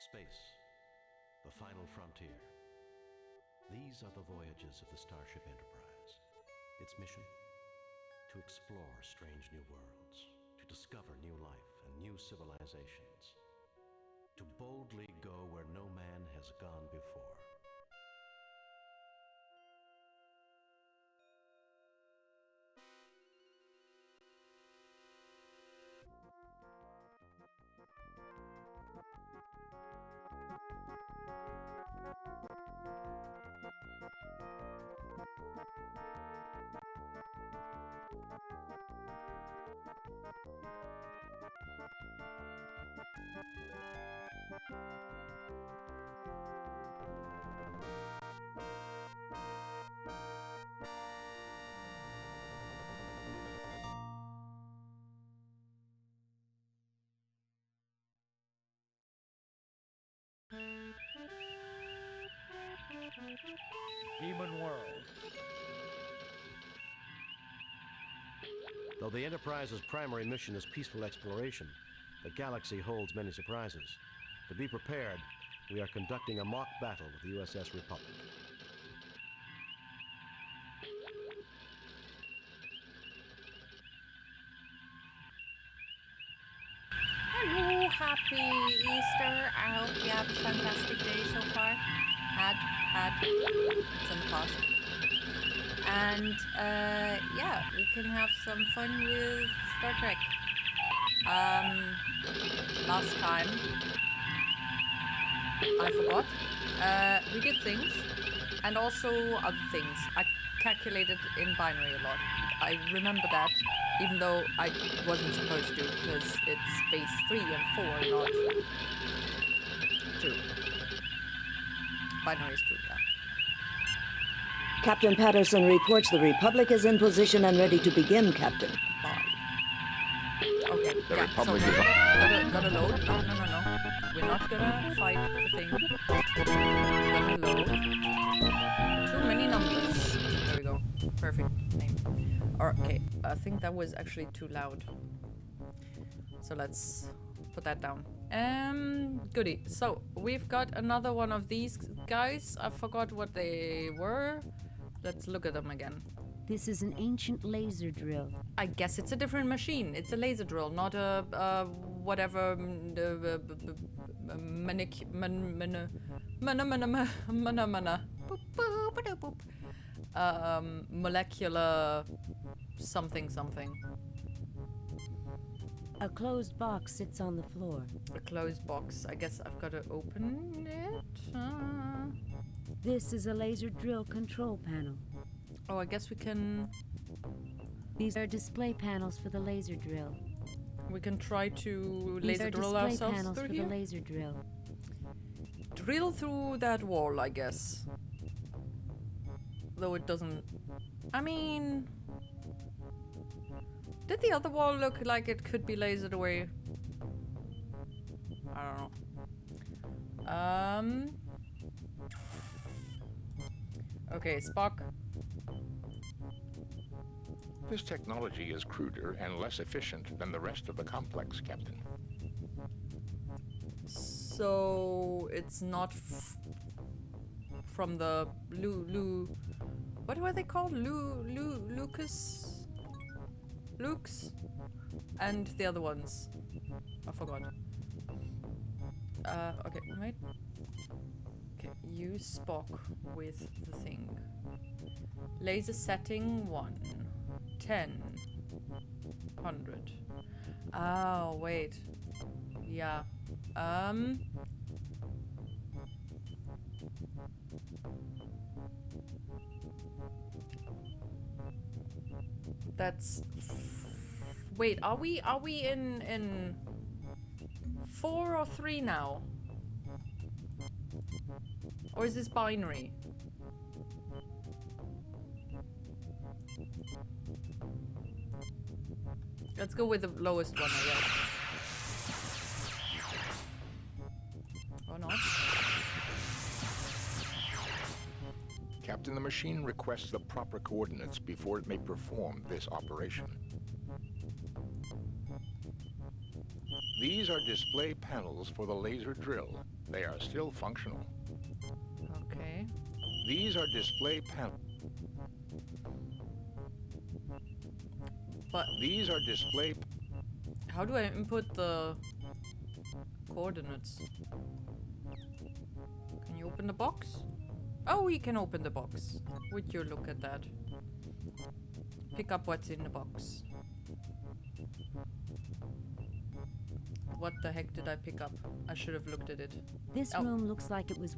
Space, the final frontier. These are the voyages of the Starship Enterprise. Its mission? To explore strange new worlds, to discover new life and new civilizations, to boldly go where no man has gone before. Demon World. Though the Enterprise's primary mission is peaceful exploration, the galaxy holds many surprises. To be prepared, we are conducting a mock battle with the USS Republic. Hello, happy Easter. I hope you have a fantastic day so far. It's in the past. And yeah, we can have some fun with Star Trek. Last time, I forgot. We did things, and also other things. I calculated in binary a lot. I remember that, even though I wasn't supposed to, because it's base 3 and 4, not 2. Binary is 2, yeah. Captain Patterson reports the Republic is in position and ready to begin, Captain. Bye. Okay, The yeah, Republic so is gotta load. No. We're not gonna fight the thing. Gonna load. Too many numbers. There we go. Perfect name. Okay, I think that was actually too loud. So let's put that down. Goody. So we've got another one of these guys. I forgot what they were. Let's look at them again. This is an ancient laser drill. I guess it's a different machine. It's a laser drill, not a whatever molecular something. A closed box sits on the floor. A closed box. I guess I've got to open it. This is a laser drill control panel. Oh, I guess we can These are display panels for the laser drill. we can try to These laser are drill display ourselves panels through for here. the laser drill. Drill through that wall, I guess. Though it doesn't. I mean, did the other wall look like it could be lasered away? I don't know. Okay, Spock. This technology is cruder and less efficient than the rest of the complex, Captain. So it's not from the what were they called? Luke's and the other ones. I forgot. Okay, wait. Okay, use Spock with the thing. Laser setting 1. 10. 100. Oh, wait. Yeah. That's wait, are we in 4 or 3 now? Or is this binary? Let's go with the lowest one, I guess. Or not? Captain, the machine requests the proper coordinates before it may perform this operation. These are display panels for the laser drill. They are still functional. Okay. These are display panels. But These are display. how do I input the coordinates? Can you open the box? Oh, we can open the box. Would you look at that? Pick up what's in the box. What the heck did I pick up? I should have looked at it. This Oh. room looks like it was.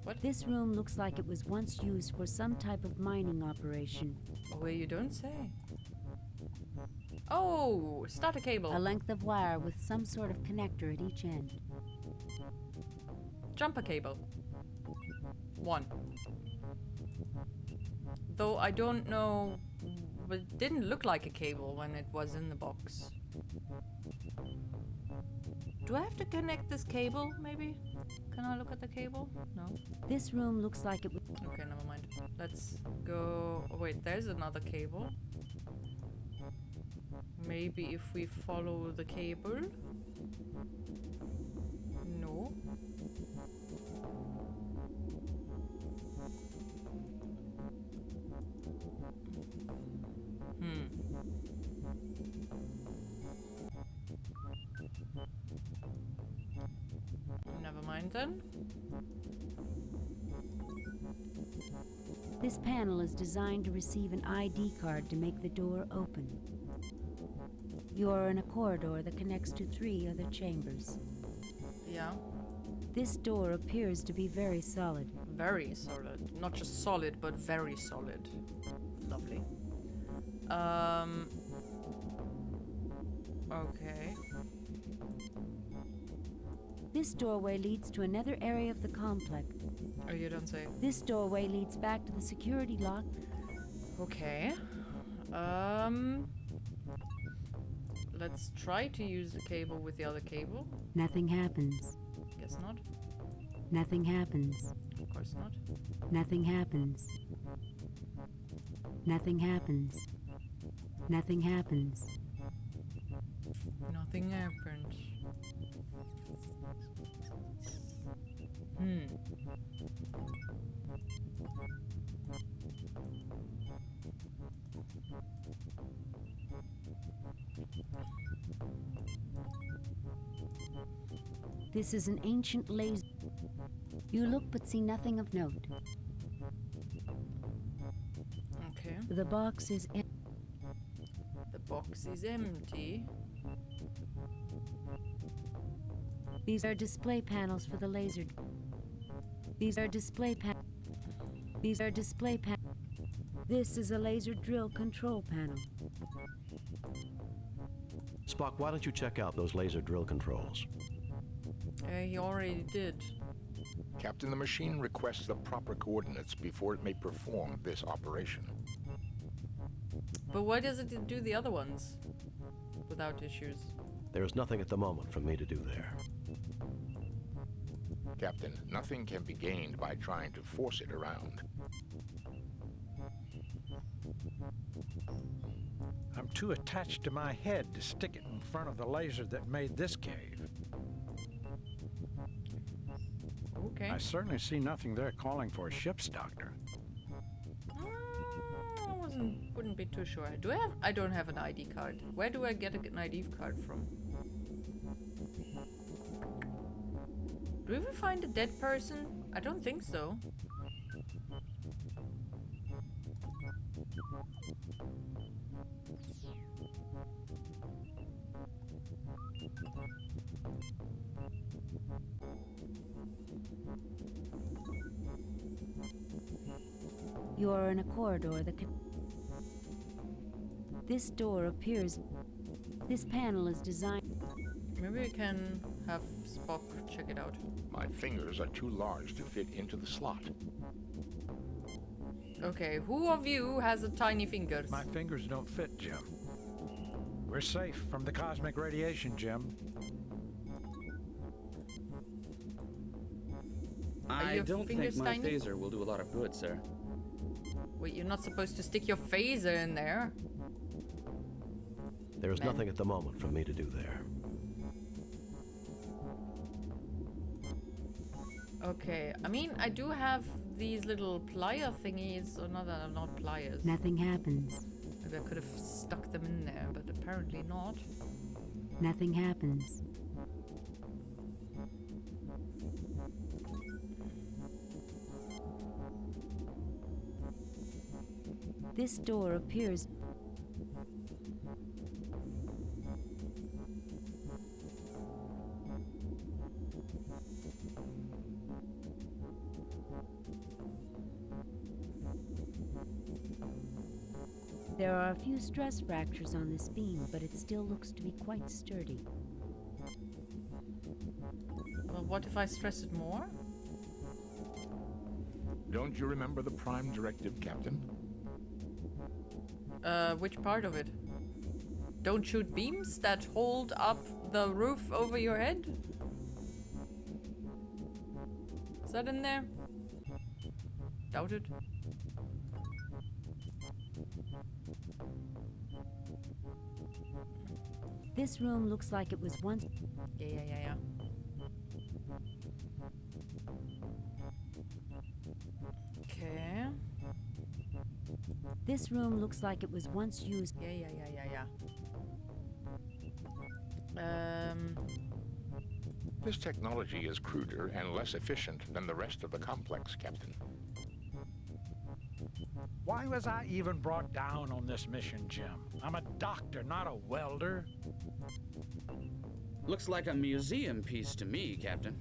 What? This room looks like it was once used for some type of mining operation. Oh, wait, you don't say. Oh, start a cable. A length of wire with some sort of connector at each end. Jumper cable. 1. Though I don't know, but it didn't look like a cable when it was in the box. Do I have to connect this cable, maybe? Can I look at the cable? No. This room looks like it was. Okay, never mind. Let's go... Oh, wait, there's another cable. Maybe if we follow the cable? No. Never mind then. This panel is designed to receive an ID card to make the door open. You are in a corridor that connects to 3 other chambers. Yeah. This door appears to be very solid. Very solid. Not just solid, but very solid. Lovely. Okay. This doorway leads to another area of the complex. Oh, you don't say. This doorway leads back to the security lock. Okay. Let's try to use the cable with the other cable. Nothing happens. Guess not. Nothing happens. Of course not. Nothing happens. Nothing happens. Nothing happens. Nothing happened. This is an ancient laser. You look but see nothing of note. Okay. The box is The box is empty. These are display panels for the laser. These are display These are display This is a laser drill control panel. Spock, why don't you check out those laser drill controls? He already did. Captain, the machine requests the proper coordinates before it may perform this operation. But why does it do the other ones? Without issues. There is nothing at the moment for me to do there. Captain, nothing can be gained by trying to force it around. I'm too attached to my head to stick it in front of the laser that made this cave. Okay. I certainly see nothing there calling for a ship's doctor. Wouldn't be too sure. Do I have? I don't have an ID card. Where do I get an ID card from? Do we ever find a dead person? I don't think so. You are in a corridor that can. This door appears. This panel is designed. Maybe we can have Spock check it out. My fingers are too large to fit into the slot. Okay, who of you has a tiny fingers? My fingers don't fit, Jim. We're safe from the cosmic radiation, Jim. I your don't think fingers my tiny? phaser will do a lot of good, sir. Wait, you're not supposed to stick your phaser in there. There is Man. nothing at the moment for me to do there. Okay, I mean, I do have these little plier thingies, or no, they're not pliers. Nothing happens. Maybe I could have stuck them in there, but apparently not. Nothing happens. This door appears. There are a few stress fractures on this beam, but it still looks to be quite sturdy. Well, what if I stress it more? Don't you remember the Prime Directive, Captain? Which part of it? Don't shoot beams that hold up the roof over your head? Is that in there? Doubt it. This room looks like it was once. Yeah. Okay. This room looks like it was once used. Yeah. This technology is cruder and less efficient than the rest of the complex, Captain. Why was I even brought down on this mission, Jim? I'm a doctor, not a welder. Looks like a museum piece to me, Captain.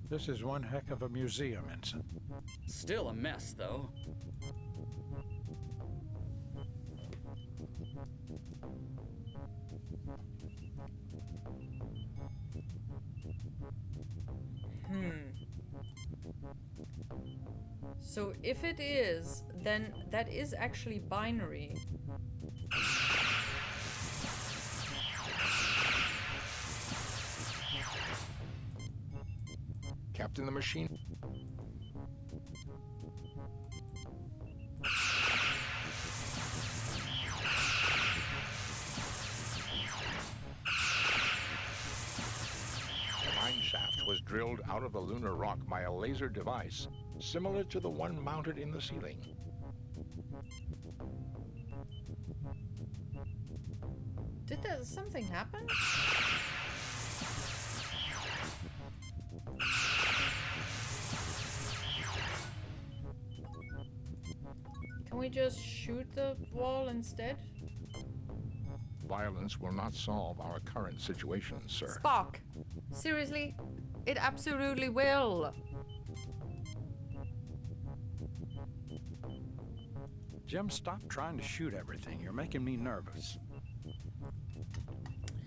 This is one heck of a museum, Ensign. Still a mess, though. So if it is, then that is actually binary. Captain, the machine... The mine shaft was drilled out of the lunar rock by a laser device, similar to the one mounted in the ceiling. Did something happen? Can we just shoot the wall instead? Violence will not solve our current situation, sir. Spock! Seriously? It absolutely will! Jim, stop trying to shoot everything. You're making me nervous.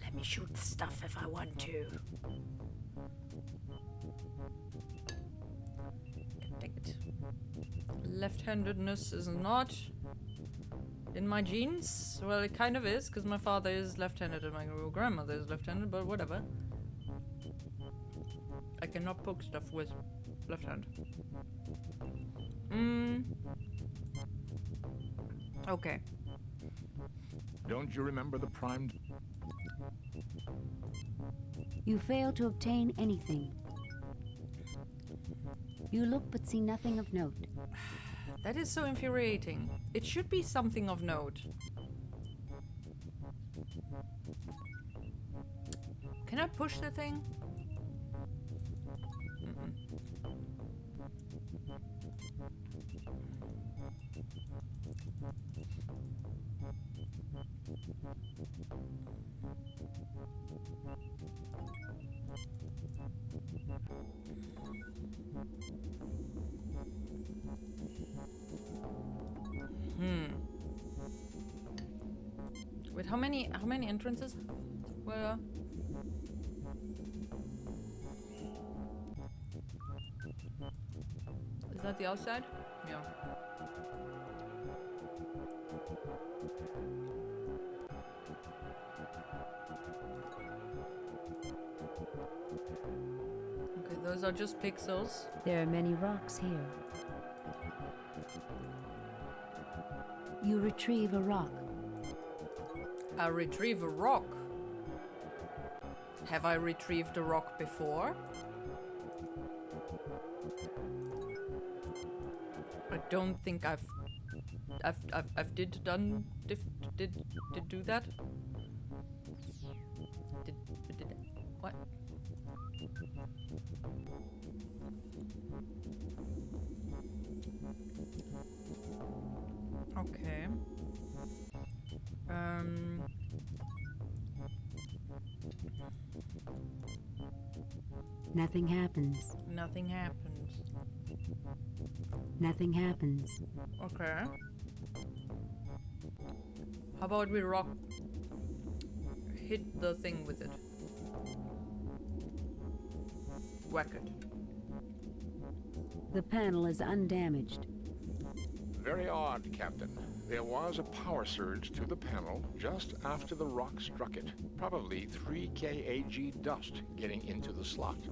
Let me shoot stuff if I want to. Dang it. Left-handedness is not in my genes. Well, it kind of is, because my father is left-handed and my grandmother is left-handed, but whatever. I cannot poke stuff with left hand. Okay. Don't you remember the primed... You fail to obtain anything. You look but see nothing of note. That is so infuriating. It should be something of note. Can I push the thing? Wait, how many entrances? Where? Is that the outside? Yeah. Okay, those are just pixels. There are many rocks here. You retrieve a rock. I retrieve a rock. Have I retrieved a rock before? I don't think I've did do that. Did what? Okay. Nothing happens. Nothing happens. Nothing happens. Okay. How about we hit the thing with it? Whack it. The panel is undamaged. Very odd, Captain. There was a power surge to the panel just after the rock struck it. Probably 3 kAg dust getting into the slot.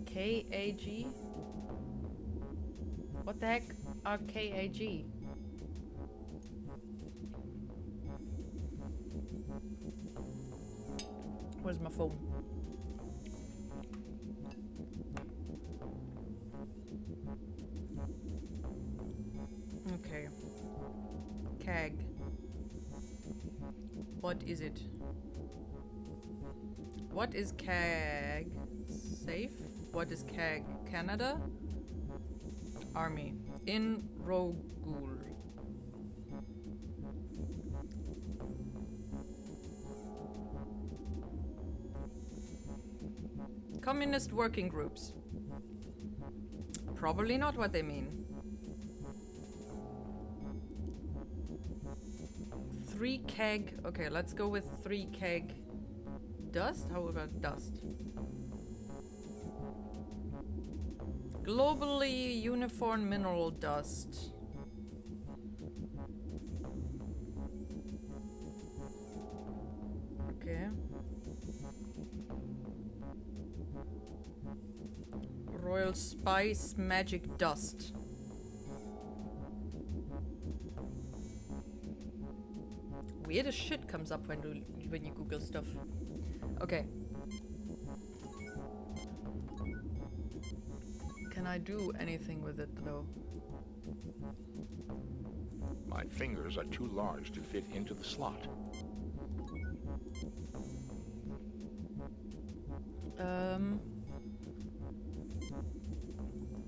KAG? What the heck are KAG? Where's my phone? Okay. CAG. What is it? What is CAG? Safe? What is CAG? Canada? Army. In Rogul. Communist working groups. Probably not what they mean. 3 keg. Okay, let's go with 3 keg. Dust? How about dust? Globally uniform mineral dust. Okay. Royal Spice Magic Dust. Weird as shit comes up when you Google stuff. Okay. Can I do anything with it though? My fingers are too large to fit into the slot.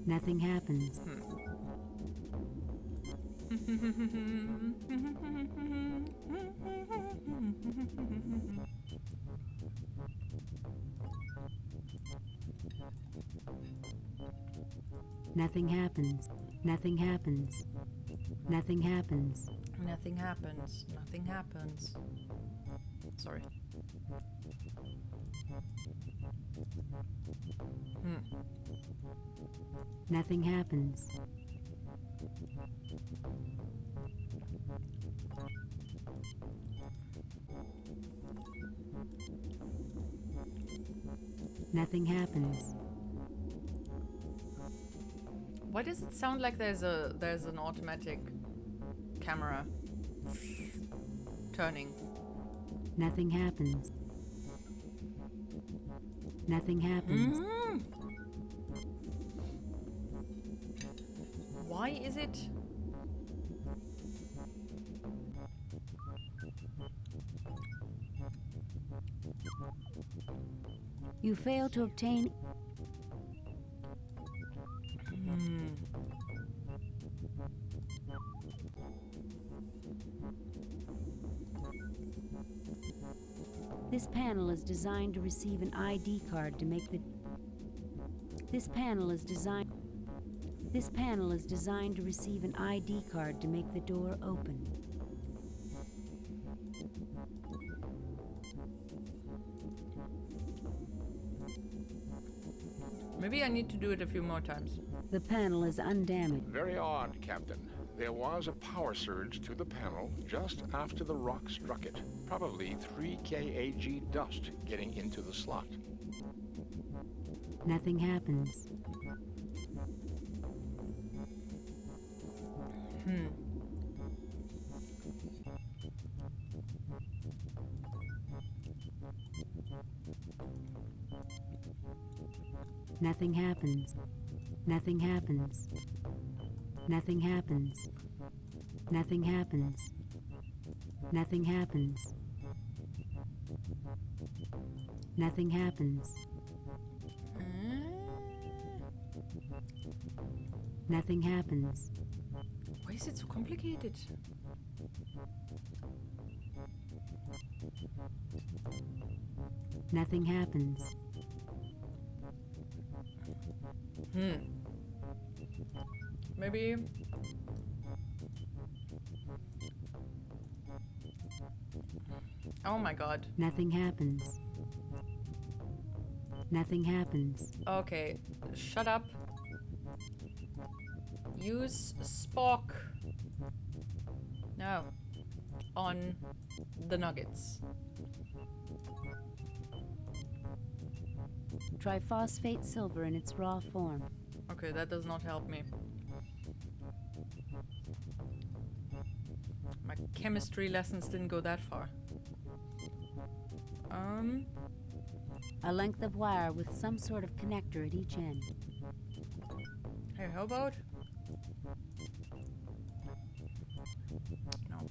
Nothing happens. Nothing happens. Nothing happens. Nothing happens. Nothing happens. Nothing happens. Sorry. Nothing happens. Nothing happens. Why does it sound like there's an automatic camera turning? Nothing happens. Nothing happens. Why is it? You fail to obtain. This panel is designed to receive an ID card to make the. This panel is designed to receive an ID card to make the door open. Maybe I need to do it a few more times. The panel is undamaged. Very odd, Captain. There was a power surge to the panel just after the rock struck it. Probably 3 kAg dust getting into the slot. Nothing happens. Nothing happens. Nothing happens. Nothing happens. Nothing happens. Nothing happens. Nothing happens. Nothing happens. Why is it so complicated? Nothing happens. Maybe. Oh my god. Nothing happens. Nothing happens. Okay, shut up. Use Spock. No. On the nuggets. Triphosphate silver in its raw form. Okay, that does not help me. My chemistry lessons didn't go that far. A length of wire with some sort of connector at each end. Hey, how about? No.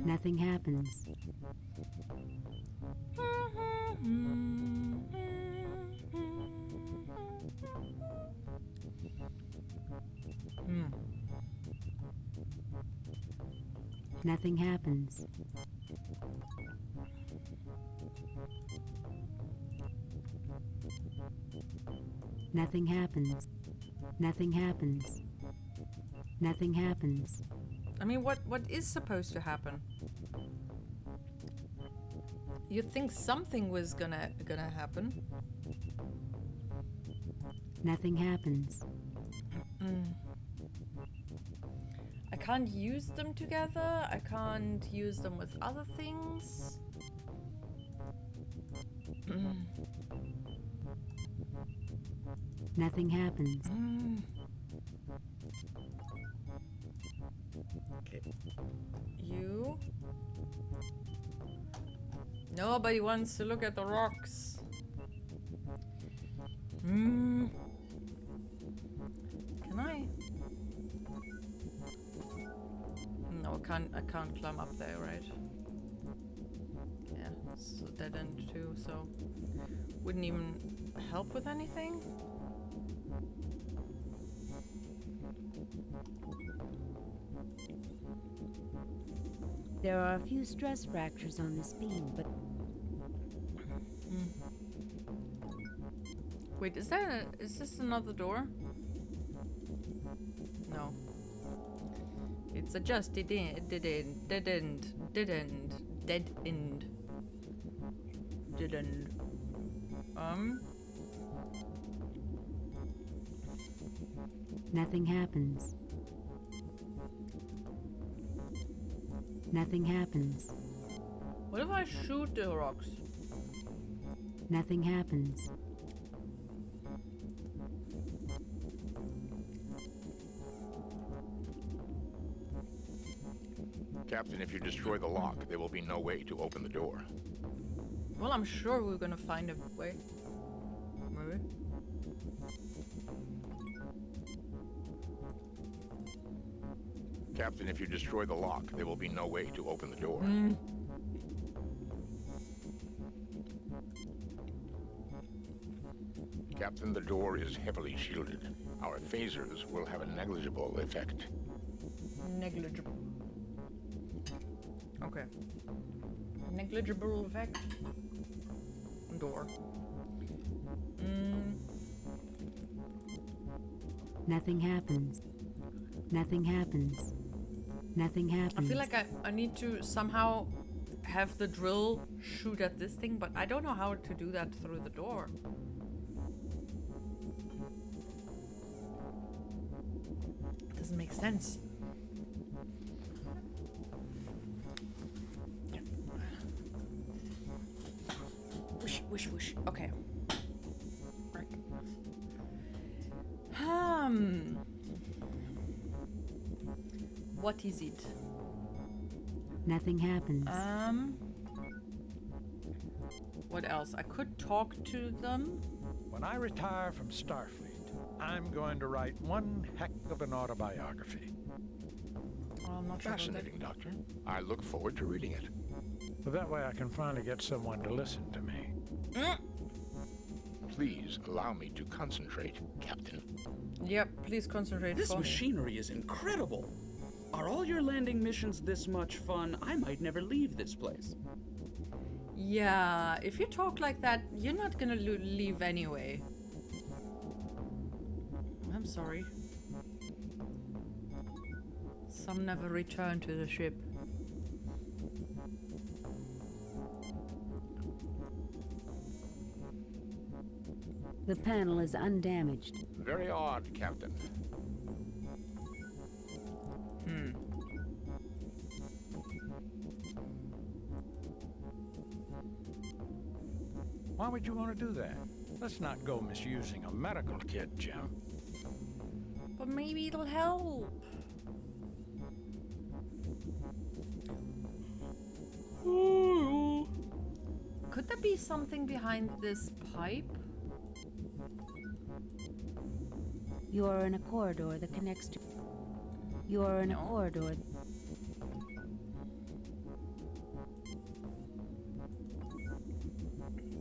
Nothing happens. Nothing happens. Nothing happens. Nothing happens. Nothing happens. I mean, what is supposed to happen? You'd think something was gonna happen. Nothing happens. I can't use them together. I can't use them with other things. Nothing happens. Okay. You. Nobody wants to look at the rocks. Can I? No, I can't climb up there, right? Yeah, it's a dead end too, so wouldn't even help with anything. There are a few stress fractures on this beam, but Wait, is this another door? No. It's a just dead end. nothing happens. Nothing happens. What if I shoot the rocks? Nothing happens. Captain, if you destroy the lock, there will be no way to open the door. Well, I'm sure we're gonna find a way. Maybe. Captain, if you destroy the lock, there will be no way to open the door. Captain, the door is heavily shielded. Our phasers will have a negligible effect. Negligible. Okay. Negligible effect. Door. Nothing happens. Nothing happens. Nothing happens. I feel like I need to somehow have the drill shoot at this thing, but I don't know how to do that through the door. It doesn't make sense. Whoosh, whoosh, whoosh. Okay. Right. What is it? Nothing happens. What else? I could talk to them. When I retire from Starfleet, I'm going to write one heck of an autobiography. Well, I'm not sure about that. Fascinating, Doctor. I look forward to reading it. But that way I can finally get someone to listen to me. Please allow me to concentrate, Captain. Yep, please concentrate. This for me. machinery is incredible. Are all your landing missions this much fun? I might never leave this place. Yeah, if you talk like that, you're not gonna leave anyway. I'm sorry. Some never return to the ship. The panel is undamaged. Very odd, Captain. Why would you want to do that? Let's not go misusing a medical kit, Jim. But maybe it'll help. Could there be something behind this pipe? You are in a corridor that connects to... You are in a corridor...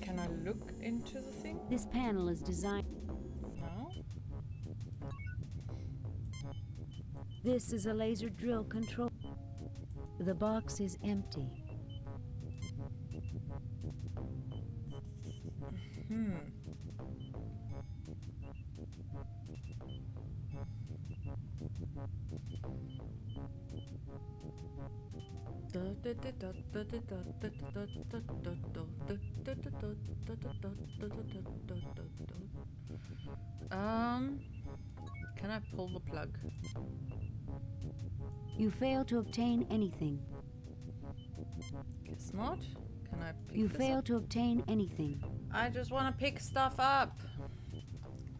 Can I look into the thing? This panel is designed... No. This is a laser drill control. The box is empty. Can I pull the plug? You fail to obtain anything. Guess not. Can I pick You this fail up? to obtain anything. I just want to pick stuff up.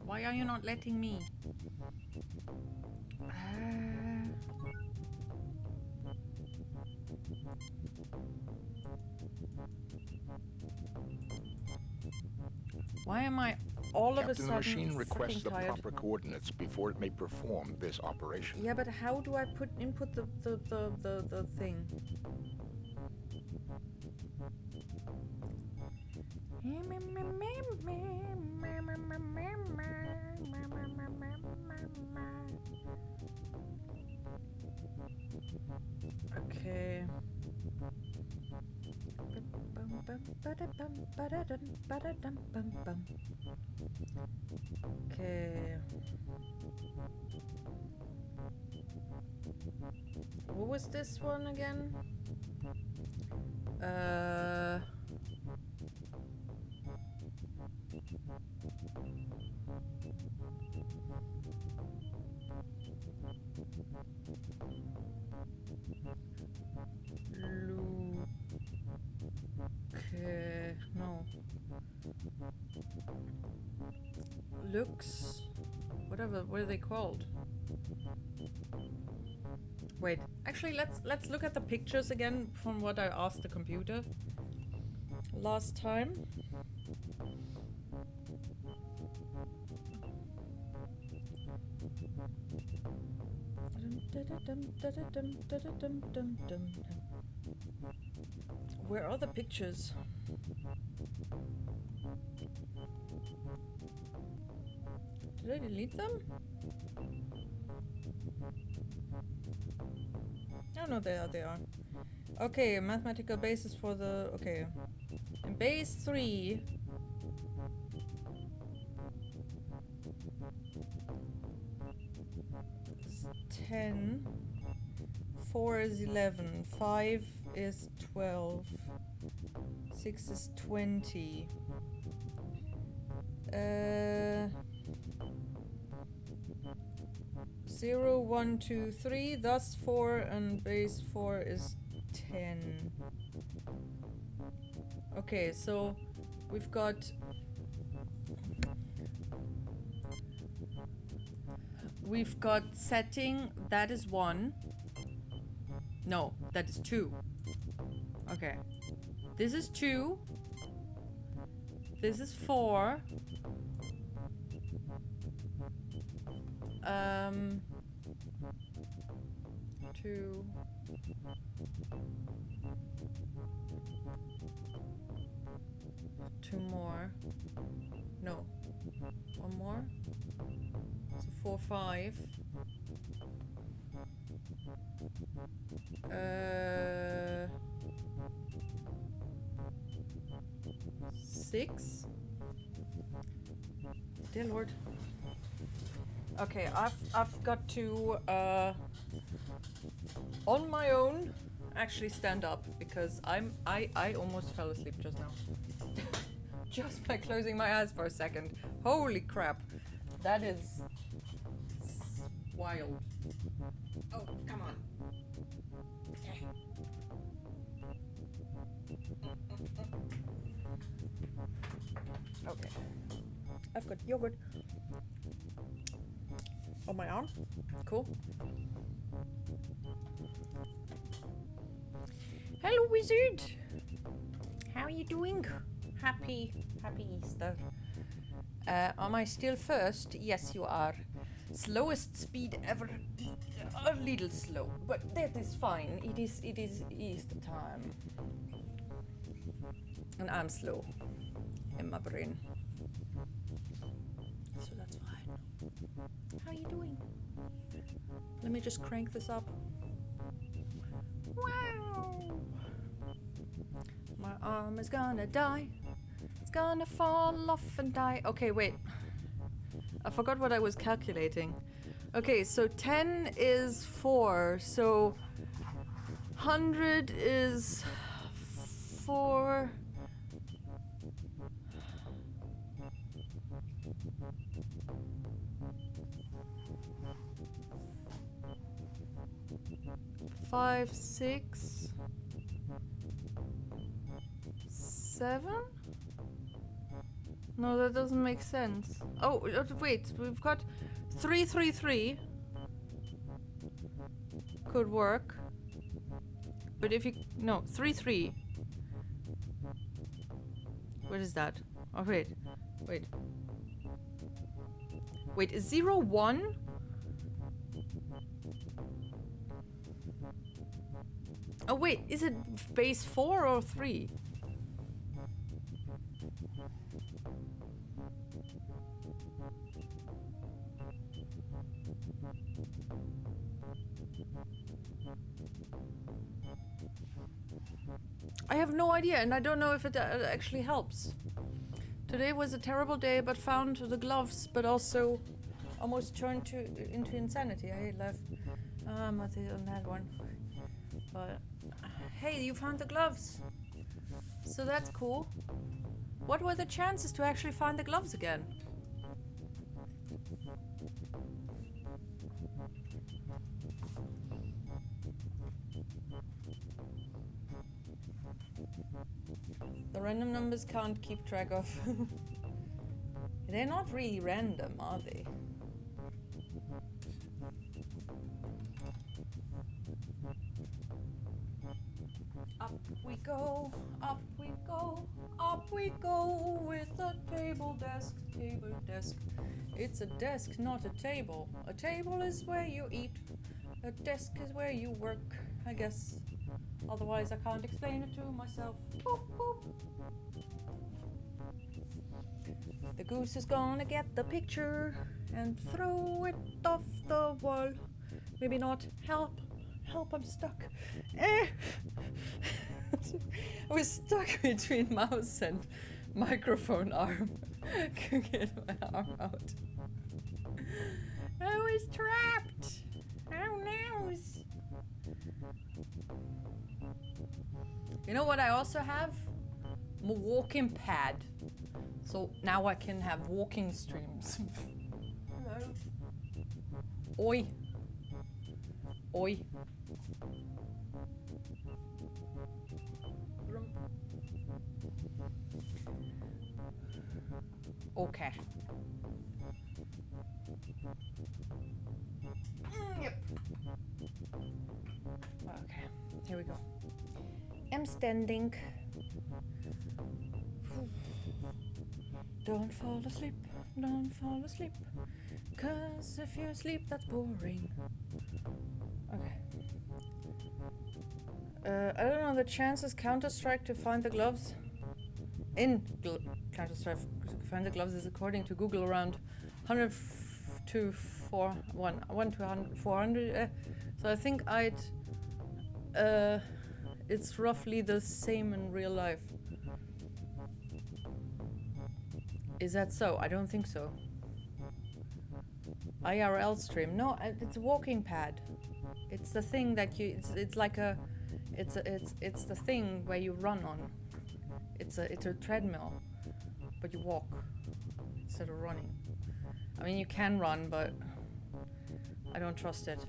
Why are you not letting me? Why am I all of a Captain, sudden the machine requests freaking the tired? proper coordinates before it may perform this operation. Yeah, but how do I input the thing? Okay. Okay. What was this one again? No. Looks. Whatever. What are they called? Wait. Actually, let's look at the pictures again from what I asked the computer last time. Where are the pictures? Did I delete them? Oh no, they are. Okay, mathematical basis for the... Okay. In base 3... is 10. 4 is 11. 5 is 12. 6 is 20. 0, 1, 2, 3. Thus 4 and base 4 is 10. Okay, so we've got... We've got setting, that is 1. No, that is 2. Okay. This is 2. This is 4. 2. 2 more. No. 1 more. So 4, 5. 6. Dear Lord. Okay, I've got to on my own actually stand up because I almost fell asleep just now. Just by closing my eyes for a second. Holy crap. That is wild. Oh, come on. Okay. I've got yogurt on my arm. Cool. Hello, wizard. How are you doing? Happy Easter. Am I still first? Yes, you are. Slowest speed ever. A little slow, but that is fine. It is Easter time. And I'm slow in my brain. So that's fine. How are you doing? Let me just crank this up. Wow! My arm is gonna die. It's gonna fall off and die. Okay, wait. I forgot what I was calculating. Okay, so 10 is 4. So 100 is 4. Five, 6, 7? No, that doesn't make sense. Oh, wait, we've got 3, 3, 3. Could work. But if you... No, 3, 3. What is that? Oh, wait. Wait. Wait, is 0, 1? Oh wait, is it base 4 or 3? I have no idea, and I don't know if it actually helps. Today was a terrible day, but found the gloves, but also almost turned into insanity. I left Matthew on that one. But hey, you found the gloves. So that's cool. What were the chances to actually find the gloves again? The random numbers can't keep track of. They're not really random, are they? Up we go, up we go, up we go with a table desk, table desk. It's a desk, not a table. A table is where you eat. A desk is where you work, I guess. Otherwise I can't explain it to myself. Boop, boop. The goose is gonna get the picture and throw it off the wall. Maybe not. Help. Help, I'm stuck. I was stuck between mouse and microphone arm. Could get my arm out. I was trapped. Oh no. You know what I also have? A walking pad. So now I can have walking streams. Hello. Oi. Oi. Okay. Yep. Okay. am standing. Don't fall asleep, don't fall asleep. 'Cause if you sleep, that's boring. Okay. I don't know the chances Counter-Strike to find the gloves. Counter-Strike to find the gloves is according to Google around 100 to 400. So I think it's roughly the same in real life. Is that so? I don't think so. IRL stream. No, it's a walking pad. It's the thing that it's like a it's the thing where you run on. It's a treadmill, but you walk instead of running. I mean, you can run, but I don't trust it.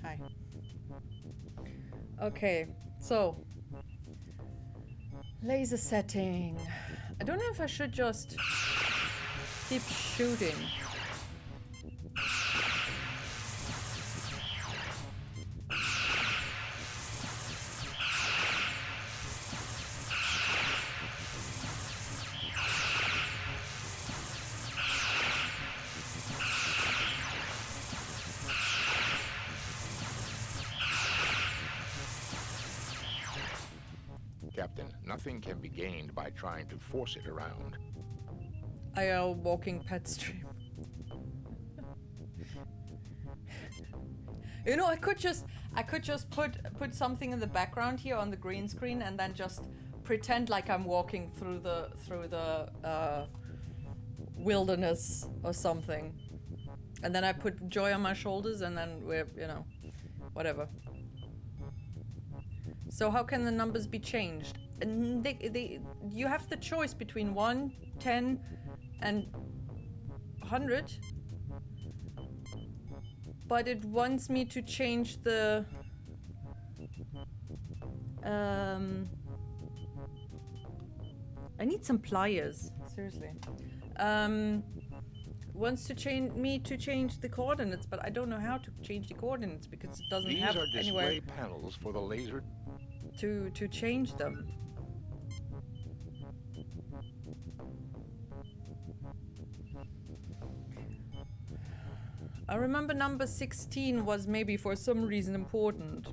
Hi. Okay, so laser setting. I don't know if I should just keep shooting. Captain, nothing can be gained by trying to force it around. IRL walking pet stream. You know, I could just put something in the background here on the green screen and then just pretend like I'm walking through the wilderness or something. And then I put Joy on my shoulders and then we're, you know, whatever. So how can the numbers be changed? And you have the choice between 1, 10, and 100. But it wants me to change the... I need some pliers, seriously. Wants to change the coordinates, but I don't know how to change the coordinates because it doesn't have anywhere. These are display panels for the laser to change them. I remember number 16 was maybe for some reason important.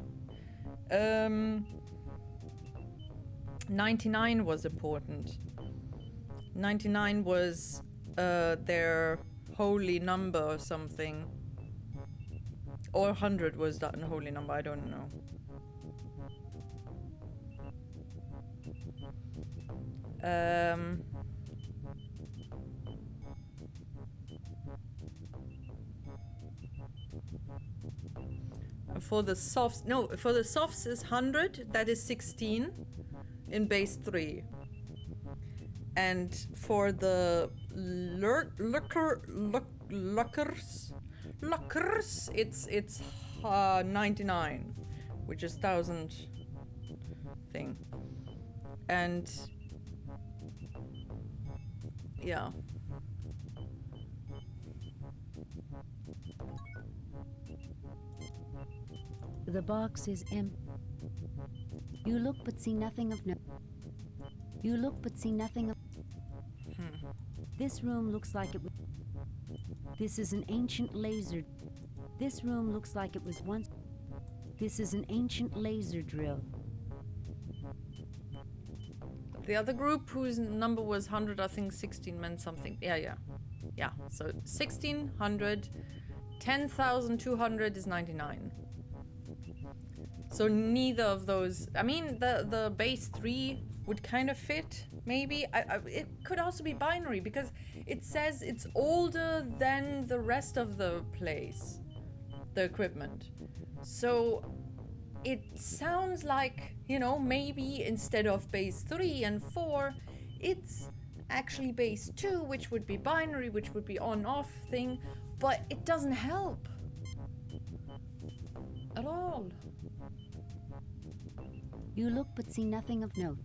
99 was important. 99 was their holy number or something. Or 100 was that a holy number, I don't know. For the softs, no, for the softs is 100, that is 16 in base 3. And for the lockers, it's 99, which is 1000 thing. And yeah. The box is empty. You look but see nothing of You look but see nothing of... This room looks like it was... This is an ancient laser... This room looks like it was once... This is an ancient laser drill. The other group whose number was 100, I think 16 meant something. Yeah. So 1600, 10,200 is 99. So neither of those. I mean, the base 3 would kind of fit. Maybe it could also be binary because it says it's older than the rest of the place, the equipment. So it sounds like, you know, maybe instead of base 3 and 4, it's actually base 2, which would be binary, which would be on-off thing, but it doesn't help at all. You look but see nothing of note.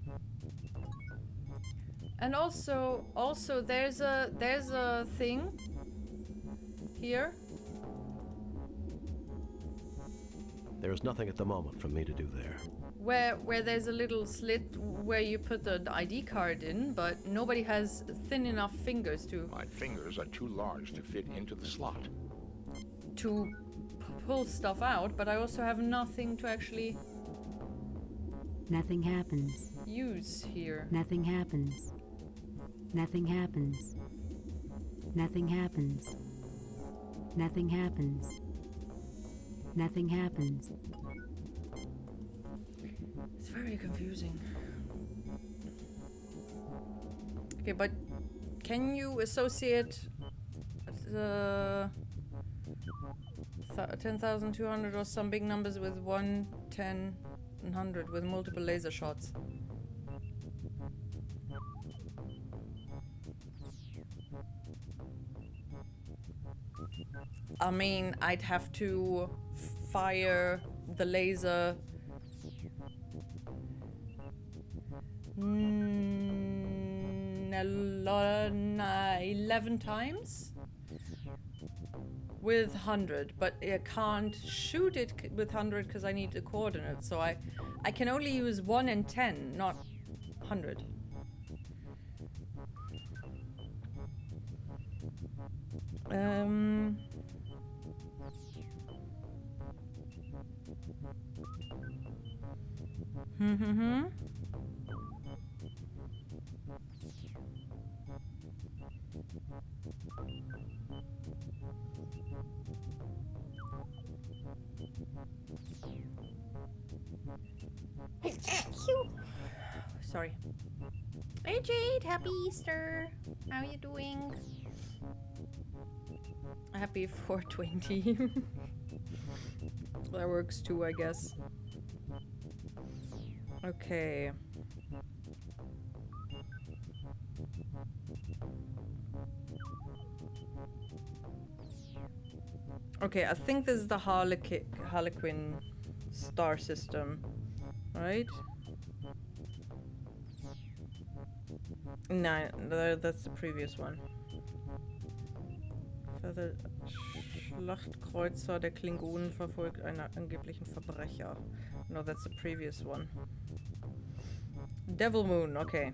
And also there's a thing here. There is nothing at the moment for me to do there. Where there's a little slit where you put the ID card in, but nobody has thin enough fingers to My fingers are too large to fit into the slot. pull stuff out, but I also have nothing to actually Nothing happens. use here. Nothing happens. Nothing happens. Nothing happens. Nothing happens. Nothing happens. It's very confusing. Okay, but can you associate the 10,200 or some big numbers with 1, 10, and 100 with multiple laser shots? I mean, I'd have to fire the laser 11 times with 100, but I can't shoot it with 100 because I need the coordinates, so I can only use 1 and 10, not 100. Sorry. Hey Jade, happy Easter. How you doing? Happy 420. That works too, I guess. Okay. Okay, I think this is the Harlequin star system, right? No, that's the previous one. Der Schlachtkreuzer der Klingonen verfolgt einen angeblichen Verbrecher. No, that's the previous one. Devil Moon, okay.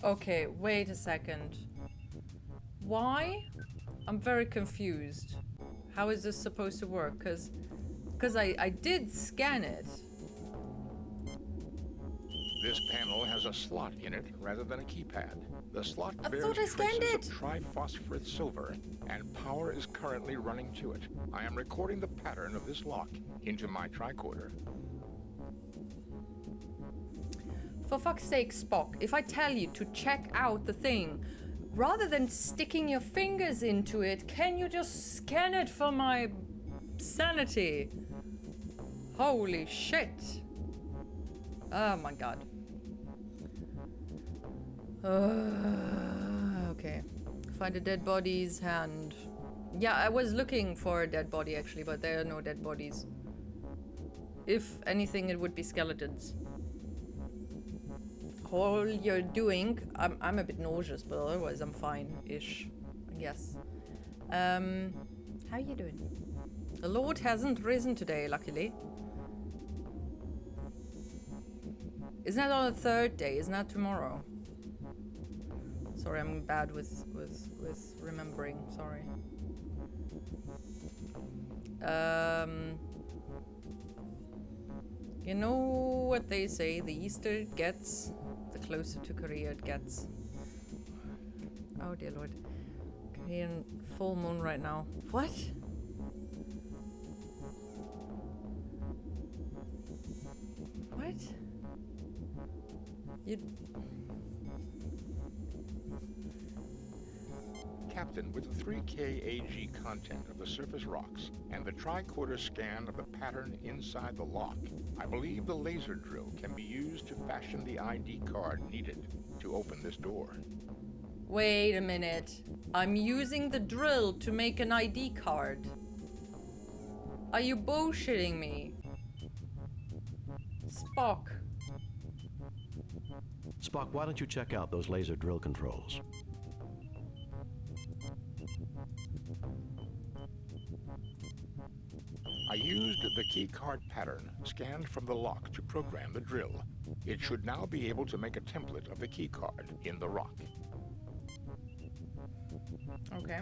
Okay, wait a second. Why? I'm very confused. How is this supposed to work? Because I did scan it. This panel has a slot in it rather than a keypad. The slot I bears thought I scanned traces it. of triphosphorus silver, and power is currently running to it. I am recording the pattern of this lock into my tricorder. For fuck's sake, Spock, if I tell you to check out the thing, rather than sticking your fingers into it, can you just scan it for my sanity? Holy shit. Oh my god. Okay. Find a dead body's hand. Yeah, I was looking for a dead body actually, but there are no dead bodies. If anything, it would be skeletons. All you're doing, I'm a bit nauseous, but otherwise I'm fine-ish, I guess. How you doing? The Lord hasn't risen today, luckily. Isn't that on the third day? Isn't that tomorrow? Sorry, I'm bad with remembering. Sorry. You know what they say, the Easter it gets, the closer to Korea it gets. Oh dear Lord. Korean full moon right now. What? What? Captain, with the 3 kAg content of the surface rocks and the tricorder scan of the pattern inside the lock, I believe the laser drill can be used to fashion the ID card needed to open this door. Wait a minute. I'm using the drill to make an ID card. Are you bullshitting me? Spock. Spock, why don't you check out those laser drill controls? I used the keycard pattern scanned from the lock to program the drill. It should now be able to make a template of the keycard in the rock. Okay.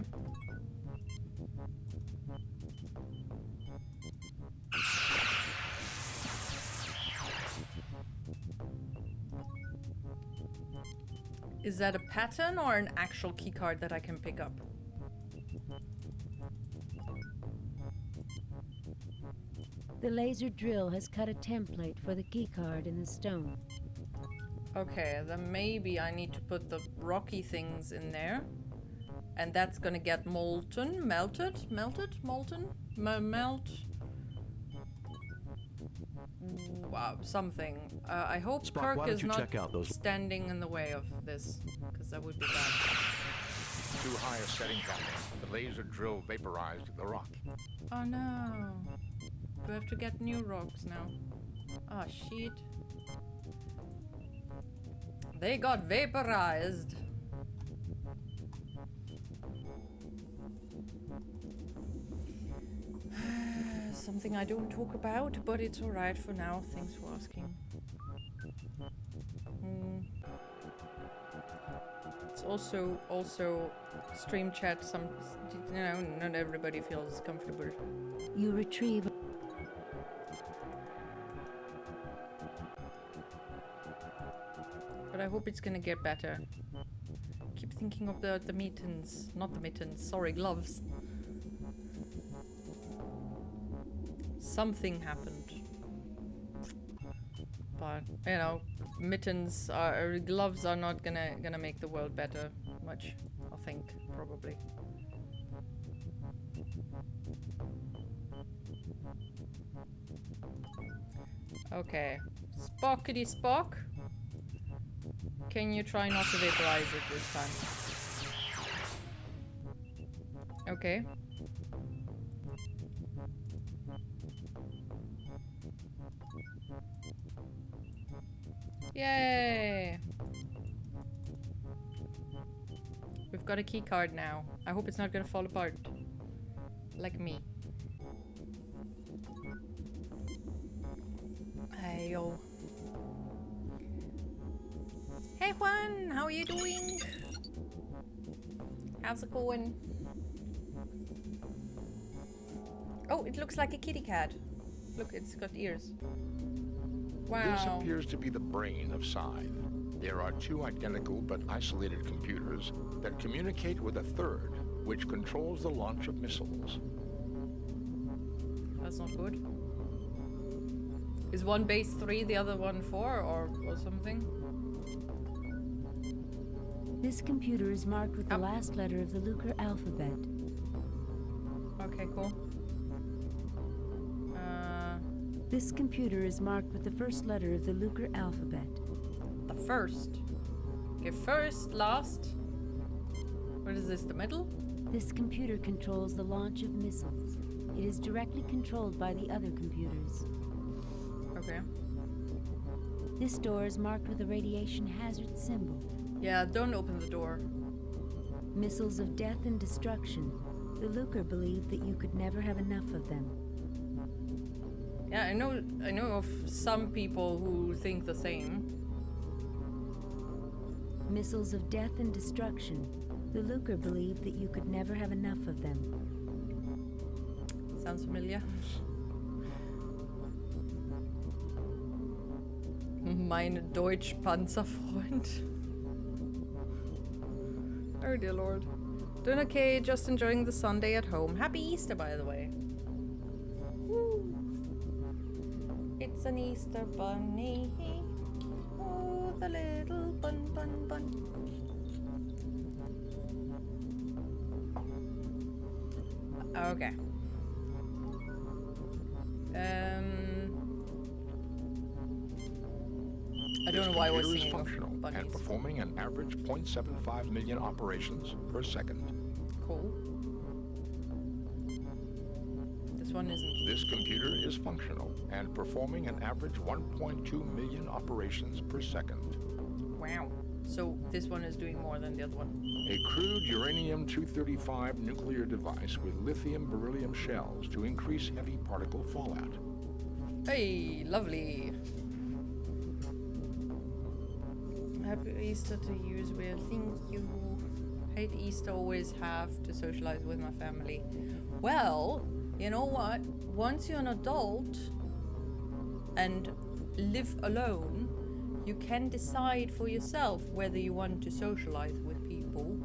Is that a pattern or an actual keycard that I can pick up? The laser drill has cut a template for the keycard in the stone. Okay, then maybe I need to put the rocky things in there. And that's gonna get molten, melted, molten, melt. Wow, something. I hope Spock, Kirk why don't is you not check out those- standing in the way of this, because that would be bad. Too high a setting captain. The laser drill vaporized the rock. Oh no. Do I have to get new rocks now? Oh shit. They got vaporized. Something I don't talk about, but it's alright for now. Thanks for asking. It's also stream chat. Not everybody feels comfortable. You retrieve. But I hope it's gonna get better. Keep thinking of the mittens. Not the mittens, sorry, gloves. Something happened. But, you know, mittens are, gloves are not gonna make the world better much, I think, probably. Okay. Spockity Spock. Can you try not to vaporize it this time? Okay. Yay! We've got a key card now. I hope it's not gonna fall apart. Like me. Hey yo. Hey Juan, how are you doing? How's it going? Oh, it looks like a kitty cat. Look, it's got ears. Wow. This appears to be the brain of Scythe. There are 2 identical but isolated computers that communicate with a third, which controls the launch of missiles. That's not good. Is one base 3, the other one 4, or something? This computer is marked with the last letter of the Lucre alphabet. Okay, cool. This computer is marked with the first letter of the Lucre alphabet. The first. Okay, first, last. What is this, the middle? This computer controls the launch of missiles. It is directly controlled by the other computers. Okay. This door is marked with a radiation hazard symbol. Yeah, don't open the door. Missiles of death and destruction. The Lucre believed that you could never have enough of them. Yeah, I know of some people who think the same. Missiles of death and destruction. The Lucre believed that you could never have enough of them. Sounds familiar. Mein Deutsch Panzerfreund. Oh dear lord. Doing okay, just enjoying the Sunday at home. Happy Easter, by the way. Woo. It's an Easter bunny. Oh, the little bun. Okay. I don't know why I was This thinking computer is functional of bunnies. and performing an average 0.75 million operations per second. Cool. This one isn't. This computer is functional and performing an average 1.2 million operations per second. Wow. So this one is doing more than the other one. A crude uranium-235 nuclear device with lithium-beryllium shells to increase heavy particle fallout. Hey, lovely. Happy Easter to you as well. Thank you. Hate Easter, always have to socialize with my family. Well, you know what? Once you're an adult and live alone, you can decide for yourself whether you want to socialize with people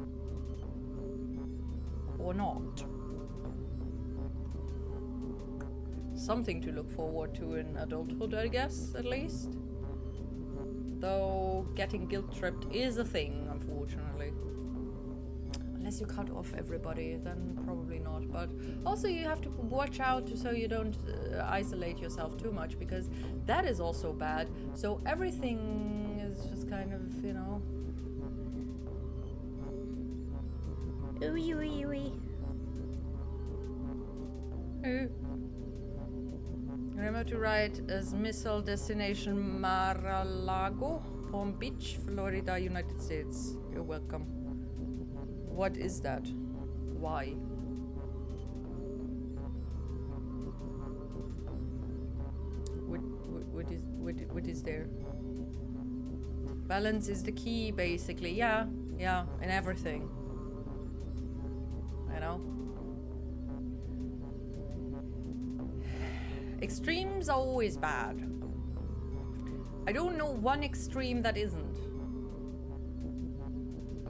or not. Something to look forward to in adulthood, I guess, at least. Though getting guilt-tripped is a thing, unfortunately. Unless you cut off everybody, then probably not. But also you have to watch out so you don't isolate yourself too much, because that is also bad. So everything is just kind of, you know... Ooey, ooey, ooey. Ooh. Remember to write as missile destination Mar-a-Lago, Palm Beach, Florida, United States. You're welcome. What is that? Why? What is there? Balance is the key, basically. Yeah, in everything. You know? Extremes are always bad. I don't know one extreme that isn't.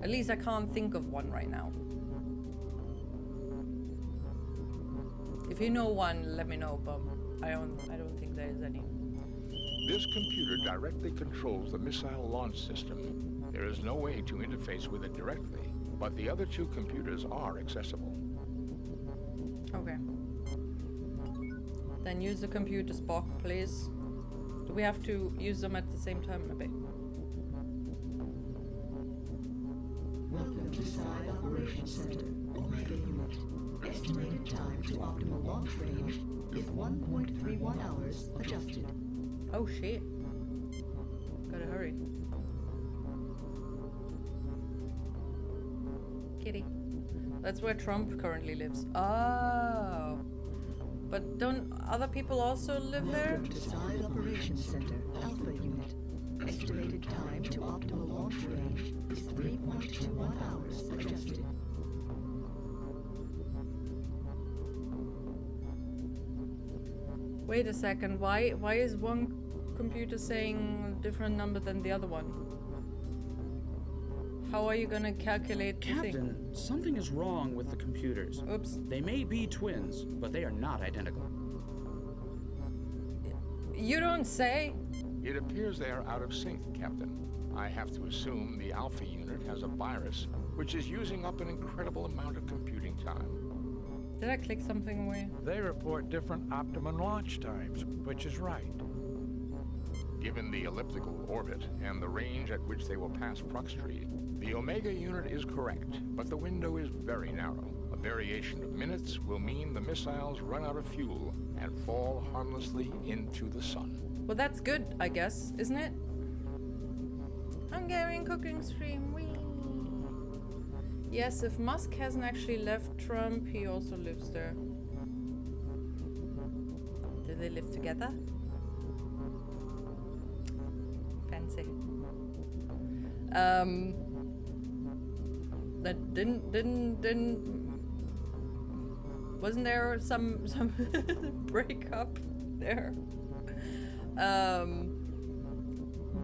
At least I can't think of one right now. If you know one, let me know, but I don't think there is any. This computer directly controls the missile launch system. There is no way to interface with it directly, but the other two computers are accessible. Okay. Then use the computer, Spock, please. Do we have to use them at the same time, maybe? Welcome to Side Operations Center, Omega Unit. Estimated time to optimal launch range is 1.31 hours adjusted. Oh shit. Gotta hurry. Kitty. That's where Trump currently lives. Oh. But don't other people also live there? Welcome to Side Operations Center, Alpha Unit. Estimated time to optimal launch range is 3.21 hours adjusted. Wait a second, why is one computer saying a different number than the other one? How are you gonna calculate the thing? Captain, something is wrong with the computers. Oops. They may be twins, but they are not identical. You don't say? It appears they are out of sync, Captain. I have to assume the Alpha unit has a virus, which is using up an incredible amount of computing time. Did I click something away? They report different optimum launch times, which is right. Given the elliptical orbit and the range at which they will pass Proxtree, the Omega unit is correct, but the window is very narrow. A variation of minutes will mean the missiles run out of fuel and fall harmlessly into the sun. Well, that's good, I guess, isn't it? Hungarian cooking stream, wee. Yes, if Musk hasn't actually left Trump, he also lives there. Do they live together? Fancy. That didn't wasn't there some breakup there?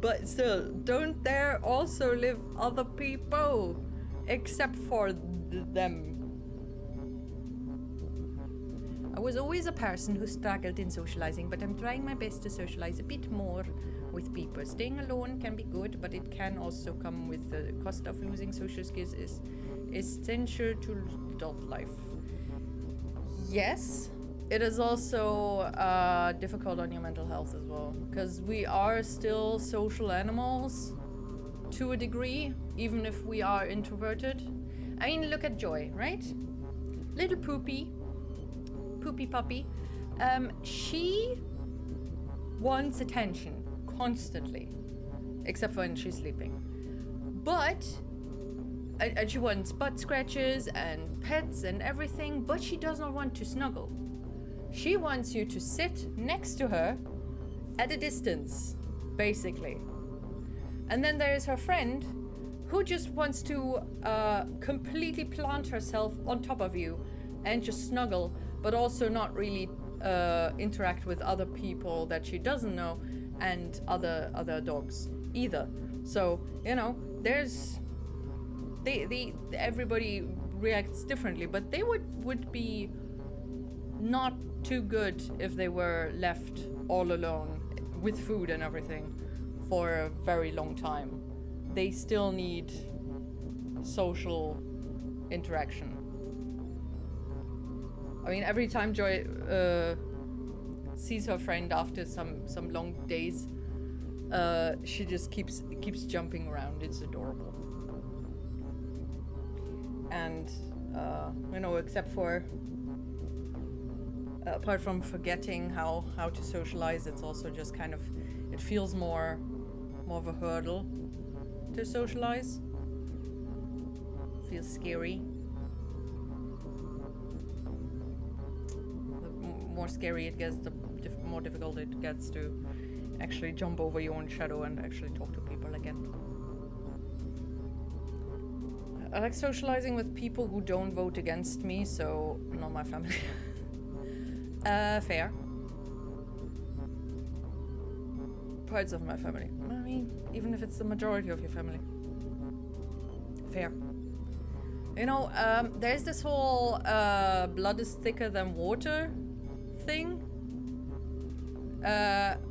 But still, don't there also live other people except for them? I was always a person who struggled in socializing, but I'm trying my best to socialize a bit more with people. Staying alone can be good, but it can also come with the cost of losing social skills is essential to adult life. Yes, it is also difficult on your mental health as well, because we are still social animals to a degree, even if we are introverted. I mean, look at Joy, right? Little poopy puppy. She wants attention constantly, except when she's sleeping. But and she wants butt scratches and pets and everything, but she does not want to snuggle. She wants you to sit next to her at a distance, basically. And then there is her friend who just wants to completely plant herself on top of you and just snuggle, but also not really interact with other people that she doesn't know and other dogs either. So, you know, there's everybody reacts differently, but they would be not too good if they were left all alone with food and everything for a very long time. They still need social interaction. I mean, every time Joy sees her friend after some long days, she just keeps jumping around. It's adorable. And you know, except for apart from forgetting how to socialize, it's also just kind of, it feels more of a hurdle to socialize. Feels scary. The more scary it gets, the more difficult it gets to actually jump over your own shadow and actually talk to people again. I like socializing with people who don't vote against me, so not my family. Fair. Parts of my family. I mean, even if it's the majority of your family. Fair. You know, there's this whole blood is thicker than water thing,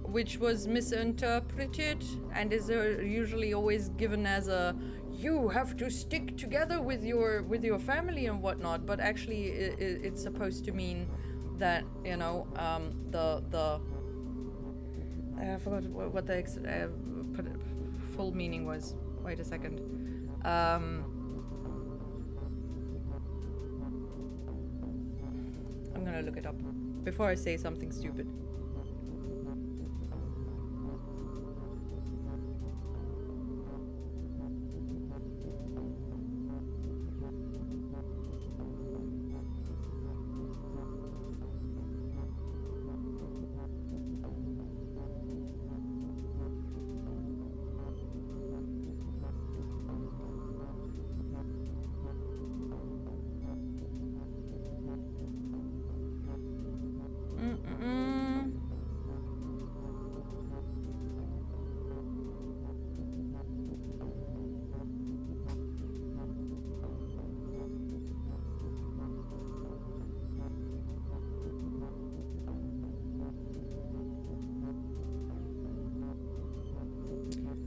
which was misinterpreted and is usually always given as a, you have to stick together with your family and whatnot, but actually it's supposed to mean that, you know, I forgot what the full meaning was. Wait a second. I'm gonna look it up before I say something stupid.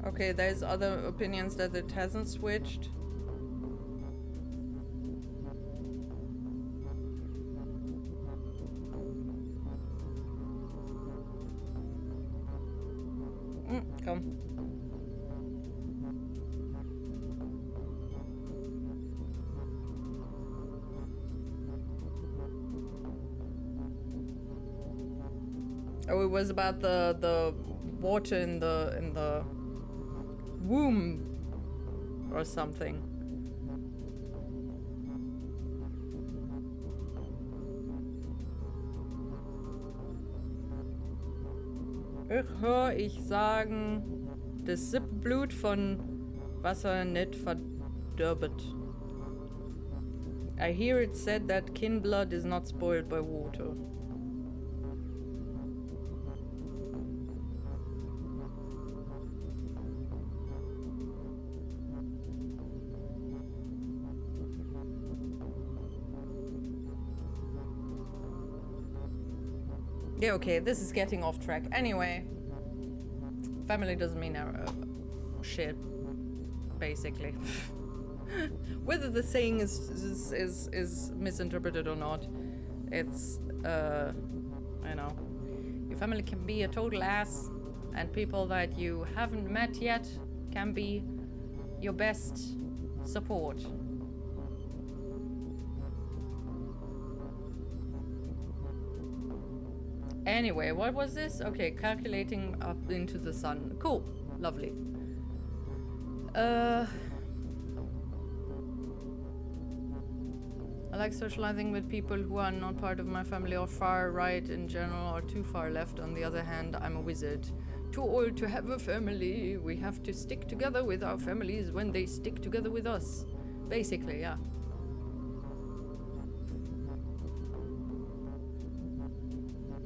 Okay, there's other opinions that it hasn't switched. Come. Oh, it was about the water in the womb or something. Höre ich sagen, das Sippblut von Wasser nicht verdirbet. I hear it said that kin blood is not spoiled by water. Yeah, okay, this is getting off track. Anyway, family doesn't mean shit, basically. Whether the saying is misinterpreted or not, It's, you know, your family can be a total ass, and people that you haven't met yet can be your best support. Anyway, what was this? Okay, calculating up into the sun. Cool. Lovely. I like socializing with people who are not part of my family or far right in general or too far left. On the other hand, I'm a wizard. Too old to have a family. We have to stick together with our families when they stick together with us. Basically, yeah.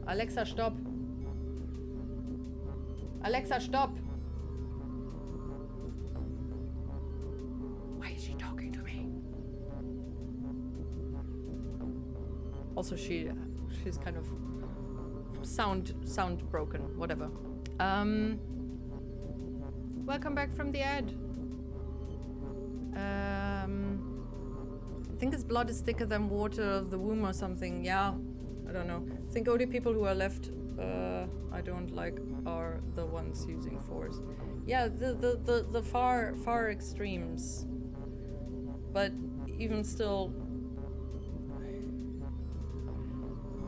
Alexa, stop. Alexa, stop. Why is she talking to me? Also, she's kind of sound broken. Whatever. Welcome back from the ad. I think his blood is thicker than water of the womb or something. Yeah, I don't know. I think only people who are left, I don't like, are the ones using force. Yeah, the far extremes. But even still,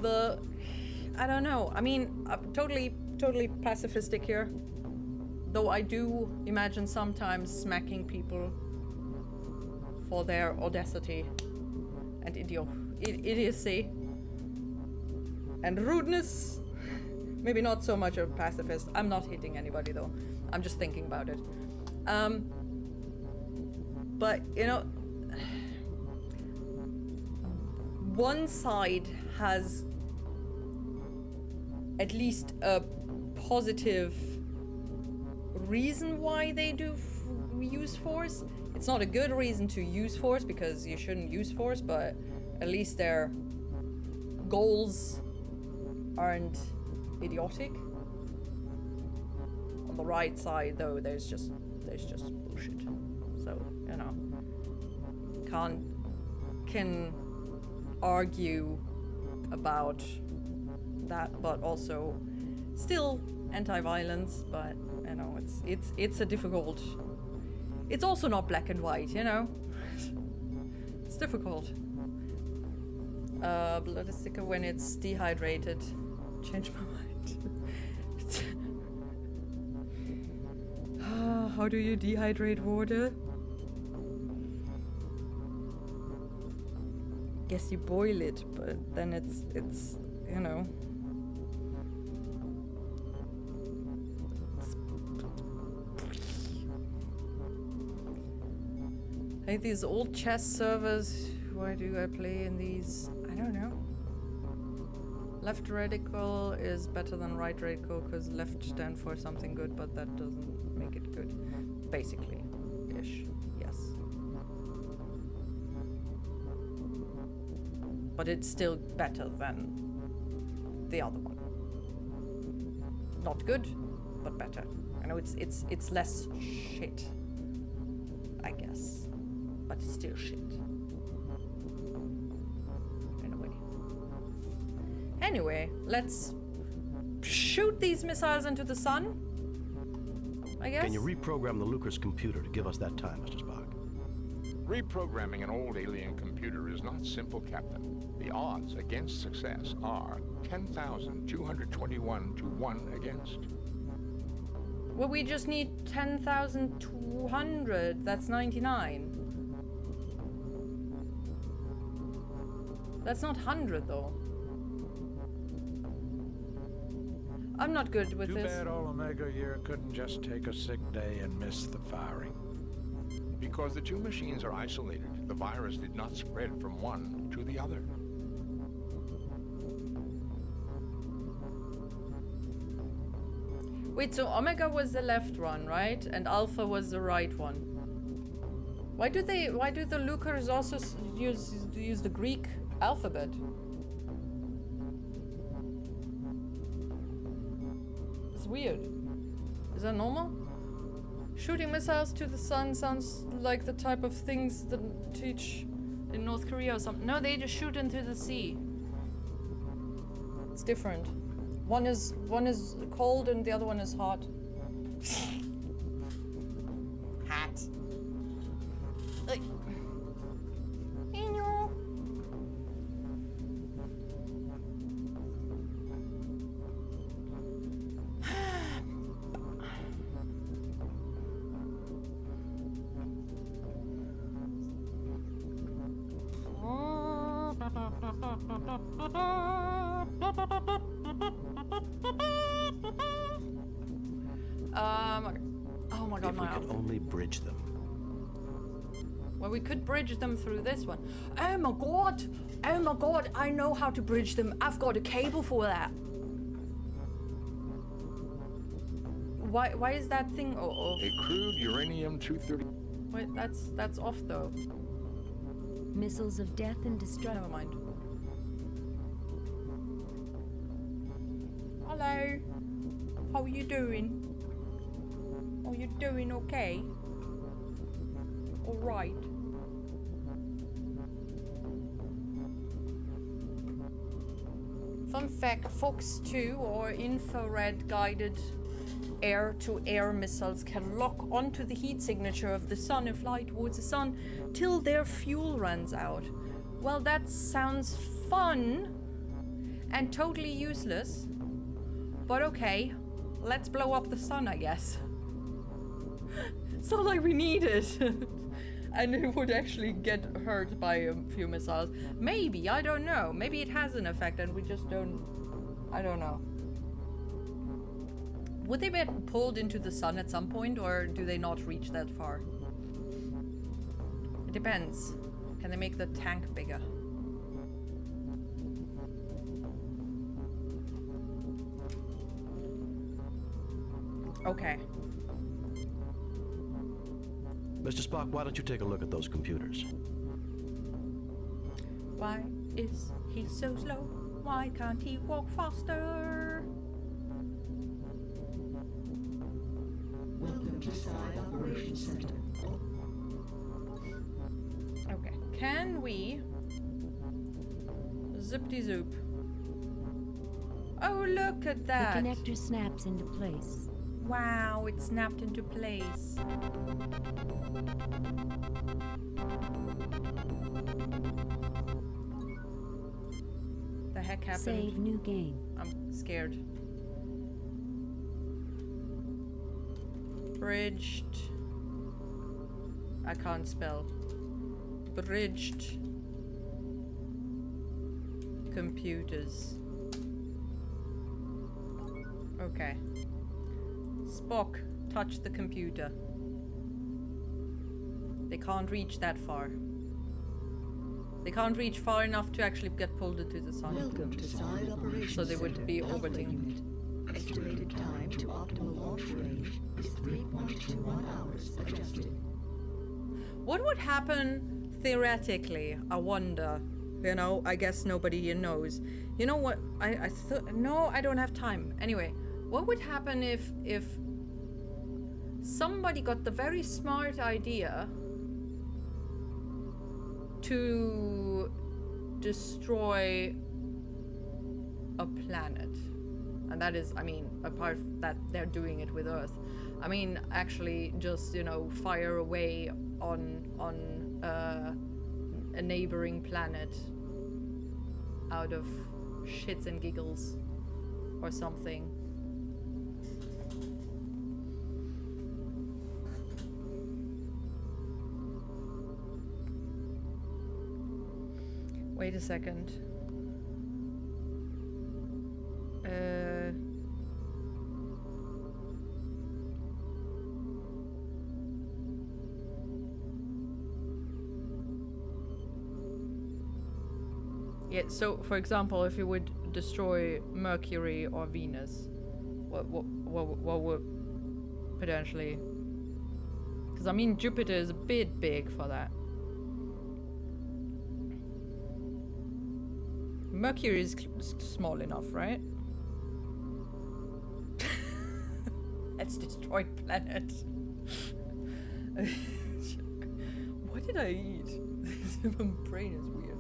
I don't know. I mean, I'm totally pacifistic here. Though I do imagine sometimes smacking people for their audacity and idiocy and rudeness. Maybe not so much a pacifist. I'm not hitting anybody though. I'm just thinking about it. But you know, one side has at least a positive reason why they do use force. It's not a good reason to use force because you shouldn't use force, but at least their goals aren't idiotic. On the right side though, there's just bullshit. So, you know, can argue about that, but also still anti-violence, but you know, it's a difficult, it's also not black and white, you know. It's difficult. Blood is thicker when it's dehydrated. Change my mind. How do you dehydrate water? Guess you boil it, but then it's you know. I hate these old chess servers. Why do I play in these? I don't know. Left radical is better than right radical because left stands for something good, but that doesn't make it good. Basically, ish. Yes. But it's still better than the other one. Not good, but better. I know it's less shit, I guess, but it's still shit. In a way. Anyway, let's shoot these missiles into the sun, I guess. Can you reprogram the Lucas computer to give us that time, Mr. Spock? Reprogramming an old alien computer is not simple, Captain. The odds against success are 10,221 to 1 against. Well, we just need 10,200. That's 99. That's not 100, though. I'm not good with Too this. bad all Omega here couldn't just take a sick day and miss the firing. Because the two machines are isolated, the virus did not spread from one to the other. Wait, so Omega was the left one, right? And Alpha was the right one. Why do the Lucas also use the Greek alphabet? It's weird. Is that normal? Shooting missiles to the sun sounds like the type of things that teach in North Korea or something. No, they just shoot into the sea. It's different. One is cold and the other one is hot. Hat. Like. Oh my god, If we could only bridge them. Well, we could bridge them through this one. Oh my god! Oh my god, I know how to bridge them. I've got a cable for that. Why is that thing off? A crude uranium-230. Wait, that's off though. Missiles of death and destruction. Never mind. Hello. How are you doing? Are you doing okay? All right. Fun fact, Fox 2 or infrared guided air-to-air missiles can lock onto the heat signature of the sun and fly towards the sun till their fuel runs out. Well, that sounds fun and totally useless, but okay, let's blow up the sun, I guess. It's not like we need it. And it would actually get hurt by a few missiles. Maybe, I don't know. Maybe it has an effect and we just don't... I don't know. Would they get pulled into the sun at some point, or do they not reach that far? It depends. Can they make the tank bigger? Okay. Mr. Spock, why don't you take a look at those computers? Why is he so slow? Why can't he walk faster? Welcome to Side Operations Center. Okay. Can we zip-de-zoop? Oh, look at that! The connector snaps into place. Wow, it snapped into place. The heck happened? Save new game. I'm scared. Bridged. I can't spell. Bridged. Computers. Okay. Spock, touch the computer. They can't reach that far. They can't reach far enough to actually get pulled into the sun. Welcome to Side Operations So they would Center. be Alpha orbiting. Unit. Estimated time to optimal launch range is 3.21 hours adjusted. What would happen theoretically? I wonder. You know, I guess nobody knows. You know what? I thought. No, I don't have time. Anyway, what would happen if somebody got the very smart idea to destroy a planet? And that is, I mean, apart from that, they're doing it with Earth. I mean, actually, just, you know, fire away on a neighboring planet out of shits and giggles or something. Wait a second. Yeah, so for example, if you would destroy Mercury or Venus, what would potentially? Because I mean, Jupiter is a bit big for that. Mercury is small enough, right? Let's destroy planet. What did I eat? My brain is weird.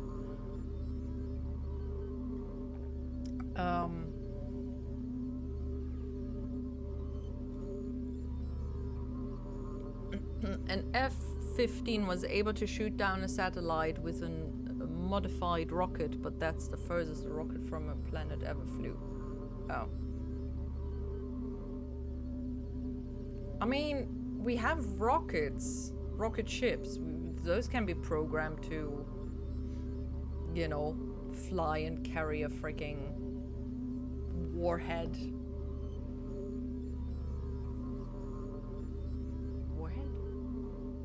An F-15 was able to shoot down a satellite with a modified rocket, but that's the furthest a rocket from a planet ever flew. Oh. I mean, we have rockets, rocket ships. Those can be programmed to, you know, fly and carry a freaking warhead. Warhead?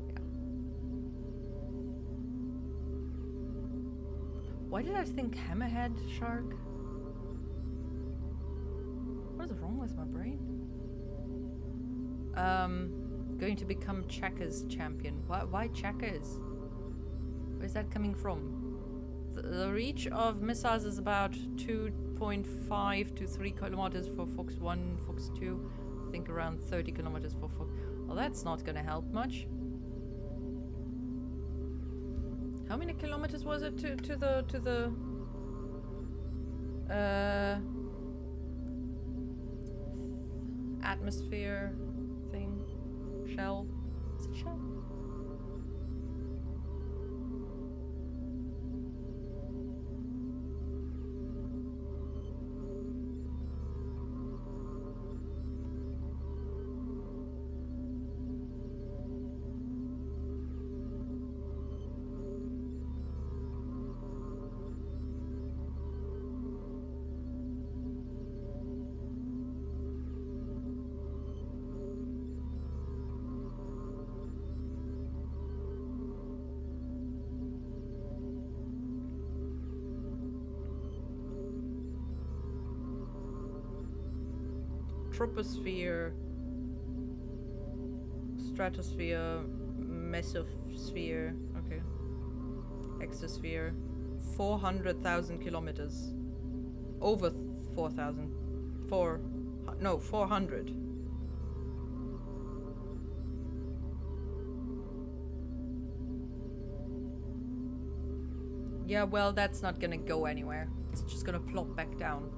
Yeah. Why did I think hammerhead shark? What is wrong with my brain? Going to become checkers champion. Why checkers? Where's that coming from? The reach of missiles is about 2.5 to 3 kilometers for Fox 1, Fox 2. I think around 30 kilometers for Fox. Well, that's not gonna help much. How many kilometers was it to the atmosphere thing? Shell? Is it shell? Troposphere, stratosphere, mesosphere, okay, exosphere, 400,000 kilometers, over 4,000, 400. Yeah, well, that's not gonna go anywhere. It's just gonna plop back down.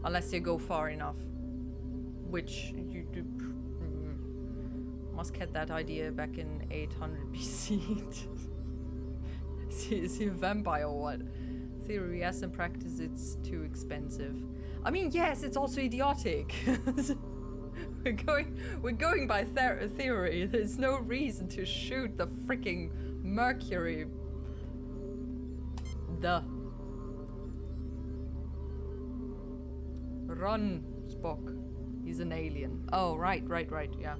Unless you go far enough. Which you do. Must get that idea back in 800 BC. Is he a vampire or what? Theory, yes, in practice it's too expensive. I mean, yes, it's also idiotic. we're going by theory. There's no reason to shoot the freaking Mercury. Run, Spock. He's an alien. Oh, right, yeah.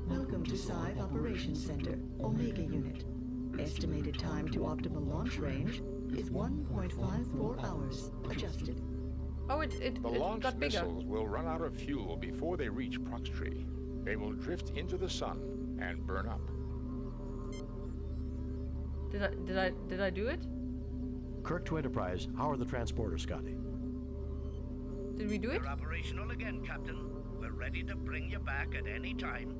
Welcome to Scythe Operations Center, Omega Unit. Estimated time to optimal launch range is 1.54 hours. Adjusted. Oh, it The launch got bigger. missiles will run out of fuel before they reach Proxtree. They will drift into the sun and burn up. Did I do it? Kirk to Enterprise, how are the transporters, Scotty? Did we do it? We're operational again, Captain. We're ready to bring you back at any time.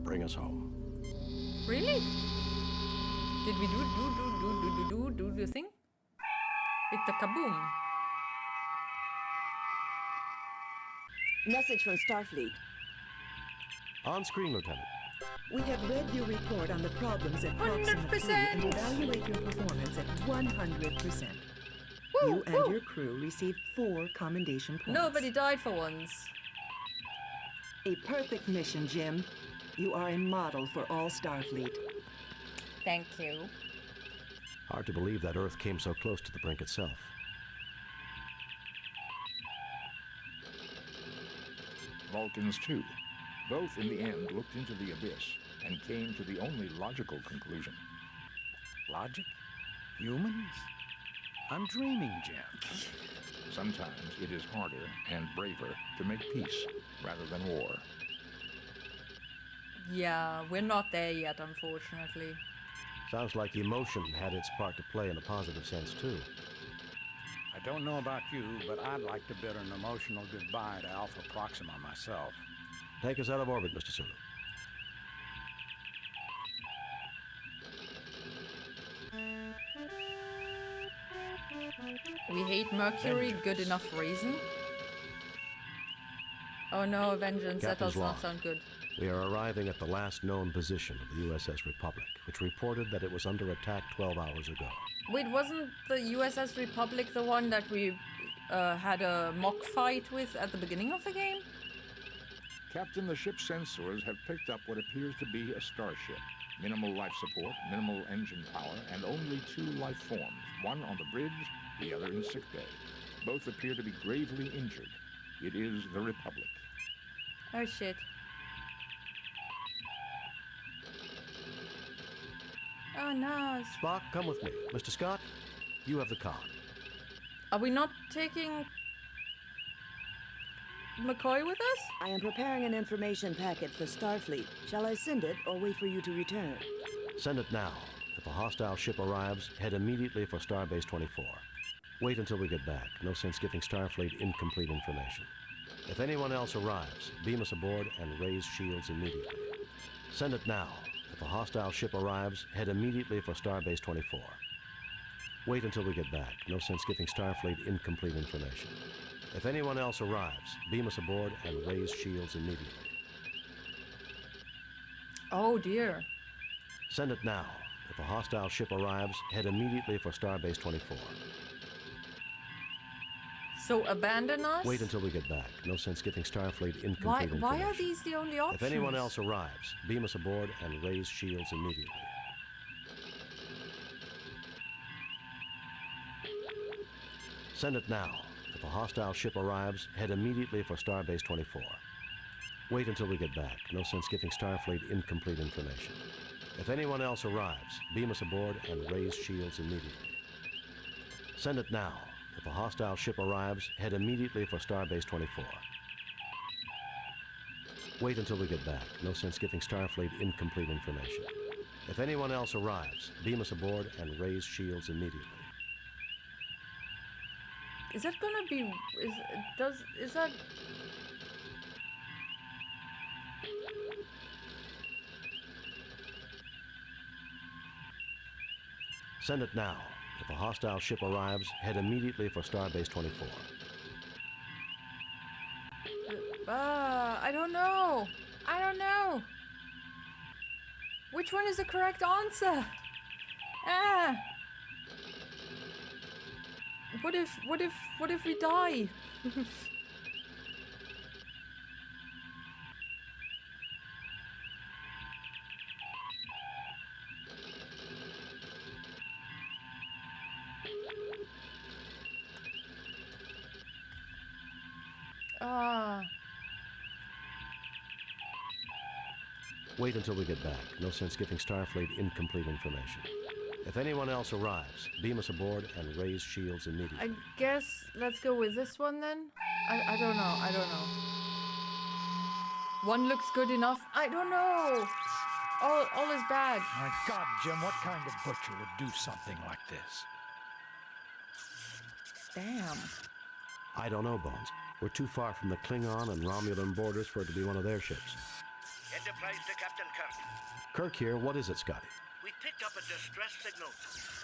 Bring us home. Really? Did we do the thing? Hit the kaboom. Message from Starfleet. On screen, Lieutenant. We have read your report on the problems at Proxima 3 and 100%. evaluate your performance at 100%. Woo, You and woo. your crew received 4 commendation points. Nobody died for once. A perfect mission, Jim. You are a model for all Starfleet. Thank you. Hard to believe that Earth came so close to the brink itself. Vulcans, too. Both, in the end, looked into the abyss and came to the only logical conclusion. Logic? Humans? I'm dreaming, Jim. Sometimes it is harder and braver to make peace rather than war. Yeah, we're not there yet, unfortunately. Sounds like emotion had its part to play in a positive sense, too. I don't know about you, but I'd like to bid an emotional goodbye to Alpha Proxima myself. Take us out of orbit, Mr. Sulu. We hate Mercury, good enough reason? Oh no, Vengeance, that Captain's does not log. sound good. We are arriving at the last known position of the USS Republic, which reported that it was under attack 12 hours ago. Wait, wasn't the USS Republic the one that we had a mock fight with at the beginning of the game? Captain, the ship's sensors have picked up what appears to be a starship. Minimal life support, minimal engine power, and only 2 life forms, one on the bridge, the other in sickbay. Both appear to be gravely injured. It is the Republic. Oh shit. Oh no. Spock, come with me. Mr. Scott, you have the con. Are we not taking McCoy with us? I am preparing an information packet for Starfleet. Shall I send it or wait for you to return? Send it now. If a hostile ship arrives, head immediately for Starbase 24. Wait until we get back. No sense giving Starfleet incomplete information. If anyone else arrives, beam us aboard and raise shields immediately. Send it now. If a hostile ship arrives, head immediately for Starbase 24. Wait until we get back. No sense giving Starfleet incomplete information. If anyone else arrives, beam us aboard and raise shields immediately. Oh dear. Send it now. If a hostile ship arrives, head immediately for Starbase 24. So abandon us? Wait until we get back. No sense giving Starfleet incomplete information. Why are these the only options? If anyone else arrives, beam us aboard and raise shields immediately. Send it now. If a hostile ship arrives, head immediately for Starbase 24. Wait until we get back. No sense giving Starfleet incomplete information. If anyone else arrives, beam us aboard and raise shields immediately. Send it now. If a hostile ship arrives, head immediately for Starbase 24. Wait until we get back. No sense giving Starfleet incomplete information. If anyone else arrives, beam us aboard and raise shields immediately. Is that gonna be... Is that... Send it now. If a hostile ship arrives, head immediately for Starbase 24. I don't know. I don't know. Which one is the correct answer? Ah. What if we die? Wait until we get back. No sense giving Starfleet incomplete information. If anyone else arrives, beam us aboard and raise shields immediately. I guess let's go with this one then. I don't know. I don't know. One looks good enough. I don't know. All is bad. My God, Jim, what kind of butcher would do something like this? Damn. I don't know, Bones. We're too far from the Klingon and Romulan borders for it to be one of their ships. Enterprise to Captain Kirk. Kirk here. What is it, Scotty? We picked up a distress signal.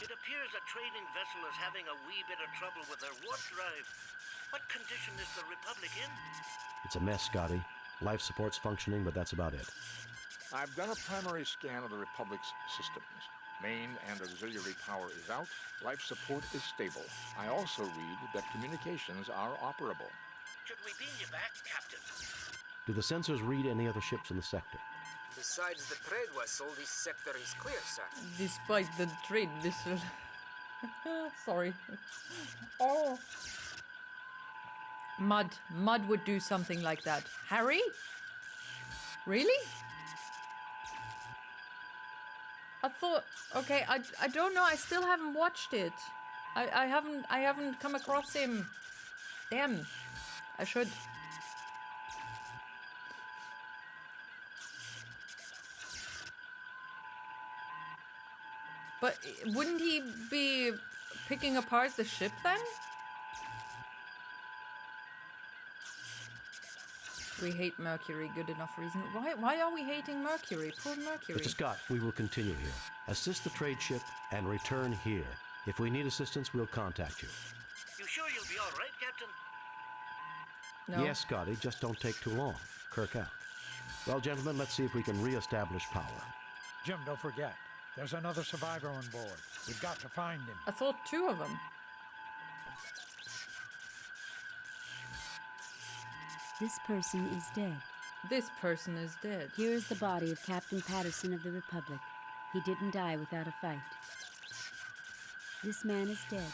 It appears a trading vessel is having a wee bit of trouble with their warp drive. What condition is the Republic in? It's a mess, Scotty. Life support's functioning, but that's about it. I've done a primary scan of the Republic's systems. Main and auxiliary power is out. Life support is stable. I also read that communications are operable. Should we beam you back, Captain? Do the sensors read any other ships in the sector? Besides the trade vessel, this sector is clear, sir. Despite the trade vessel. Sorry. Oh. Mud would do something like that. Harry? Really? I thought, okay, I don't know, I still haven't watched it. I haven't come across him. Damn. I should. But wouldn't he be picking apart the ship then? We hate Mercury, good enough reason. Why are we hating Mercury? Poor Mercury. Mr. Scott, we will continue here. Assist the trade ship and return here. If we need assistance, we'll contact you. No. Yes, Scotty, just don't take too long. Kirk out. Well, gentlemen, let's see if we can re-establish power. Jim, don't forget. There's another survivor on board. We've got to find him. I thought 2 of them. This person is dead. This person is dead. Here is the body of Captain Patterson of the Republic. He didn't die without a fight. This man is dead.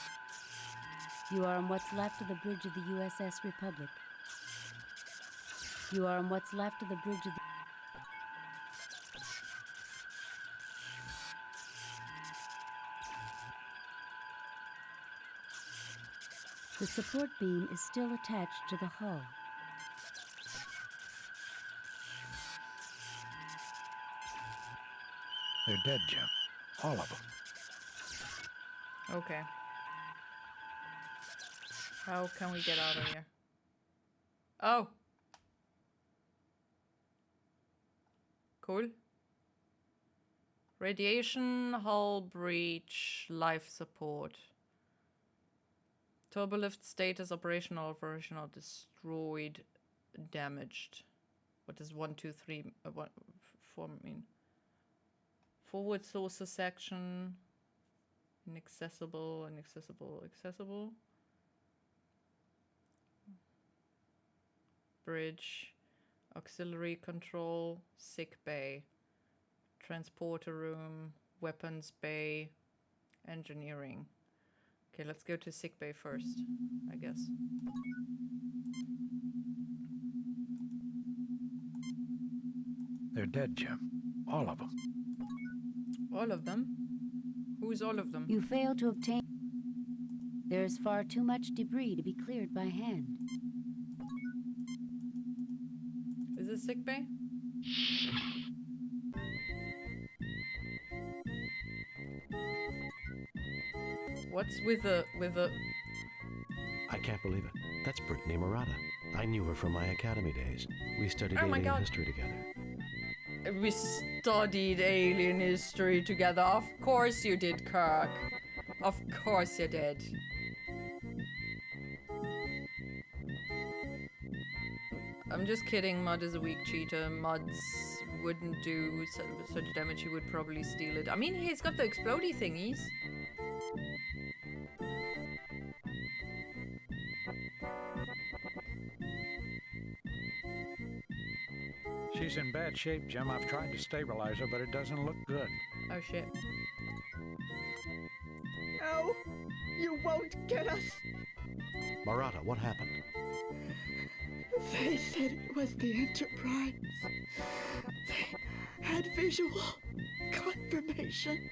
You are on what's left of the bridge of the USS Republic. You are on what's left of the bridge of the... The support beam is still attached to the hull. They're dead, Jim. All of them. Okay. How can we get out of here? Oh! Cool. Radiation, hull breach, life support. Turbolift status operational, destroyed, damaged. What does 1, 2, 3, 4 mean? Forward saucer section. Inaccessible, accessible. Bridge. Auxiliary control. Sick bay. Transporter room. Weapons bay. Engineering. Okay, let's go to sick bay first, I guess. They're dead, Jim. All of them. All of them? Who's all of them? You failed to obtain... There is far too much debris to be cleared by hand. Is this sick bay? What's with the... I can't believe it. That's Brittany Murata. I knew her from my academy days. We studied Oh my alien God. history together. We studied alien history together. Of course you did, Kirk. Of course you did. I'm just kidding. Mud is a weak cheater. Muds wouldn't do such damage. He would probably steal it. I mean, he's got the explodey thingies. She's in bad shape, Jim. I've tried to stabilize her, but it doesn't look good. Oh shit. No, you won't get us. Murata, what happened? They said it was the Enterprise. They had visual confirmation.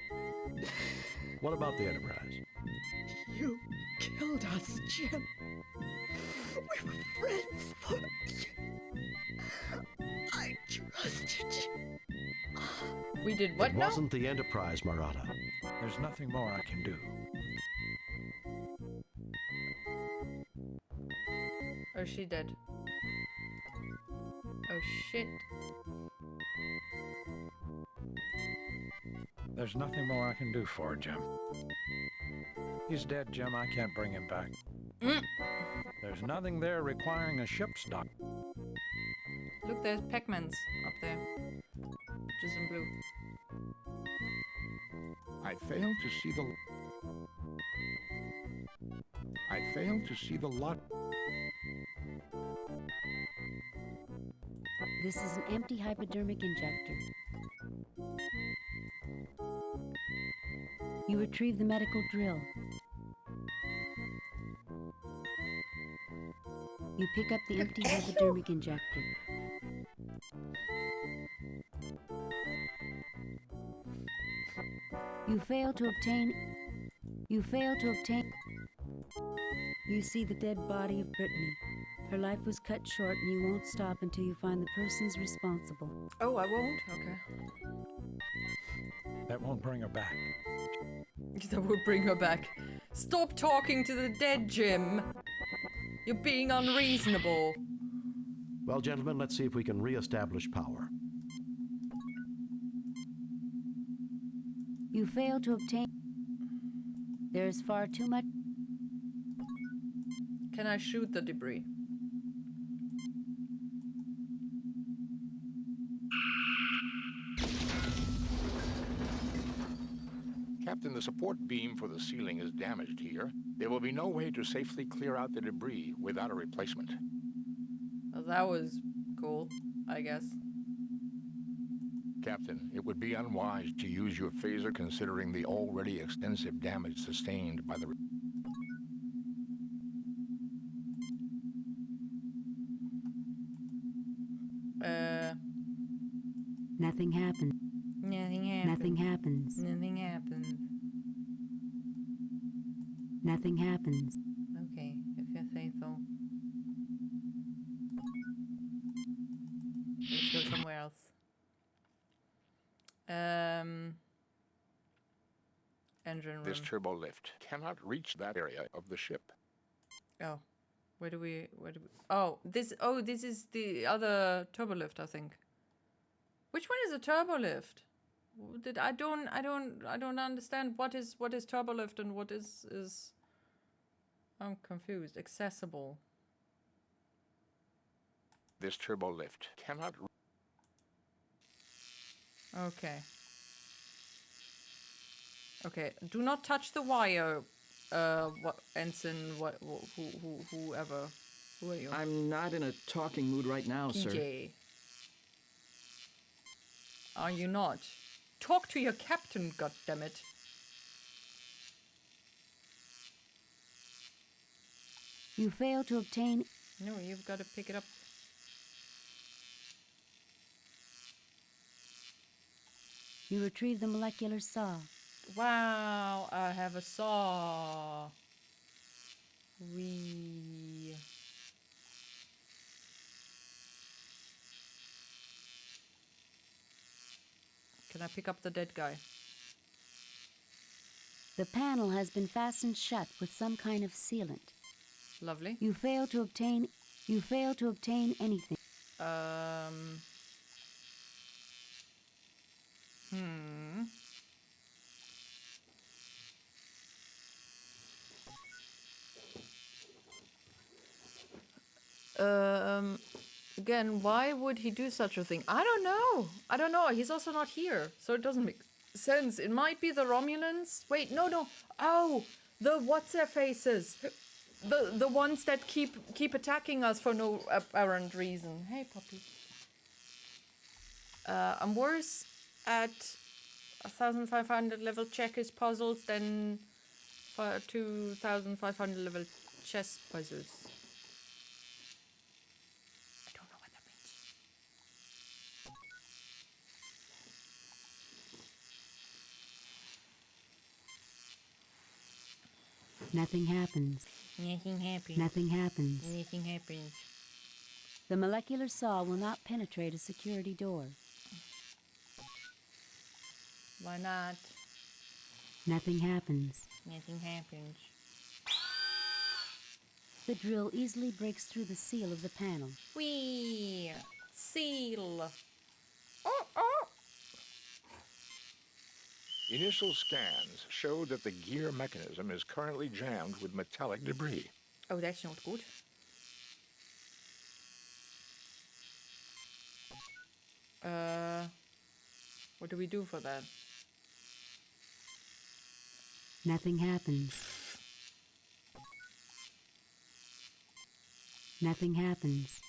What about the Enterprise? You killed us, Jim. We were friends for I trusted you. We did what It now? wasn't the Enterprise, Murata. There's nothing more I can do. Oh, she dead. Oh shit. There's nothing more I can do for her, Jim. He's dead, Jim. I can't bring him back. There's nothing there requiring a ship's dock. Look, there's Pac-Mans up there. Just in blue. I failed to see the lot. This is an empty hypodermic injector. You retrieve the medical drill. You pick up the empty hypodermic injector. You fail to obtain... You see the dead body of Brittany. Her life was cut short and you won't stop until you find the persons responsible. Oh, I won't? Okay. That won't bring her back. That would bring her back. Stop talking to the dead, Jim. You're being unreasonable. Well, gentlemen, let's see if we can re-establish power. You fail to obtain... There is far too much... Can I shoot the debris? Captain, the support beam for the ceiling is damaged here. There will be no way to safely clear out the debris without a replacement. Well, that was cool, I guess. Captain, it would be unwise to use your phaser considering the already extensive damage sustained by the... Nothing happened. Nothing happened. Nothing happens. Nothing happened. Nothing happens. Okay, if you say so. Let's go somewhere else. Engine room. This turbo lift cannot reach that area of the ship. Oh, where do we? Oh, this is the other turbo lift, I think. Which one is a turbo lift? I don't understand what is turbo lift and what is. I'm confused. Accessible. This turbo lift cannot. Okay. Okay. Do not touch the wire. What ensign? Whoever. Who are you? I'm not in a talking mood right now, sir. PJ. Are you not? Talk to your captain, goddammit. You fail to obtain... No, you've got to pick it up. You retrieve the molecular saw. Wow, I have a saw. We... Can I pick up the dead guy? The panel has been fastened shut with some kind of sealant. Lovely. You fail to obtain anything. Again, why would he do such a thing? I don't know. He's also not here, so it doesn't make sense. It might be the Romulans. Wait, no. Oh, the what's their faces? The ones that keep attacking us for no apparent reason. Hey, puppy. I'm worse at 1,500 level checkers puzzles than 2,500 level chess puzzles. I don't know what that means. Nothing happens. Nothing happens. Nothing happens. Nothing happens. The molecular saw will not penetrate a security door. Why not? Nothing happens. Nothing happens. The drill easily breaks through the seal of the panel. Whee! Seal! Initial scans show that the gear mechanism is currently jammed with metallic debris. Oh, that's not good. What do we do for that? Nothing happens. Nothing happens.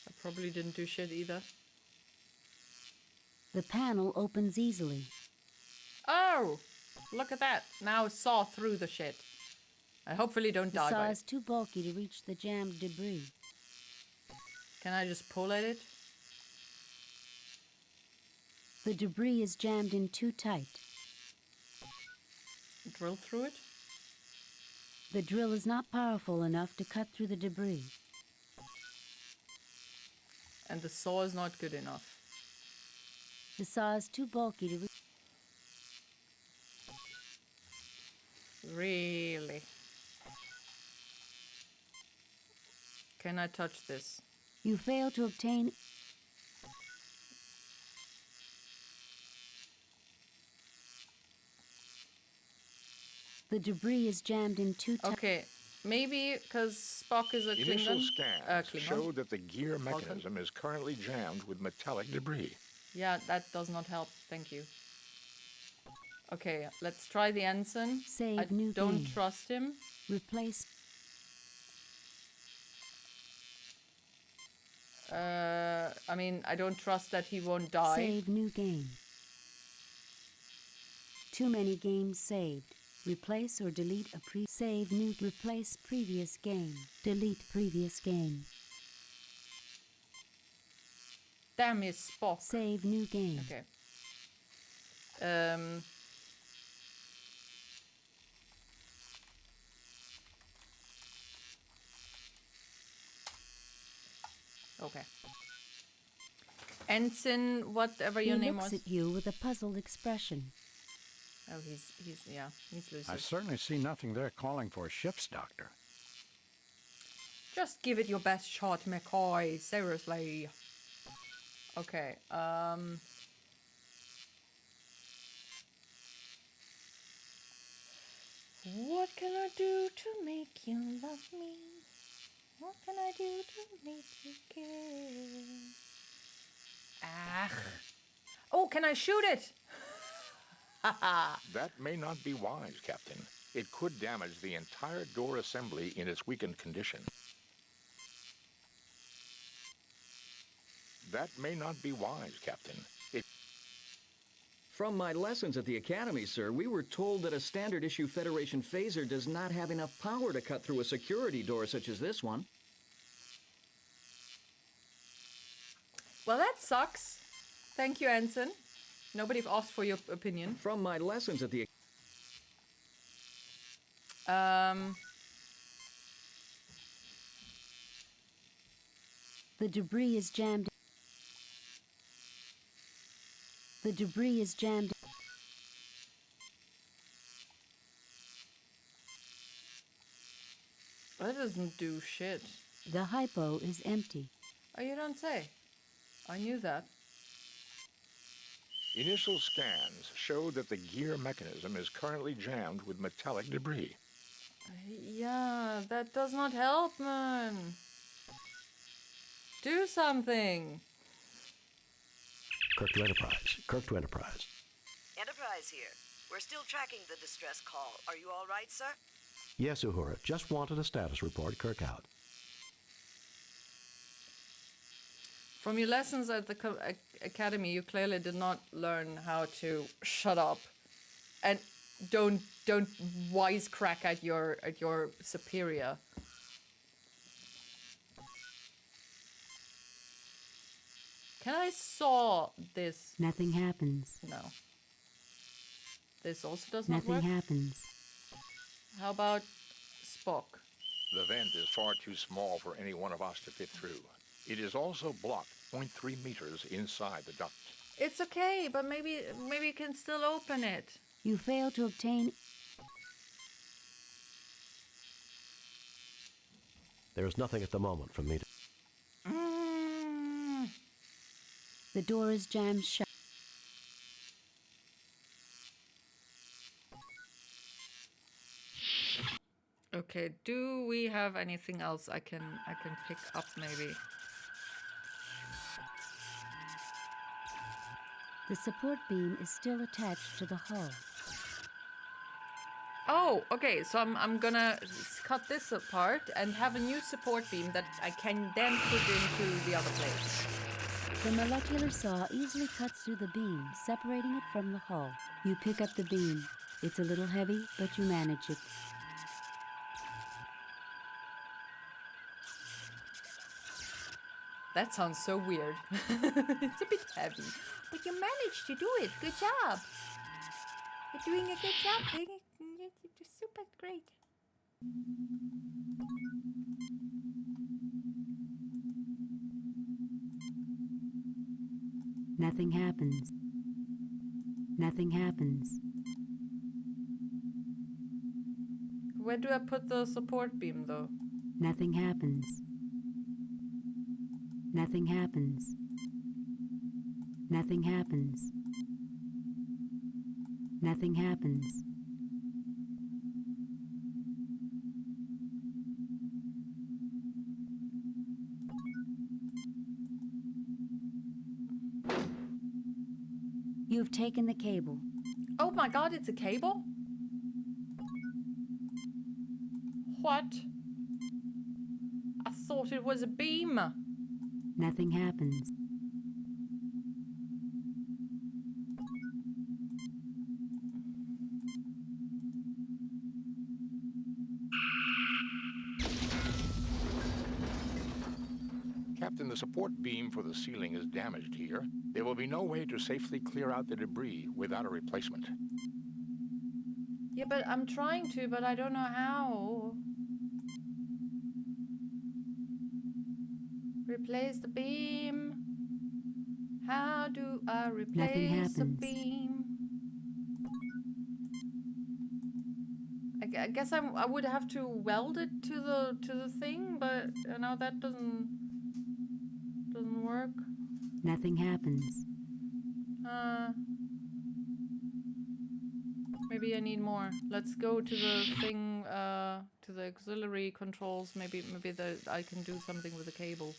I probably didn't do shit either. The panel opens easily. Oh! Look at that. Now saw through the shit. I hopefully don't The die saw by is it. too bulky to reach the jammed debris. Can I just pull at it? The debris is jammed in too tight. Drill through it? The drill is not powerful enough to cut through the debris. And the saw is not good enough. The saw is too bulky to reach. Really? Can I touch this? You fail to obtain... The debris is jammed in too tight. Okay, Maybe because Spock is a Initial Klingon. scans Klingon. show that the gear Vulcan. mechanism is currently jammed with metallic debris. Yeah, that does not help. Thank you. Okay, let's try the ensign. Save I new don't game. trust him. Replace. I mean, I don't trust that he won't die. Save new game. Too many games saved. Replace or delete a save new. Replace previous game. Delete previous game. Damn is Spock. Save new game. Okay. Okay. Ensign, whatever your name was. He looks at you with a puzzled expression. Oh, he's lucid. I certainly see nothing there calling for a ship's doctor. Just give it your best shot, McCoy. Seriously. Okay. What can I do to make you love me? What can I do to make you care? Ah. Oh, can I shoot it? That may not be wise, Captain. It could damage the entire door assembly in its weakened condition. That may not be wise, Captain. From my lessons at the Academy, sir, we were told that a standard issue Federation phaser does not have enough power to cut through a security door such as this one. Well, that sucks. Thank you, Ensign. Nobody asked for your opinion. From my lessons at the... The debris is jammed. The debris is jammed. That doesn't do shit. The hypo is empty. Oh, you don't say. I knew that. Initial scans show that the gear mechanism is currently jammed with metallic debris. Yeah, that does not help, man. Do something. Kirk to Enterprise. Kirk to Enterprise. Enterprise here. We're still tracking the distress call. Are you all right, sir? Yes, Uhura. Just wanted a status report. Kirk out. From your lessons at the Academy, you clearly did not learn how to shut up and don't wisecrack at your superior. Can I saw this? Nothing happens. No. This also does not Nothing work? happens. How about Spock? The vent is far too small for any one of us to fit through. It is also blocked 0.3 meters inside the duct. It's okay, but maybe you can still open it. You fail to obtain. There is nothing at the moment for me to... The door is jammed shut. Okay, do we have anything else I can pick up maybe? The support beam is still attached to the hull. Oh, okay, so I'm gonna cut this apart and have a new support beam that I can then put into the other place. The molecular saw easily cuts through the beam, separating it from the hull. You pick up the beam. It's a little heavy, but you manage it. That sounds so weird. It's a bit heavy, but you managed to do it. Good job. You're doing a good job, Peggy. You're super great. Nothing happens. Nothing happens. Where do I put the support beam, though? Nothing happens. Nothing happens. Nothing happens. Nothing happens. You've taken the cable. Oh my god, it's a cable? What? I thought it was a beam. Nothing happens. Captain, the support beam for the ceiling is damaged here. There will be no way to safely clear out the debris without a replacement. Yeah, but I'm trying to, but I don't know how. Replace the beam. How do I replace the beam? I guess I would have to weld it to the thing, but you know that doesn't work. Nothing happens. Maybe I need more. Let's go to the thing, to the auxiliary controls. Maybe I can do something with the cable.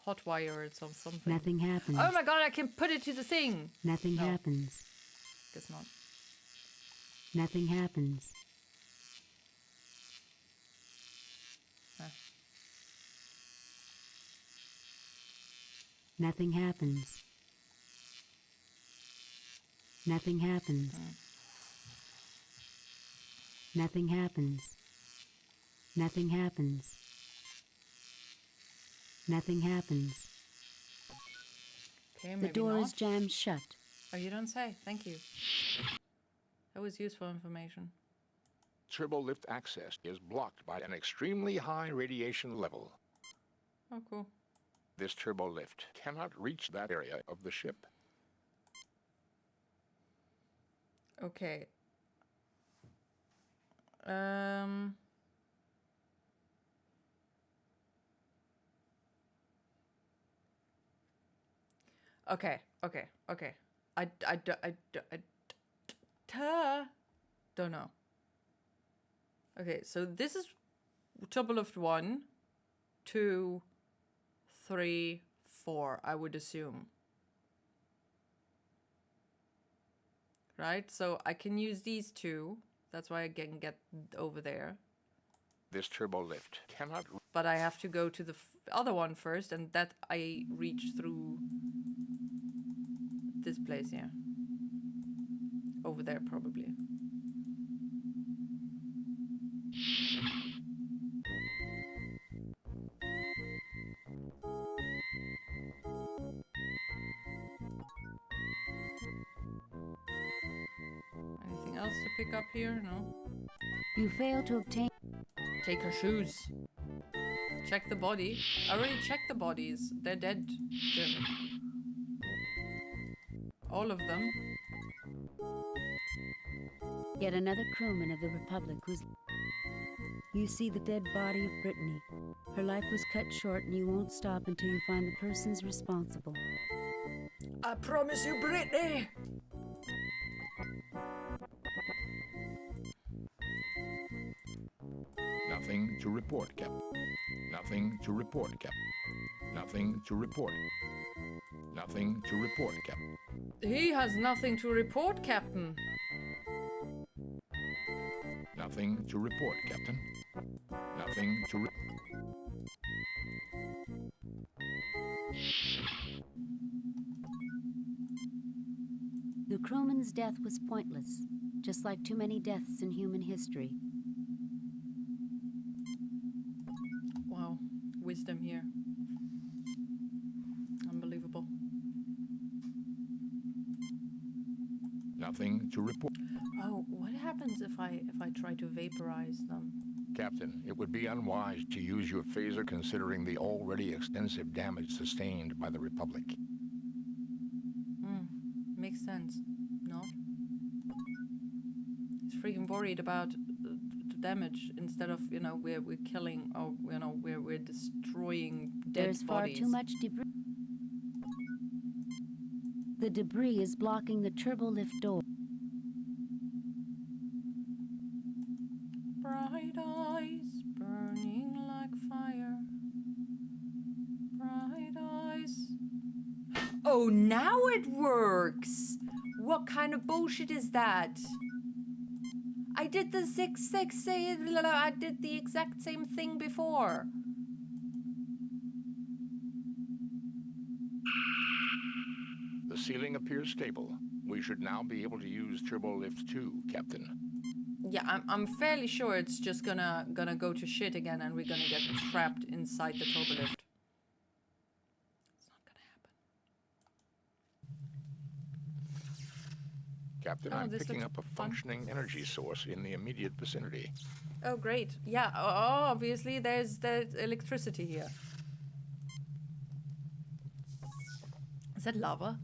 Hot wire it or something. Nothing happens. Oh my god, I can put it to the thing. Nothing happens. Guess not. Nothing happens. Nothing happens. Nothing happens. Nothing happens. Nothing happens. Nothing happens. Okay, the maybe door not. is jammed shut. Oh, you don't say. Thank you. That was useful information. Turbolift access is blocked by an extremely high radiation level. Oh, cool. This turbolift cannot reach that area of the ship. Okay. Okay. I don't know. Okay, so this is Turbolift 1, 2, 3, 4, I would assume. Right? So I can use these two. That's why I can get over there. This turbolift cannot... But I have to go to the other one first, and that I reach through this place, yeah. Over there, probably. Anything else to pick up here? No. You fail to obtain... Take her shoes. Check the body. I already checked the bodies. They're dead, Jim. All of them. Yet another crewman of the Republic who's... You see the dead body of Brittany. Her life was cut short, and you won't stop until you find the persons responsible. I promise you, Brittany! Nothing to report, Captain. Nothing to report, Captain. Nothing to report. Nothing to report, Captain. He has nothing to report, Captain. Nothing to report, Captain. Nothing to The crewman's death was pointless, just like too many deaths in human history. Wow, wisdom here. Unbelievable. Nothing to report. Oh, what happens if I try to vaporize them? Captain, it would be unwise to use your phaser considering the already extensive damage sustained by the Republic. Makes sense. No? He's freaking worried about the damage instead of, you know, we're killing or, you know, we're destroying dead There's far bodies. too much debris. The debris is blocking the turbolift door. Bright eyes burning like fire. Bright eyes. Oh, now it works. What kind of bullshit is that? I did the I did the exact same thing before. The ceiling appears stable. We should now be able to use Turbolift 2, Captain. Yeah, I'm fairly sure it's just gonna go to shit again, and we're gonna get trapped inside the turbolift. It's not gonna happen. Captain, Oh, I'm this picking looks up a fun. functioning energy source in the immediate vicinity. Oh, great. Yeah, obviously there's electricity here. Is that lava?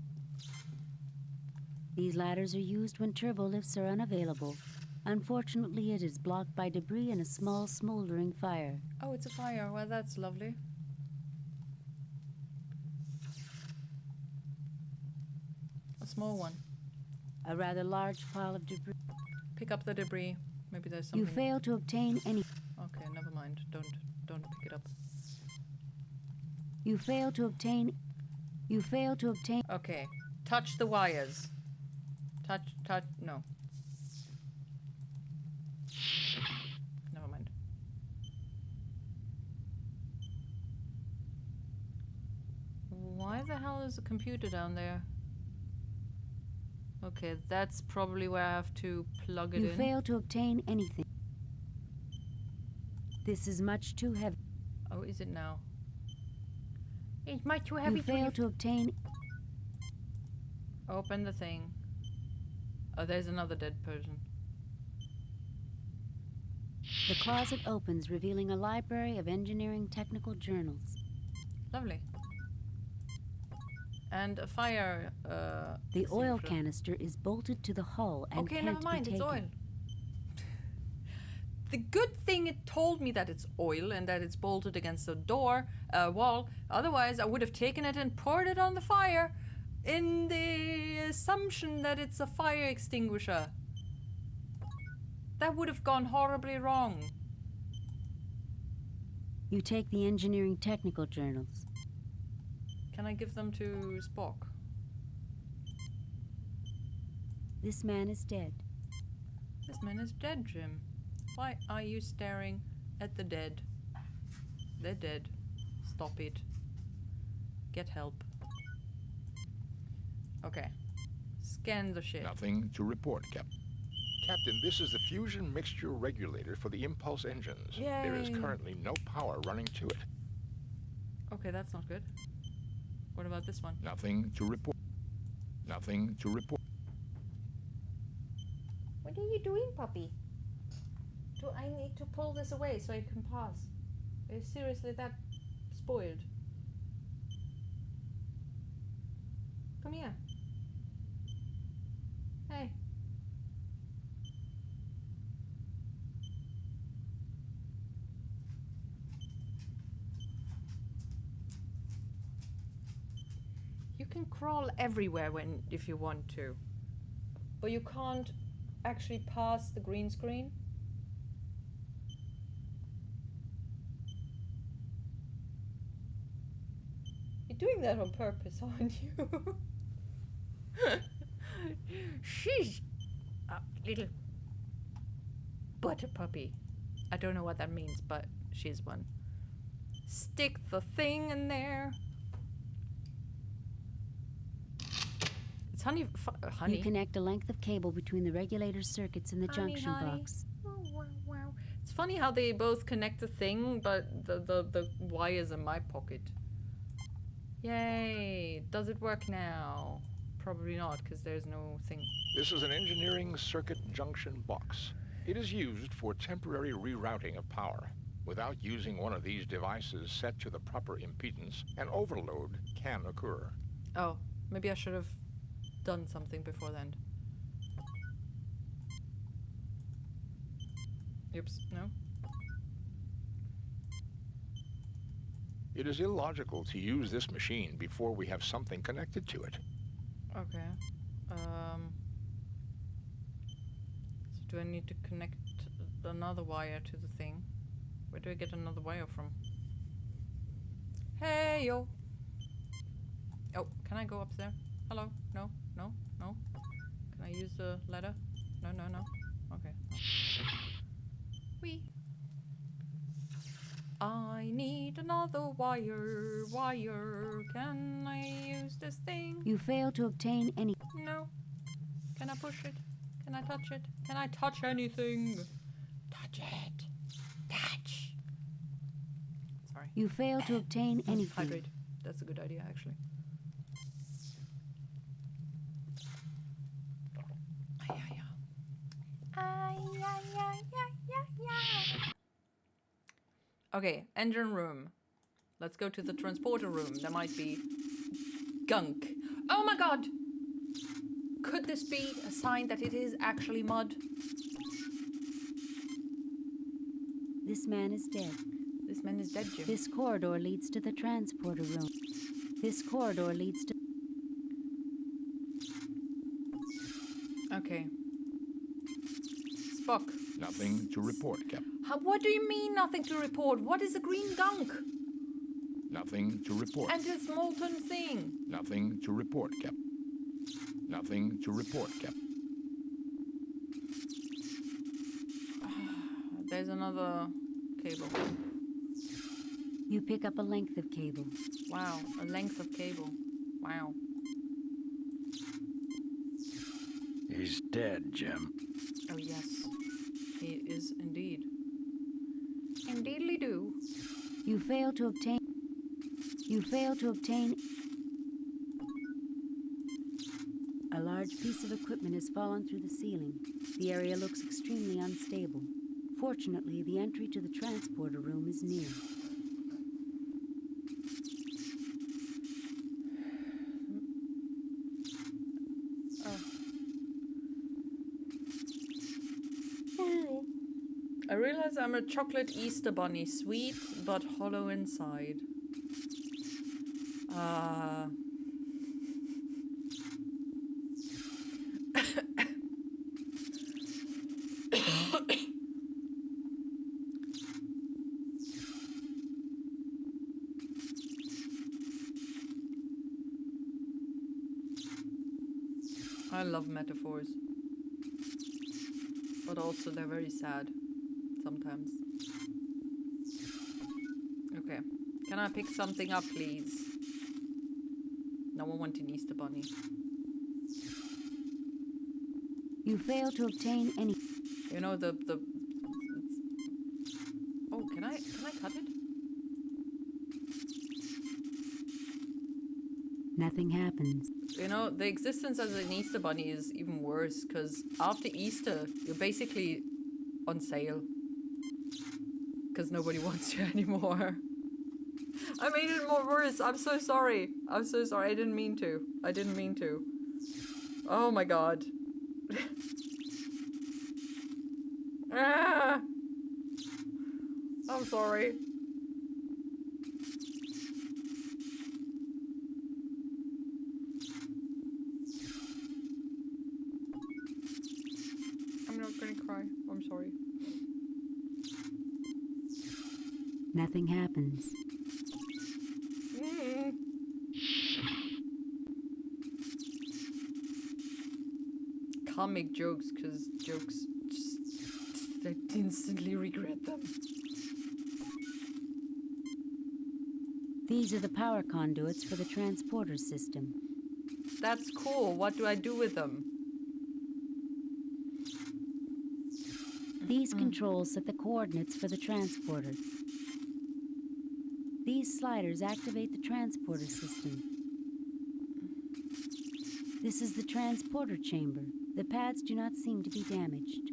These ladders are used when turbolifts are unavailable. Unfortunately, it is blocked by debris and a small smoldering fire. Oh, it's a fire. Well, that's lovely. A small one. A rather large pile of debris. Pick up the debris. Maybe there's something. You fail to obtain any. Okay, never mind. Don't pick it up. You fail to obtain. Okay. Touch the wires. Touch. No. Never mind. Why the hell is the computer down there? Okay, that's probably where I have to plug it in. You fail to obtain anything. This is much too heavy. Oh, is it now? It's much too heavy. You fail to obtain. Open the thing. Oh, there's another dead person. The closet opens, revealing a library of engineering technical journals. Lovely. And a fire. The oil extinguisher. canister is bolted to the hull and Okay, can't never mind. be It's taken. oil. The good thing it told me that it's oil and that it's bolted against the door wall. Otherwise, I would have taken it and poured it on the fire, in the assumption that it's a fire extinguisher. That would have gone horribly wrong. You take the engineering technical journals. Can I give them to Spock? This man is dead. This man is dead, Jim. Why are you staring at the dead? They're dead. Stop it. Get help. Okay. Scan the shit. Nothing to report, Captain. Captain, this is the fusion mixture regulator for the impulse engines. There is Yay. currently no power running to it. Okay, that's not good. What about this one? Nothing to report. Nothing to report. What are you doing, puppy? Do I need to pull this away so I can pass? Is seriously that spoiled? Come here. Hey. You can crawl everywhere if you want to, but you can't actually pass the green screen. You're doing that on purpose, aren't you? She's a little butter puppy. I don't know what that means, but she's one. Stick the thing in there. It's honey. Honey. You connect a length of cable between the regulator circuits in the Honey, junction honey. box. Oh, wow. It's funny how they both connect the thing, but the wire's in my pocket. Yay! Does it work now? Probably not, because there's no thing. This is an engineering circuit junction box. It is used for temporary rerouting of power. Without using one of these devices set to the proper impedance, an overload can occur. Oh, maybe I should have done something before then. Oops, no? It is illogical to use this machine before we have something connected to it. Okay. So do I need to connect another wire to the thing? Where do I get another wire from? Hey yo! Oh, can I go up there? Hello? No? No? No? Can I use the ladder? No, no, no. Okay. No. Whee! I need another wire. Wire. Can I use this thing? You fail to obtain any. No. Can I push it? Can I touch it? Can I touch anything? Touch it. Touch. Sorry. You fail to obtain anything. Hydrate. That's a good idea, actually. Okay, engine room. Let's go to the transporter room. There might be gunk. Oh my god! Could this be a sign that it is actually mud? This man is dead. This man is dead, Jim. This corridor leads to the transporter room. This corridor leads to... Okay. Spock. Nothing to report, Captain. What do you mean nothing to report? What is a green gunk? Nothing to report. And this molten thing? Nothing to report, Captain. Nothing to report, Captain. There's another cable. You pick up a length of cable. Wow, a length of cable. Wow. He's dead, Jim. Oh yes, he is indeed. Indeedly do. You fail to obtain... You fail to obtain... A large piece of equipment has fallen through the ceiling. The area looks extremely unstable. Fortunately, the entry to the transporter room is near. Oh. I realize I'm a chocolate Easter bunny, sweet but hollow inside. I love metaphors. But also they're very sad. Sometimes. Okay. Can I pick something up, please? No one wants an Easter bunny. You fail to obtain any... You know, the oh, can I cut it? Nothing happens. You know, the existence as an Easter bunny is even worse, because after Easter, you're basically on sale. Because nobody wants you anymore. I made it more worse. I'm so sorry. I'm so sorry. I didn't mean to. I didn't mean to. Oh my god. Ah! I'm sorry. I'm not gonna cry. I'm sorry. Nothing happens. Can't make jokes because jokes just I instantly regret them. These are the power conduits for the transporter system. That's cool. What do I do with them? These controls set the coordinates for the transporter. These sliders activate the transporter system. This is the transporter chamber. The pads do not seem to be damaged.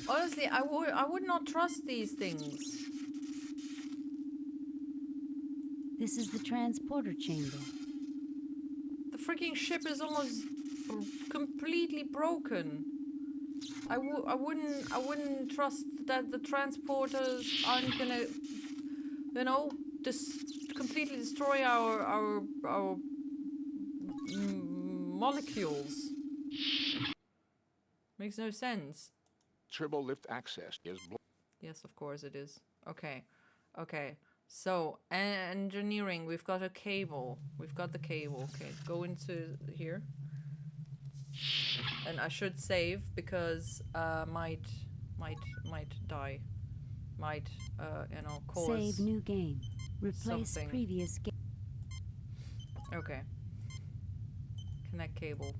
Honestly, I would not trust these things. This is the transporter chamber. The freaking ship is almost completely broken. I wouldn't trust that the transporters aren't gonna, you know, just completely destroy our molecules. Makes no sense. Turbo lift access is blocked. Yes, of course it is. Okay. Okay. So, engineering, we've got a cable. We've got the cable. Okay, go into here. And I should save because might die. Might you know, cause Save new game. Replace something. previous game. Okay. Connect cable.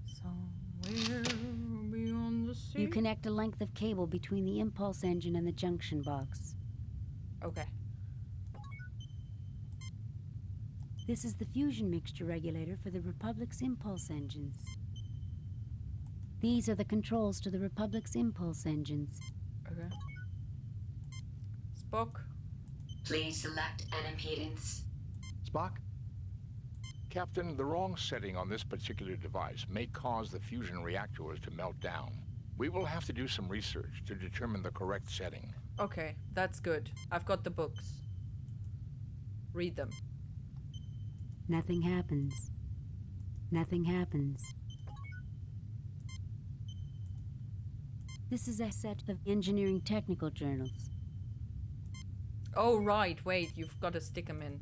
Somewhere beyond the sea. You connect a length of cable between the impulse engine and the junction box. Okay. This is the fusion mixture regulator for the Republic's impulse engines. These are the controls to the Republic's impulse engines. Okay. Spock. Please select an impedance. Spock? Captain, the wrong setting on this particular device may cause the fusion reactors to melt down. We will have to do some research to determine the correct setting. Okay, that's good. I've got the books. Read them. Nothing happens. Nothing happens. This is a set of engineering technical journals. Oh, right. Wait, you've got to stick them in.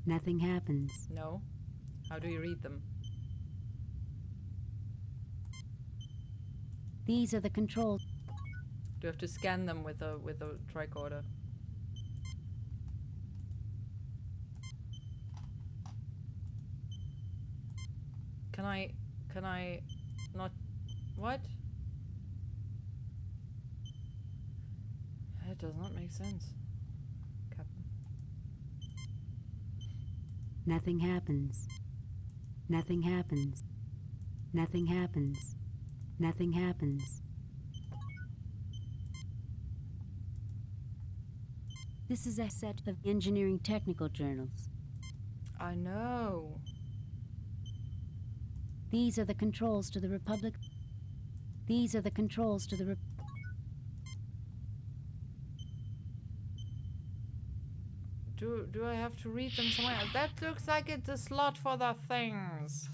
Nothing happens. No? How do you read them? These are the controls. Do you have to scan them with a tricorder? Can I not... What? It does not make sense. Captain. Nothing happens. Nothing happens. Nothing happens. Nothing happens. This is a set of engineering technical journals. I know. These are the controls to the Republic. These are the controls to the Do I have to read them somewhere? That looks like it's a slot for the things.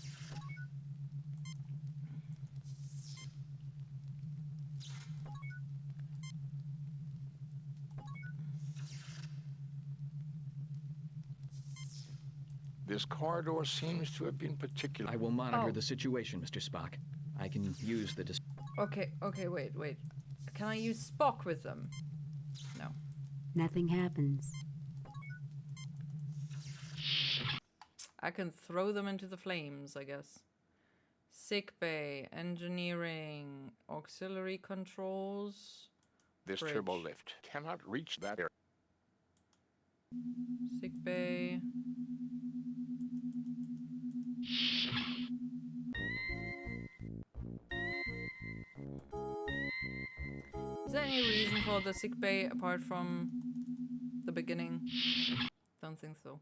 This corridor seems to have been particular. I will monitor Oh. the situation, Mr. Spock. I can use the Okay, wait. Can I use Spock with them? No. Nothing happens. I can throw them into the flames, I guess. Sick bay, engineering, auxiliary controls. This Bridge. turbo lift cannot reach that area. Sick bay. Is there any reason for the sick bay apart from the beginning? Don't think so.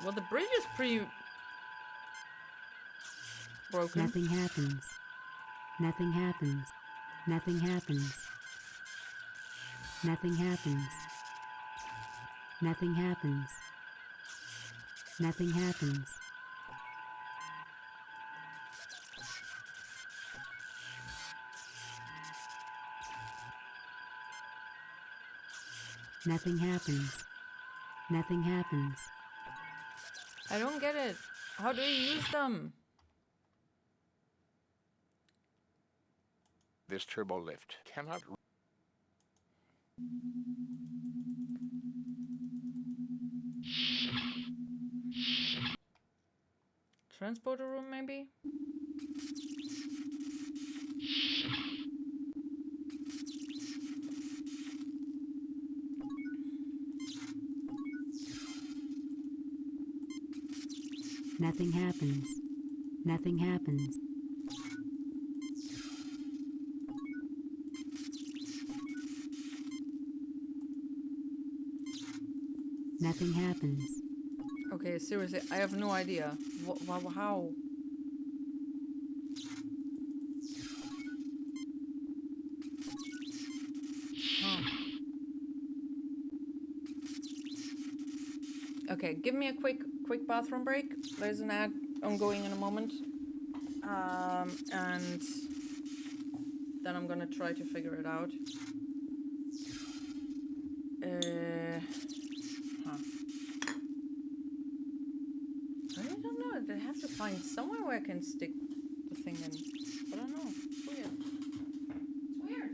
Well, the bridge is pretty broken. Nothing happens. Nothing happens. Nothing happens. Nothing happens. Nothing happens. Nothing happens. Nothing happens. Nothing happens. I don't get it. How do you use them? This turbo lift cannot. Transporter room, maybe? Nothing happens. Nothing happens. Nothing happens. Okay, seriously, I have no idea. How? Huh. Okay, give me a quick bathroom break. There's an ad ongoing in a moment. And then I'm gonna try to figure it out. I don't know. I have to find somewhere where I can stick the thing in. I don't know. It's weird. It's weird.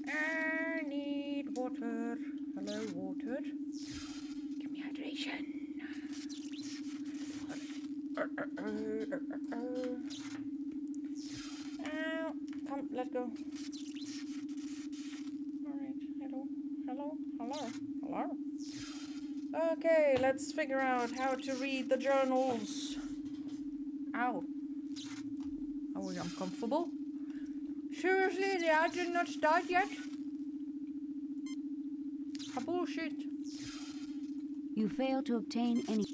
I need water. Hello, water. Give me hydration. Come, let's go. Alright, hello. Okay, let's figure out how to read the journals. Ow. Oh, I'm comfortable. Seriously, the ad did not start yet? Ah, bullshit. You fail to obtain any.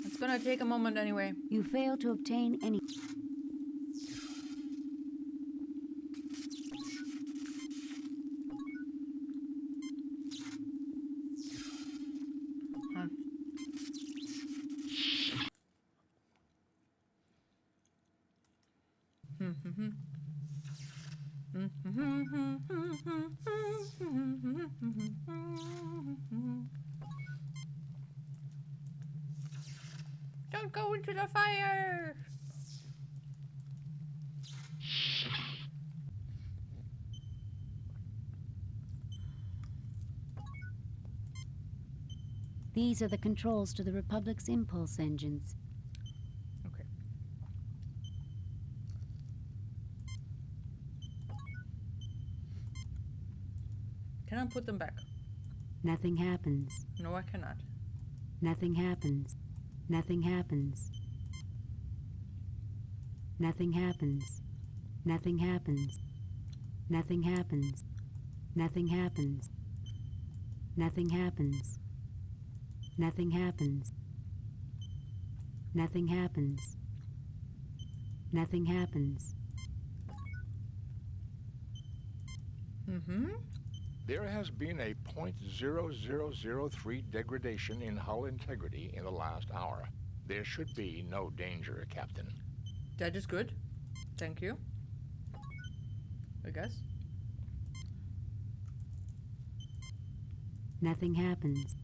It's gonna take a moment anyway. You fail to obtain any. Don't go into the fire! These are the controls to the Republic's impulse engines. Okay. Can I put them back? Nothing happens. No, I cannot. Nothing happens. Nothing happens. Nothing happens. Nothing happens. Nothing happens. Nothing happens. Nothing happens. Nothing happens. Nothing happens. Nothing happens. There has been a .0003 degradation in hull integrity in the last hour. There should be no danger, Captain. That is good. Thank you. I guess. Nothing happens.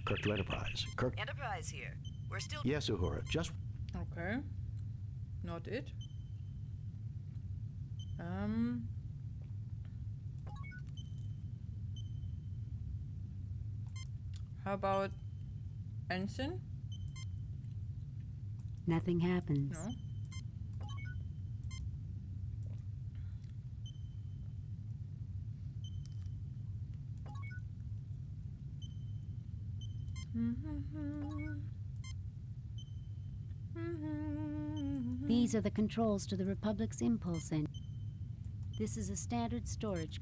Kirk to Enterprise. Kirk. Enterprise here. We're still. Yes, Uhura. Just. Okay. Not it. How about Ensign? Nothing happens. No. These are the controls to the Republic's impulse engine. This is a standard storage.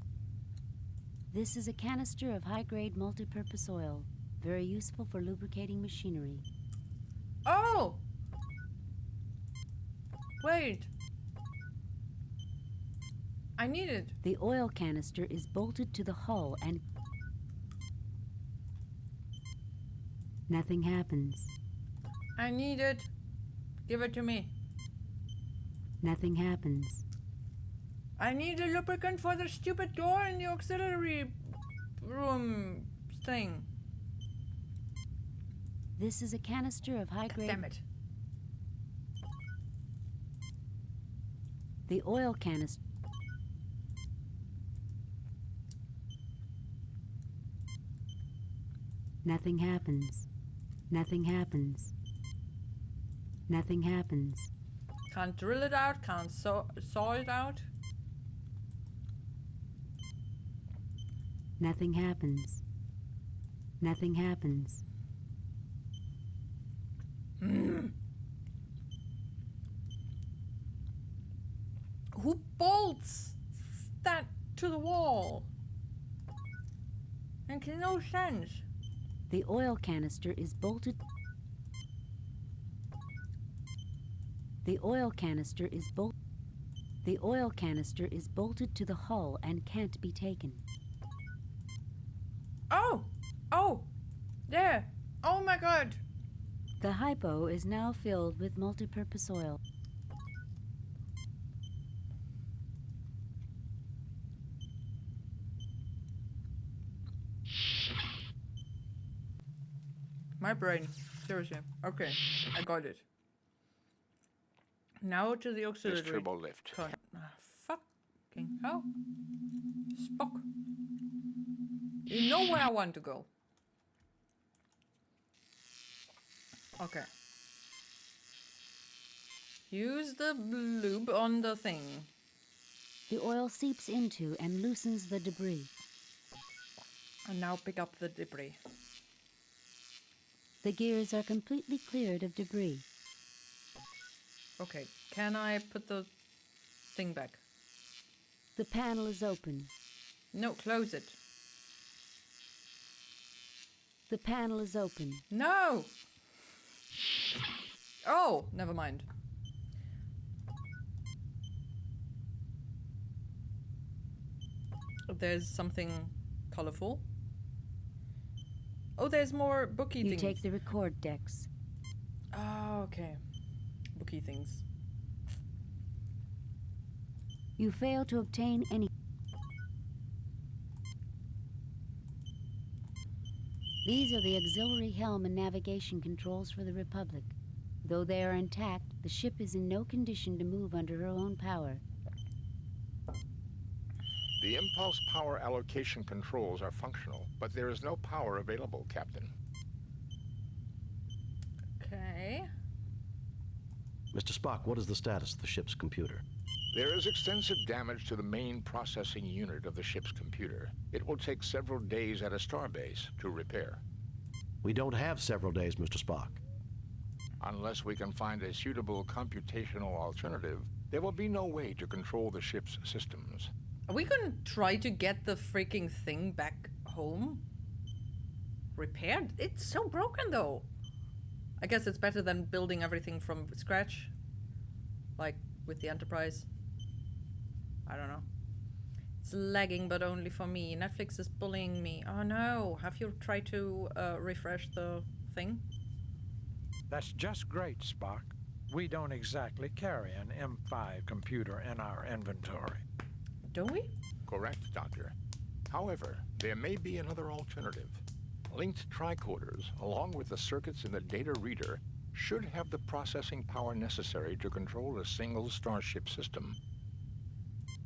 This is a canister of high-grade multipurpose oil, very useful for lubricating machinery. Oh! Wait. I need it. The oil canister is bolted to the hull and nothing happens. I need it. Give it to me. Nothing happens. I need a lubricant for the stupid door in the auxiliary room thing. This is a canister of high-grade... Damn it. The oil canister... Nothing happens. Nothing happens. Nothing happens. Can't drill it out, can't saw it out. Nothing happens. Nothing happens. Who bolts that to the wall? Makes no sense. The oil canister is bolted. The oil canister is The oil canister is bolted to the hull and can't be taken. Oh! Oh! There! Oh my god! The hypo is now filled with multipurpose oil. My brain. Seriously. Okay, I got it. Now to the auxiliary. This turbo lift. Fucking hell. Spock. You know where I want to go. Okay. Use the lube on the thing. The oil seeps into and loosens the debris. And now pick up the debris. The gears are completely cleared of debris. Okay, can I put the thing back? The panel is open. No, close it. The panel is open. No! Oh, never mind. There's something colorful. Oh, there's more booky You things. take the record decks. Oh, okay. Booky things. You fail to obtain any. These are the auxiliary helm and navigation controls for the Republic. Though they are intact, the ship is in no condition to move under her own power. The impulse power allocation controls are functional, but there is no power available, Captain. Okay. Mr. Spock, what is the status of the ship's computer? There is extensive damage to the main processing unit of the ship's computer. It will take several days at a starbase to repair. We don't have several days, Mr. Spock. Unless we can find a suitable computational alternative, there will be no way to control the ship's systems. Are we gonna try to get the freaking thing back home? Repaired? It's so broken though. I guess it's better than building everything from scratch, like with the Enterprise. I don't know. It's lagging, but only for me. Netflix is bullying me. Oh no! Have you tried to refresh the thing? That's just great, Spock. We don't exactly carry an M5 computer in our inventory. Don't we? Correct, Doctor. However, there may be another alternative. Linked tricorders, along with the circuits in the data reader, should have the processing power necessary to control a single Starship system.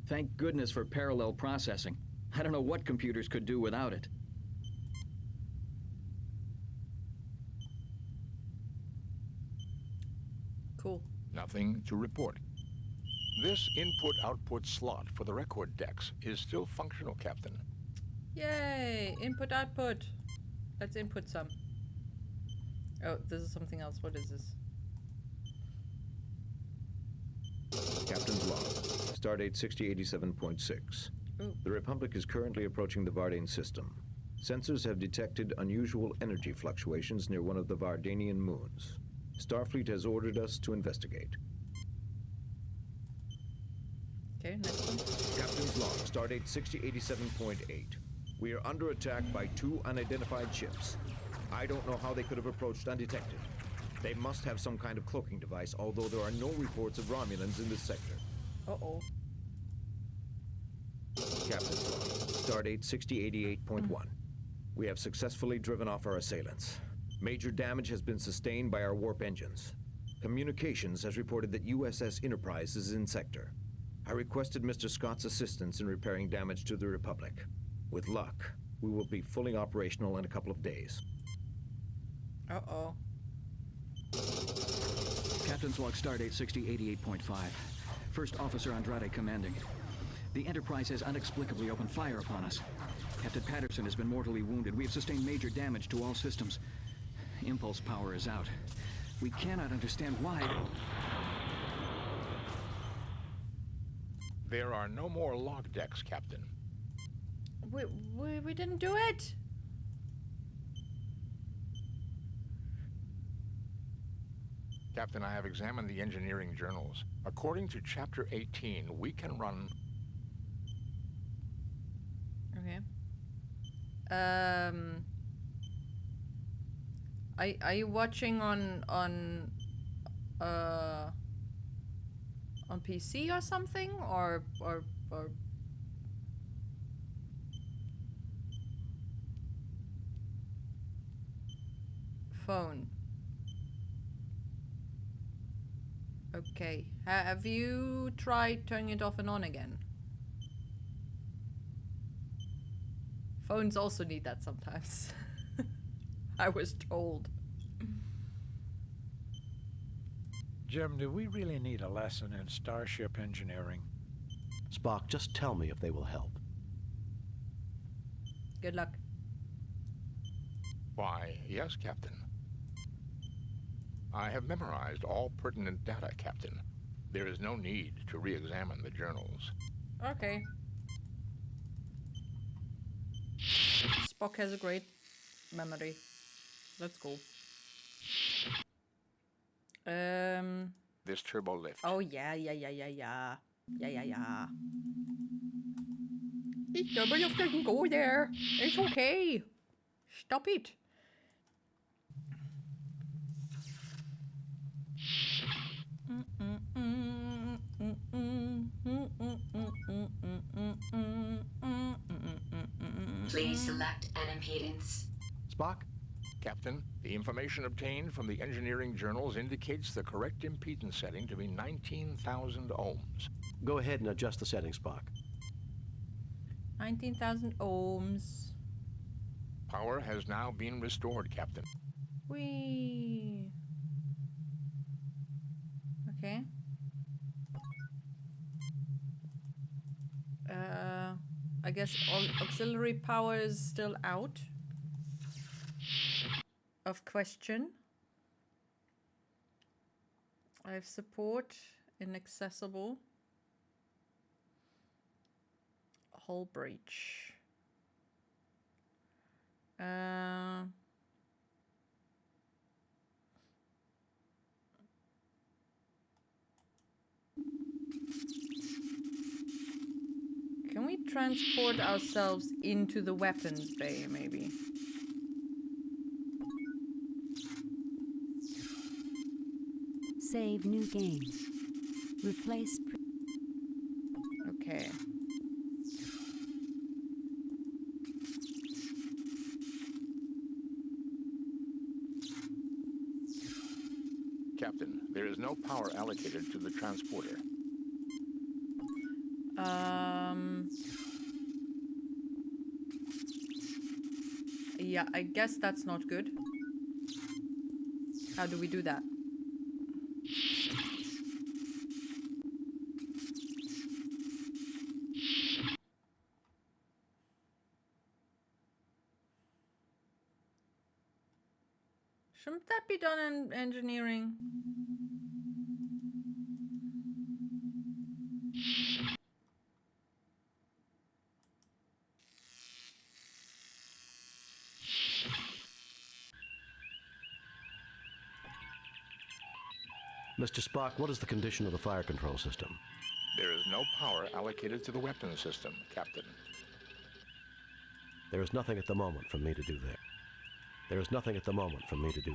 Thank goodness for parallel processing. I don't know what computers could do without it. Cool. Nothing to report. This input-output slot for the record decks is still functional, Captain. Yay! Input output. Let's input some. Oh, this is something else. What is this? Captain's log. Stardate 6087.6. Ooh. The Republic is currently approaching the Vardane system. Sensors have detected unusual energy fluctuations near one of the Vardanian moons. Starfleet has ordered us to investigate. Okay, next one. Captain's log. Stardate 6087.8. We are under attack by 2 unidentified ships. I don't know how they could have approached undetected. They must have some kind of cloaking device, although there are no reports of Romulans in this sector. Uh-oh. Captain's log. Stardate 6088.1. We have successfully driven off our assailants. Major damage has been sustained by our warp engines. Communications has reported that USS Enterprise is in sector. I requested Mr. Scott's assistance in repairing damage to the Republic. With luck, we will be fully operational in a couple of days. Uh-oh. Captain's log Stardate 6088.5. First Officer Andrade commanding. The Enterprise has inexplicably opened fire upon us. Captain Patterson has been mortally wounded. We have sustained major damage to all systems. Impulse power is out. We cannot understand why. There are no more log decks, Captain. We didn't do it. Captain, I have examined the engineering journals. According to Chapter 18, we can run... Okay. Are you watching on PC or something, or phone? Okay. Have you tried turning it off and on again? Phones also need that sometimes. I was told. Jim, do we really need a lesson in starship engineering? Spock, just tell me if they will help. Good luck. Why, yes, Captain. I have memorized all pertinent data, Captain. There is no need to re-examine the journals. Okay. Spock has a great memory. Let's go. This turbo lift. Oh yeah. The turbo lift doesn't go there. It's okay. Stop it. Please select an impedance. Spock? Captain, the information obtained from the engineering journals indicates the correct impedance setting to be 19,000 ohms. Go ahead and adjust the settings, Spock. 19,000 ohms. Power has now been restored, Captain. Whee. Okay. I guess auxiliary power is still out of question. I have support inaccessible. Hull breach. transport ourselves into the weapons bay, maybe. Save new game. Replace. Okay. Captain, there is no power allocated to the transporter. Yeah, I guess that's not good. How do we do that? Shouldn't that be done in engineering? Mr. Spock, what is the condition of the fire control system? There is no power allocated to the weapons system, Captain. There is nothing at the moment for me to do there. There is nothing at the moment for me to do.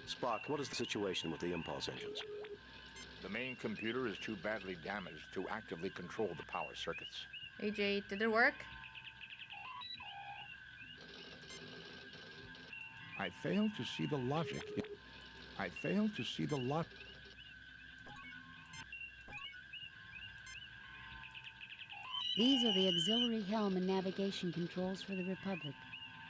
Spock, what is the situation with the impulse engines? The main computer is too badly damaged to actively control the power circuits. AJ, did it work? I fail to see the logic. I fail to see the logic. These are the auxiliary helm and navigation controls for the Republic.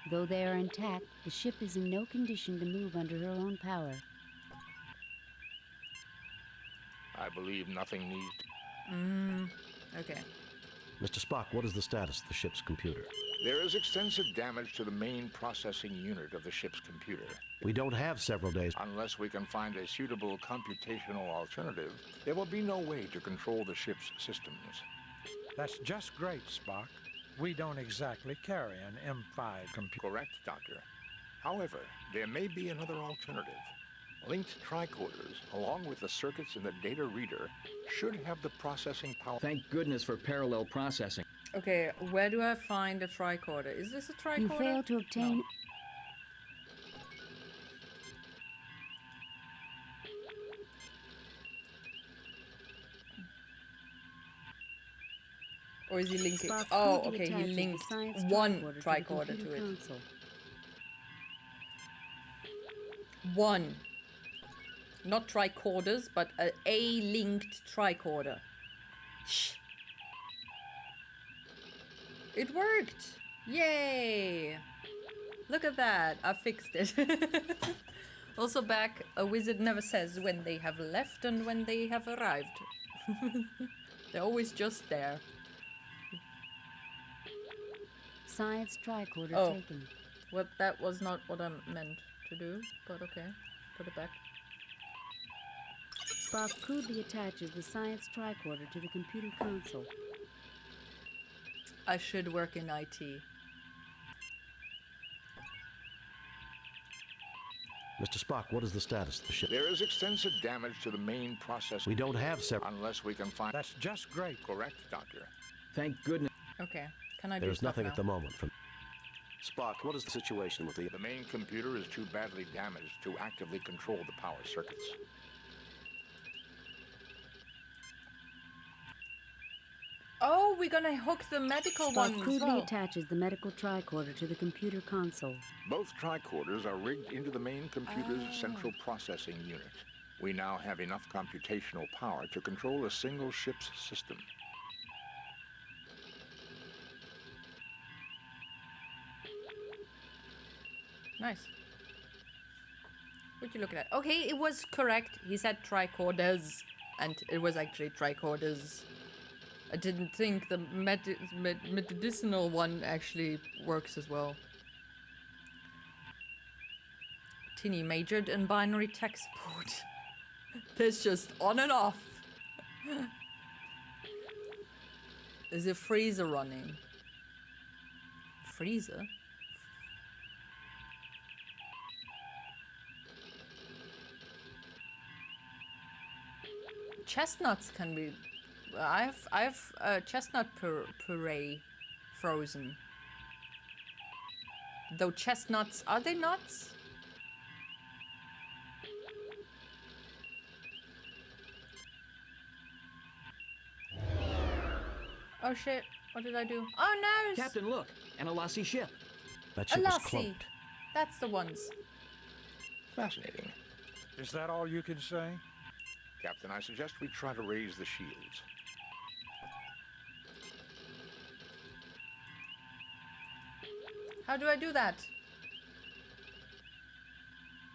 Though they are intact, the ship is in no condition to move under her own power. I believe nothing needs. Okay. Mr. Spock, what is the status of the ship's computer? There is extensive damage to the main processing unit of the ship's computer. We don't have several days. Unless we can find a suitable computational alternative, there will be no way to control the ship's systems. That's just great, Spock. We don't exactly carry an M5 computer. Correct, Doctor. However, there may be another alternative. Linked tricorders, along with the circuits in the data reader, should have the processing power. Thank goodness for parallel processing. Okay, where do I find a tricorder? Is this a tricorder? You failed to obtain... No. Or is he linking? Spock Oh, crudely okay, he attaches the linked science one tricorder tricorder the to computer it. console. One. Not tricorders, but a linked tricorder. Shh. It worked! Yay! Look at that, I fixed it. Also back, a wizard never says when they have left and when they have arrived. They're always just there. Science tricorder Oh. taken. What, that was not what I meant to do, but okay. Put it back. Spock crudely attaches the science tricorder to the computer console. I should work in IT. Mr. Spock, what is the status of the ship? There is extensive damage to the main process. We don't have several. Unless we can find. That's just great. Correct, Doctor. Thank goodness. Okay, can I do There's stuff nothing now? at the moment from. Spock, what is the situation with the... The main computer is too badly damaged to actively control the power circuits. Oh, we're gonna hook the medical one Spock as crudely well. attaches the medical tricorder to the computer console. Both tricorders are rigged into the main computer's central processing unit. We now have enough computational power to control a single ship's system. Nice. What you looking at? Okay, it was correct. He said tricorders, and it was actually tricorders. I didn't think the medicinal one actually works as well. Tinny majored in binary tech support. There's just on and off. Is a freezer running? Freezer? Chestnuts can be I have chestnut puree frozen. Though chestnuts, are they nuts? Oh shit, what did I do? Oh no! Captain, look! An Alassi ship. That ship was Alassi. cloaked. That's the ones. Fascinating. Is that all you can say? Captain, I suggest we try to raise the shields. How do I do that?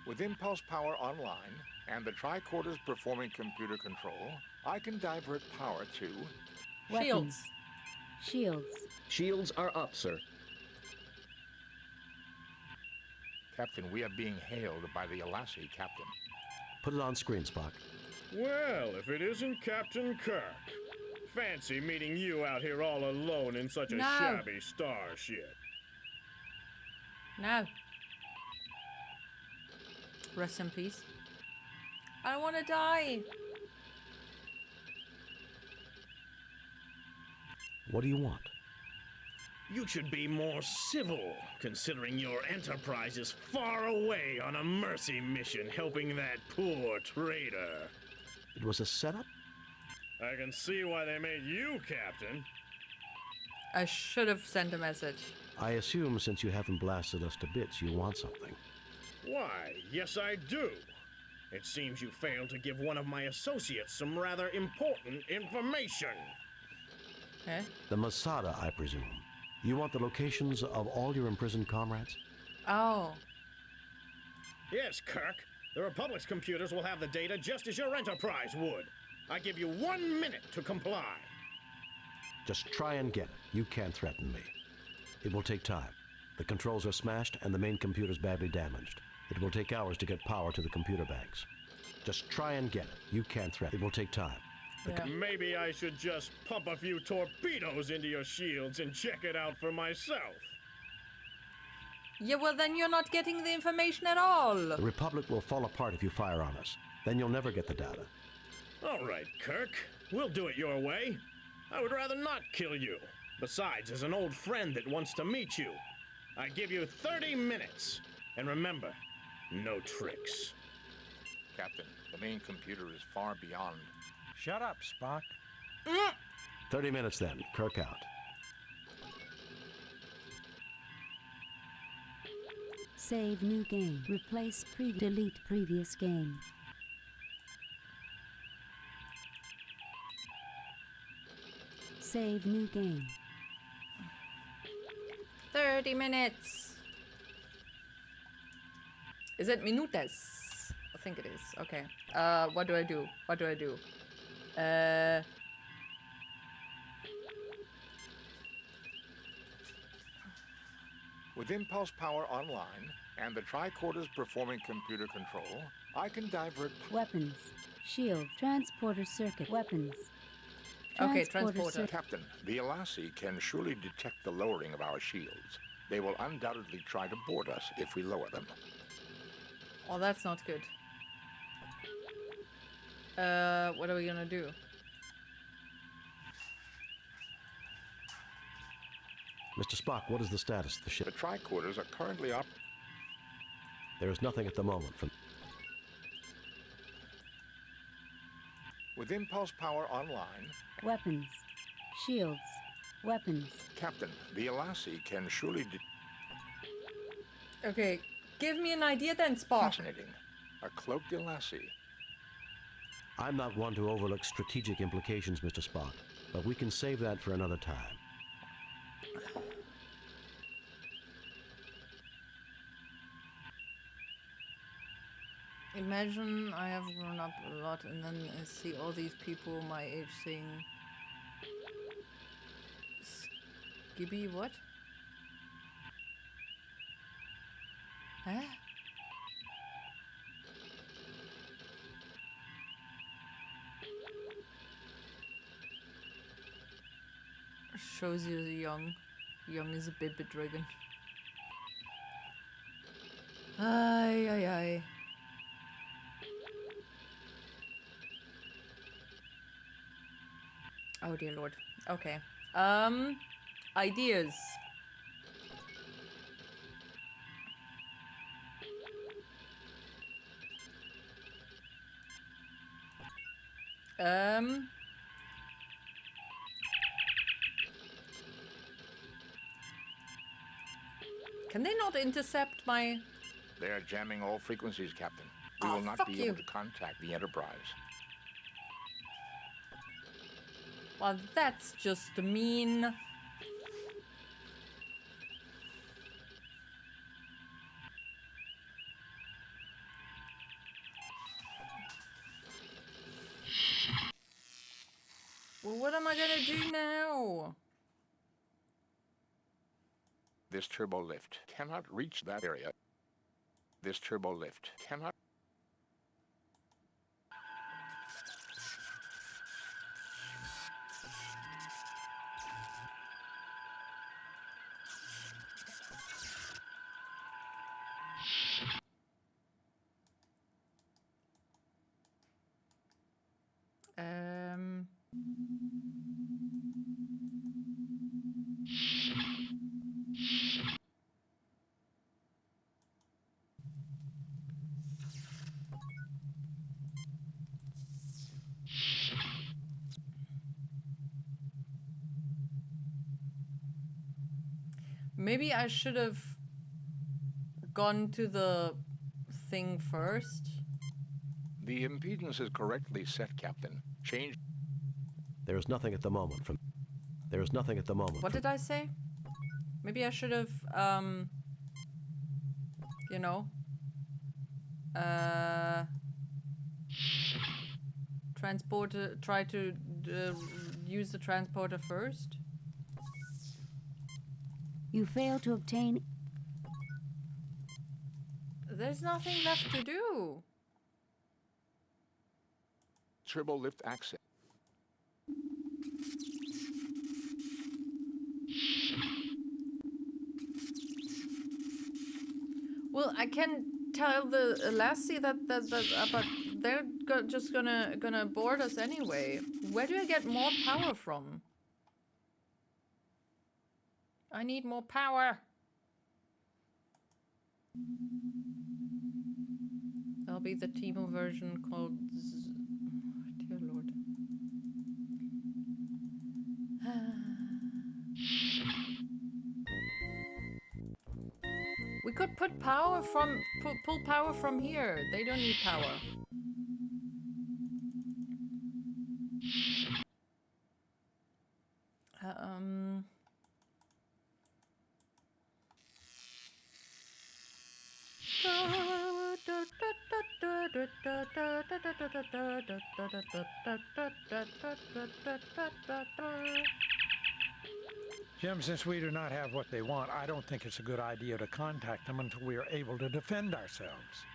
With impulse power online and the tricorders performing computer control, I can divert power to... Shields. Shields. Shields are up, sir. Captain, we are being hailed by the Alassi, Captain. Put it on screen, Spock. Well, if it isn't Captain Kirk. Fancy meeting you out here all alone in such a shabby starship. No. Rest in peace. I don't want to die. What do you want? You should be more civil, considering your Enterprise is far away on a mercy mission helping that poor traitor. It was a setup? I can see why they made you captain. I should have sent a message. I assume since you haven't blasted us to bits, you want something. Why, yes I do. It seems you failed to give one of my associates some rather important information. Okay. The Masada, I presume. You want the locations of all your imprisoned comrades? Oh. Yes, Kirk. The Republic's computers will have the data just as your Enterprise would. I give you 1 minute to comply. Just try and get it. You can't threaten me. It will take time. The controls are smashed and the main computer's badly damaged. It will take hours to get power to the computer banks. Just try and get it. You can't threaten. It will take time. Maybe I should just pump a few torpedoes into your shields and check it out for myself. Yeah, well then you're not getting the information at all. The Republic will fall apart if you fire on us. Then you'll never get the data. All right, Kirk. We'll do it your way. I would rather not kill you. Besides, as an old friend that wants to meet you, I give you 30 minutes. And remember, no tricks. Captain, the main computer is far beyond... Shut up, Spock. 30 minutes then. Kirk out. Save new game. Replace delete previous game. Save new game. 30 minutes. Is it minutes? I think it is. Okay. What do I do? What do I do? With impulse power online and the tricorders performing computer control, I can divert... Weapons. Shield. Transporter circuit. Weapons. Okay, transporter. Captain, the Alassi can surely detect the lowering of our shields. They will undoubtedly try to board us if we lower them. Oh, that's not good. What are we gonna do? Mr. Spock, what is the status of the ship? The tricorders are currently up. There is nothing at the moment from... With impulse power online... Weapons. Shields. Weapons. Captain, the Alassi can surely... Okay, give me an idea then, Spock. Fascinating. A cloaked Alassi. I'm not one to overlook strategic implications, Mr. Spock, but we can save that for another time. Imagine I have grown up a lot and then I see all these people my age saying... Skibby what? Huh? Shows you young. Young is a baby dragon. Ay, ay, ay. Oh dear lord. Okay. Ideas. Can they not intercept my... They are jamming all frequencies, Captain. We Oh, will not fuck be you. able to contact the Enterprise. Well, that's just mean. Well, what am I gonna do now? This turbo lift cannot reach that area. This turbo lift cannot... Maybe I should have gone to the thing first. The impedance is correctly set, Captain. Change... There is nothing at the moment from... There is nothing at the moment. What did I say? Maybe I should have, you know, try to use the transporter first. You fail to obtain... There's nothing left to do. Turbo lift access. Well, I can tell the Lassie that but they're just gonna board us anyway. Where do I get more power from? I need more power. There'll be the Timo version called dear lord. We could put power from pull power from here. They don't need power. Jim, since we do not have what they want, I don't think it's a good idea to contact them until we are able to defend ourselves.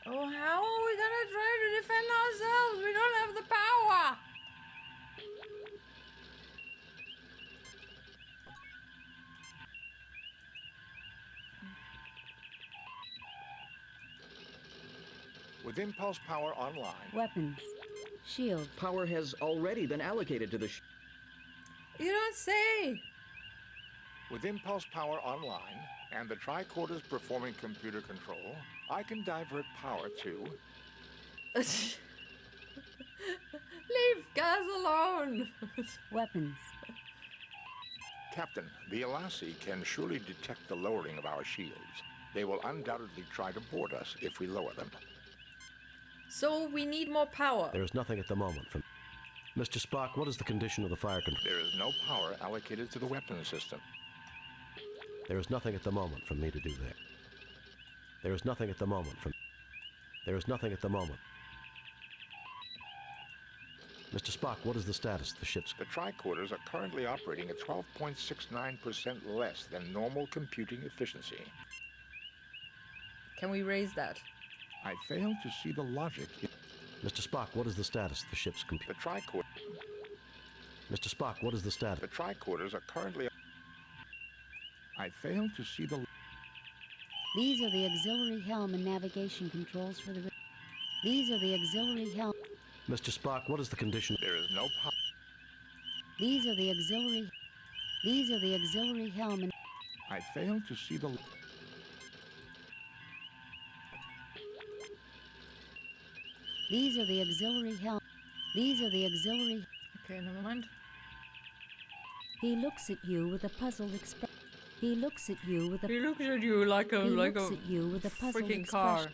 Oh, how are we gonna try to defend ourselves? We don't have the power. With impulse power online. Weapons. Shield. Power has already been allocated to the You don't say. With impulse power online and the tricorders performing computer control, I can divert power to... Leave Gaz alone. Weapons. Captain, the Alassi can surely detect the lowering of our shields. They will undoubtedly try to board us if we lower them. So we need more power. There is nothing at the moment from... Mr. Spock, what is the condition of the fire control? There is no power allocated to the weapons system. There is nothing at the moment for me to do there. There is nothing at the moment from... There is nothing at the moment. Mr. Spock, what is the status of the ship's... The tricorders are currently operating at 12.69% less than normal computing efficiency. Can we raise that? I fail to see the logic in... Mr. Spock, what is the status of the ship's computer? The tricord... Mr. Spock, what is the status? The tricorders are currently... I fail to see the... These are the auxiliary helm and navigation controls for the... These are the auxiliary helm... Mr. Spock, what is the condition? There is no power. These are the auxiliary. These are the auxiliary helm and I fail to see the... these are the auxiliary helm. These are the auxiliary. Okay, never mind. He looks at you with a puzzled expression. He looks at you with a. He looks at you like a He like looks a at you with a puzzled freaking expression. car.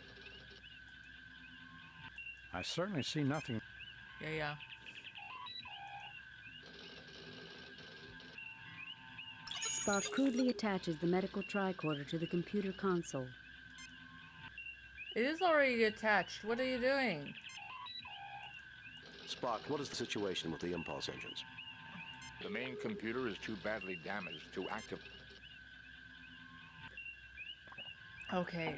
I certainly see nothing. Yeah. Spock crudely attaches the medical tricorder to the computer console. It is already attached. What are you doing? Spock, what is the situation with the impulse engines? The main computer is too badly damaged to activate. Okay.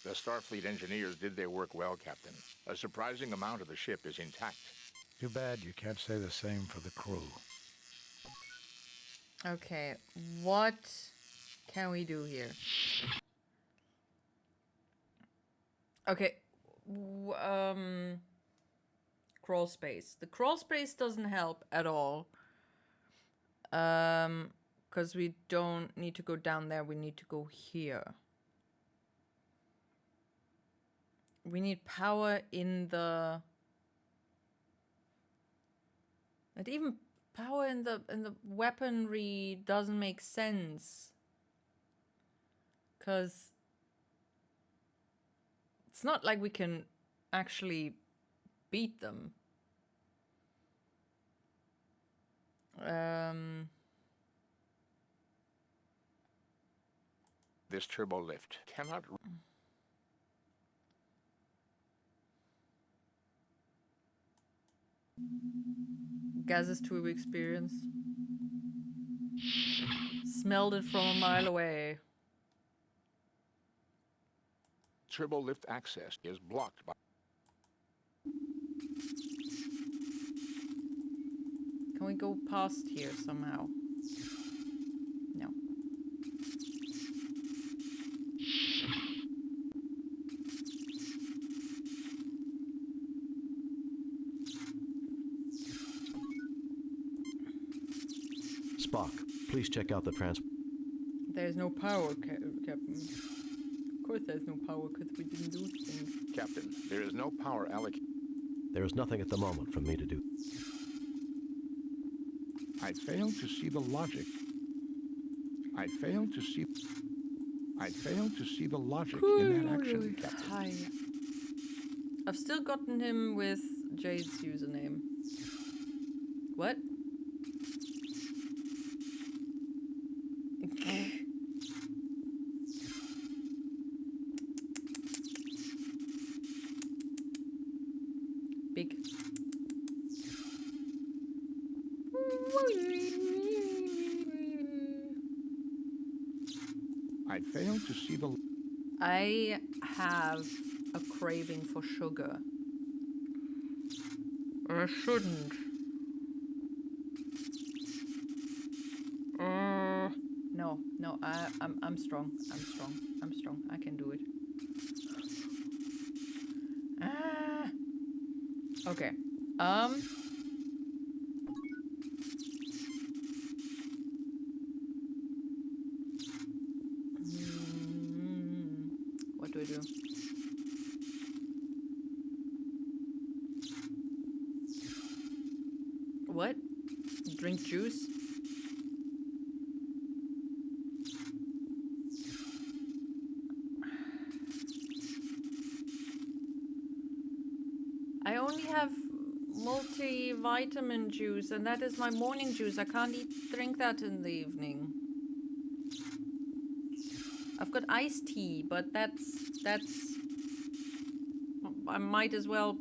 The Starfleet engineers did their work well, Captain. A surprising amount of the ship is intact. Too bad you can't say the same for the crew. Okay. What can we do here? Okay. Crawl space. The crawl space doesn't help at all. Because we don't need to go down there. We need to go here. We need power in the... And even power in the weaponry doesn't make sense. Because it's not like we can actually beat them. This turbo lift cannot... Gases to experience. Smelled it from a mile away. Turbo lift access is blocked by... Can we go past here somehow? No. Spock, please check out the There's no power, Captain. Of course there's no power, because we didn't do things. Captain, there is no power allocated. There is nothing at the moment for me to do. I fail to see the logic. I fail to see the logic in that action, Captain. Hi. I've still gotten him with Jade's username. What? Big. I fail to see the... I have a craving for sugar. I shouldn't. No, I'm strong. I'm strong. I can do it. Okay. What do I do? What? Drink juice? I only have multivitamin juice, and that is my morning juice. I can't drink that in the evening. I've got iced tea, but that's... I might as well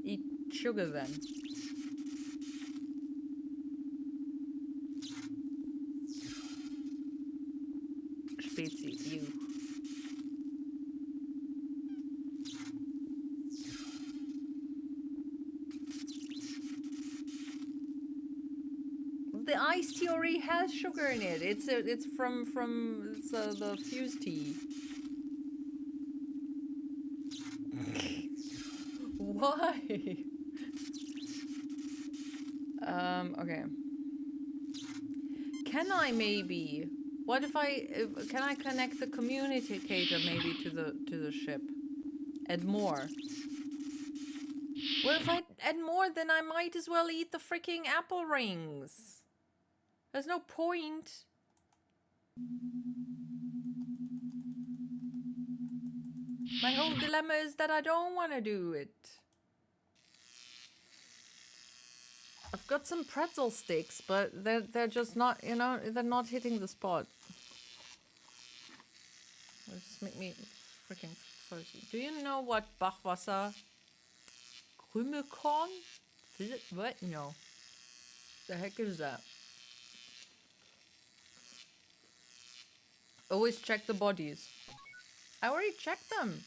eat sugar then. Spezi, you. The iced tea already has sugar in it. It's from the fuse tea. Why? Okay. Can I maybe? What if can I connect the communicator maybe to the ship? Add more. Well, if I add more, then I might as well eat the freaking apple rings. There's no point. My whole dilemma is that I don't want to do it. I've got some pretzel sticks, but they're just not, you know, they're not hitting the spot. It'll just make me freaking thirsty. Do you know what Bachwasser? Krümelkorn? What? No. The heck is that? Always check the bodies. I already checked them.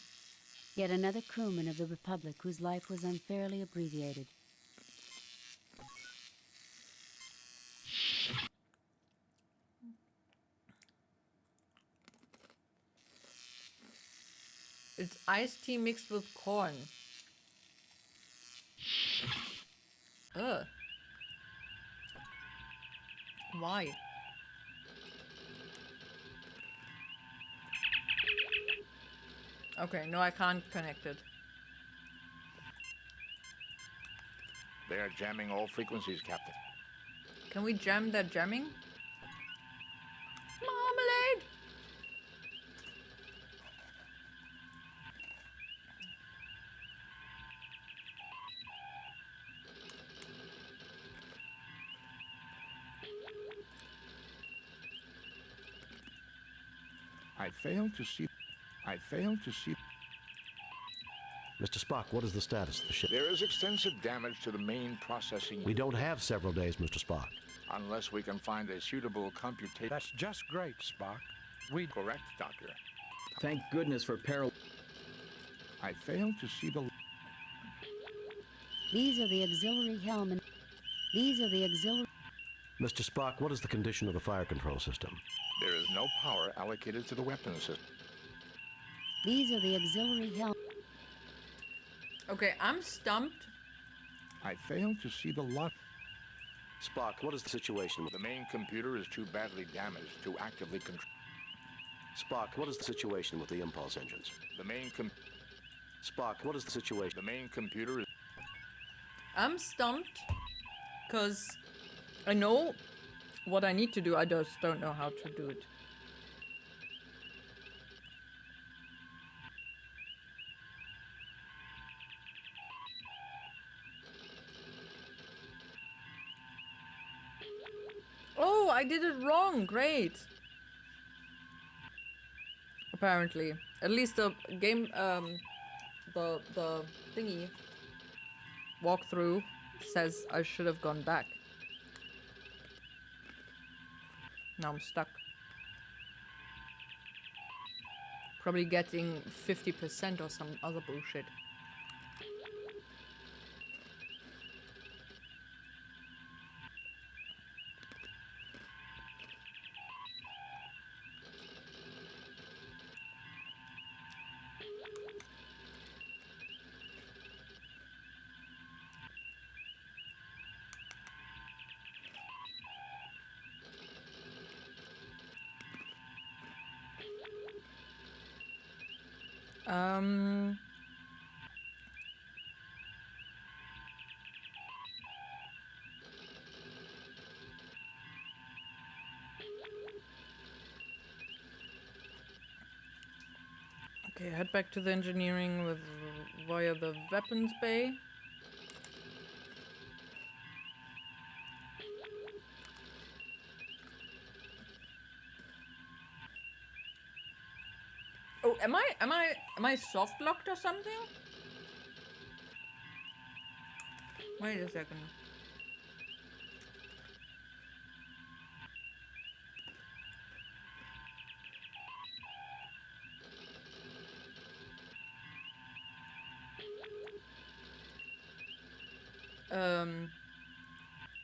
Yet another crewman of the Republic whose life was unfairly abbreviated. It's iced tea mixed with corn. Ugh. Why? Okay, no, I can't connect it. They are jamming all frequencies, Captain. Can we jam that jamming? Marmalade! I fail to see... Mr. Spock, what is the status of the ship? There is extensive damage to the main processing... We don't have several days, Mr. Spock. Unless we can find a suitable computation... That's just great, Spock. We... Correct, Doctor. Thank goodness for peril. I fail to see the... These are the auxiliary helm. These are the auxiliary... Mr. Spock, what is the condition of the fire control system? There is no power allocated to the weapons system. These are the auxiliary helm. Okay, I'm stumped. I fail to see the lot... Spock, what is the situation with... The main computer is too badly damaged to actively control... Spock, what is the situation with the impulse engines? The main Spock, what is the situation? The main computer is... I'm stumped. Because I know what I need to do, I just don't know how to do it. Oh, I did it wrong. Great. Apparently. At least the game, the thingy walkthrough says I should have gone back. Now I'm stuck. Probably getting 50% or some other bullshit. Okay, head back to the engineering with via the weapons bay. Oh, am I soft locked or something? Wait a second.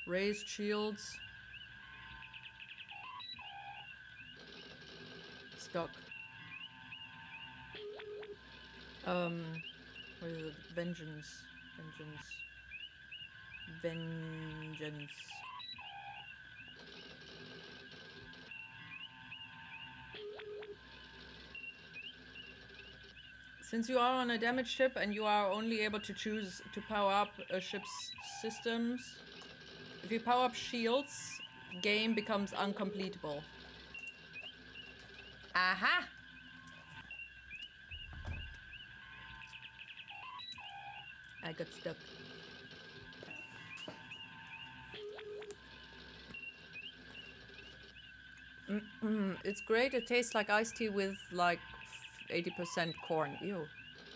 Raised shields. stuck. What is it? Vengeance. Since you are on a damaged ship and you are only able to choose to power up a ship's systems, if you power up shields, game becomes uncompletable. Aha! I got stuck. It's great. It tastes like iced tea with like 80% corn. Ew.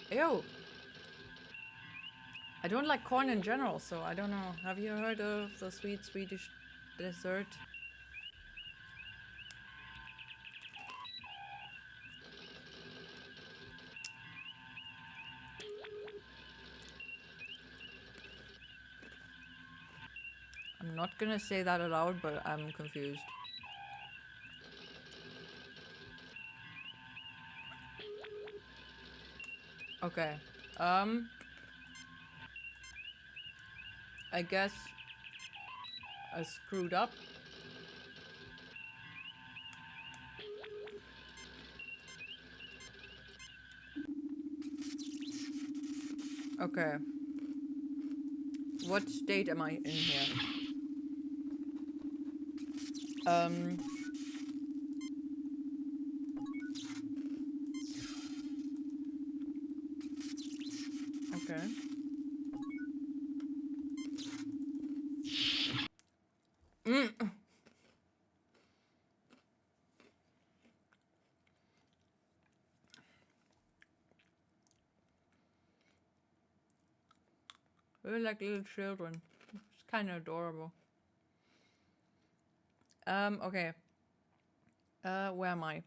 Ew. I don't like corn in general, so I don't know. Have you heard of the sweet Swedish dessert? I'm not gonna say that aloud, but I'm confused. Okay. I guess I screwed up. Okay. What state am I in here? Okay. We're like little children. It's kind of adorable. Okay. Where am I?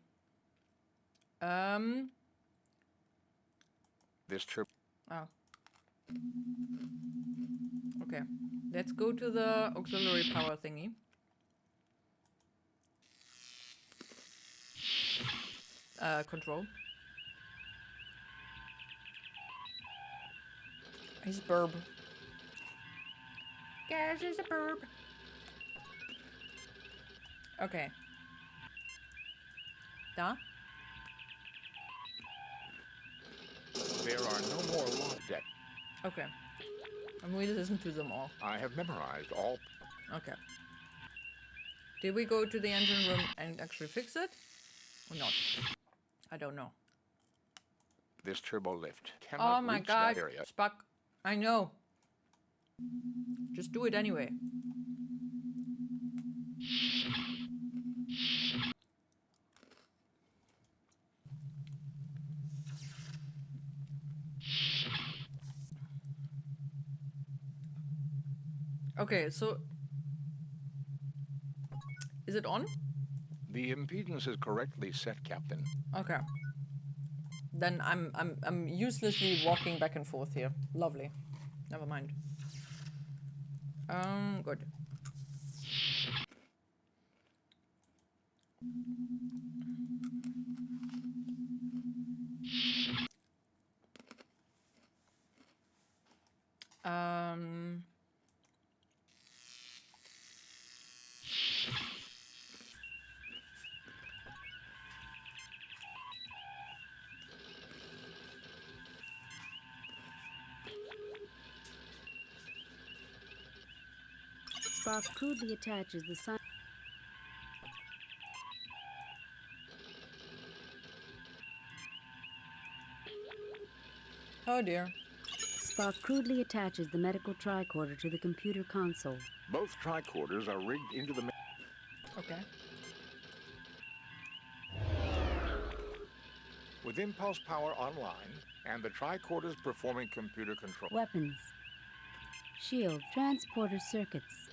This trip. Oh. Okay. Let's go to the auxiliary power thingy. Control. He's a burb. Gas is a burb. Okay. Da? There are no more lock deck. Okay. And we listen to them all. I have memorized all. Okay. Did we go to the engine room and actually fix it? Or not? I don't know. This turbo lift cannot Oh my reach god, that area. Spock. I know. Just do it anyway. Okay, so is it on? The impedance is correctly set, Captain. Okay. Then I'm uselessly walking back and forth here. Lovely. Never mind. Good. Spock crudely attaches the sign. Oh dear. Spock crudely attaches the medical tricorder to the computer console. Both tricorders are rigged into the. Okay. With impulse power online and the tricorders performing computer control. Weapons. Shield. Transporter circuits.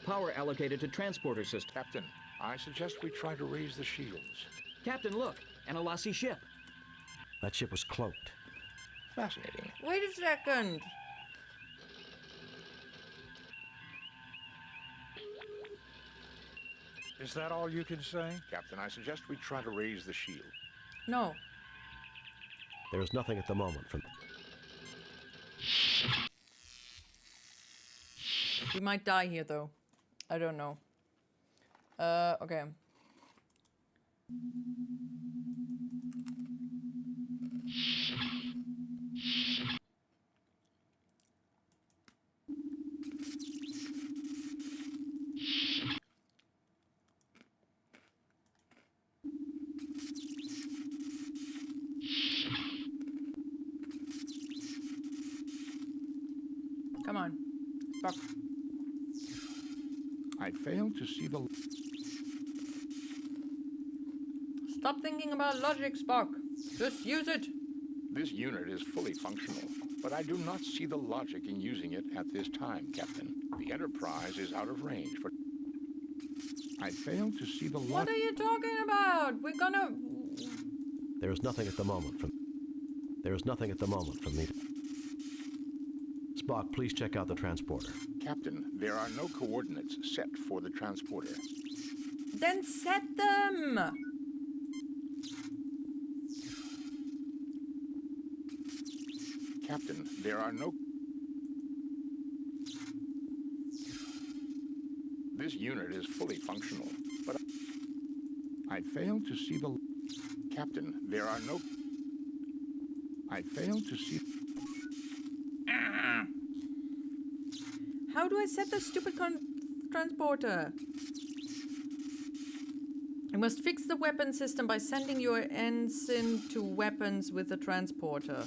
Power allocated to transporter system. Captain, I suggest we try to raise the shields. Captain, look! An Alassi ship. That ship was cloaked. Fascinating. Wait a second. Is that all you can say? Captain, I suggest we try to raise the shield. No. There is nothing at the moment from... We might die here, though. I don't know. Okay. Come on. Fuck. I failed to see the... Stop thinking about logic, Spock. Just use it. This unit is fully functional, but I do not see the logic in using it at this time, Captain. The Enterprise is out of range for... I failed to see the logic... What are you talking about? We're gonna... There is nothing at the moment from... There is nothing at the moment from me. Spock, please check out the transporter. Captain, there are no coordinates set for the transporter. Then set them! Captain, there are no... This unit is fully functional, but I failed to see the... Captain, there are no... I failed to see... How do I set the stupid transporter? You must fix the weapon system by sending your ensign to weapons with the transporter.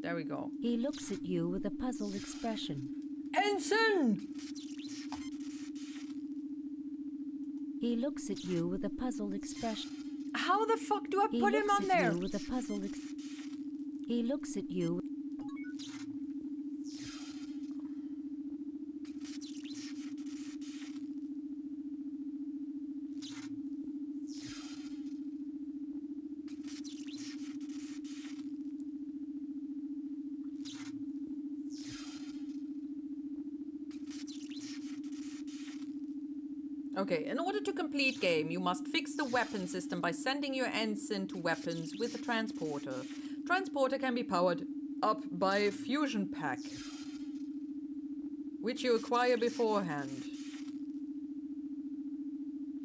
There we go. He looks at you with a puzzled expression. Ensign! He looks at you with a puzzled expression. How the fuck do I put him on there? He looks at you with a puzzled He looks at you. Okay, in order to complete game, you must fix the weapon system by sending your ensign to weapons with a transporter. Transporter can be powered up by a fusion pack, which you acquire beforehand.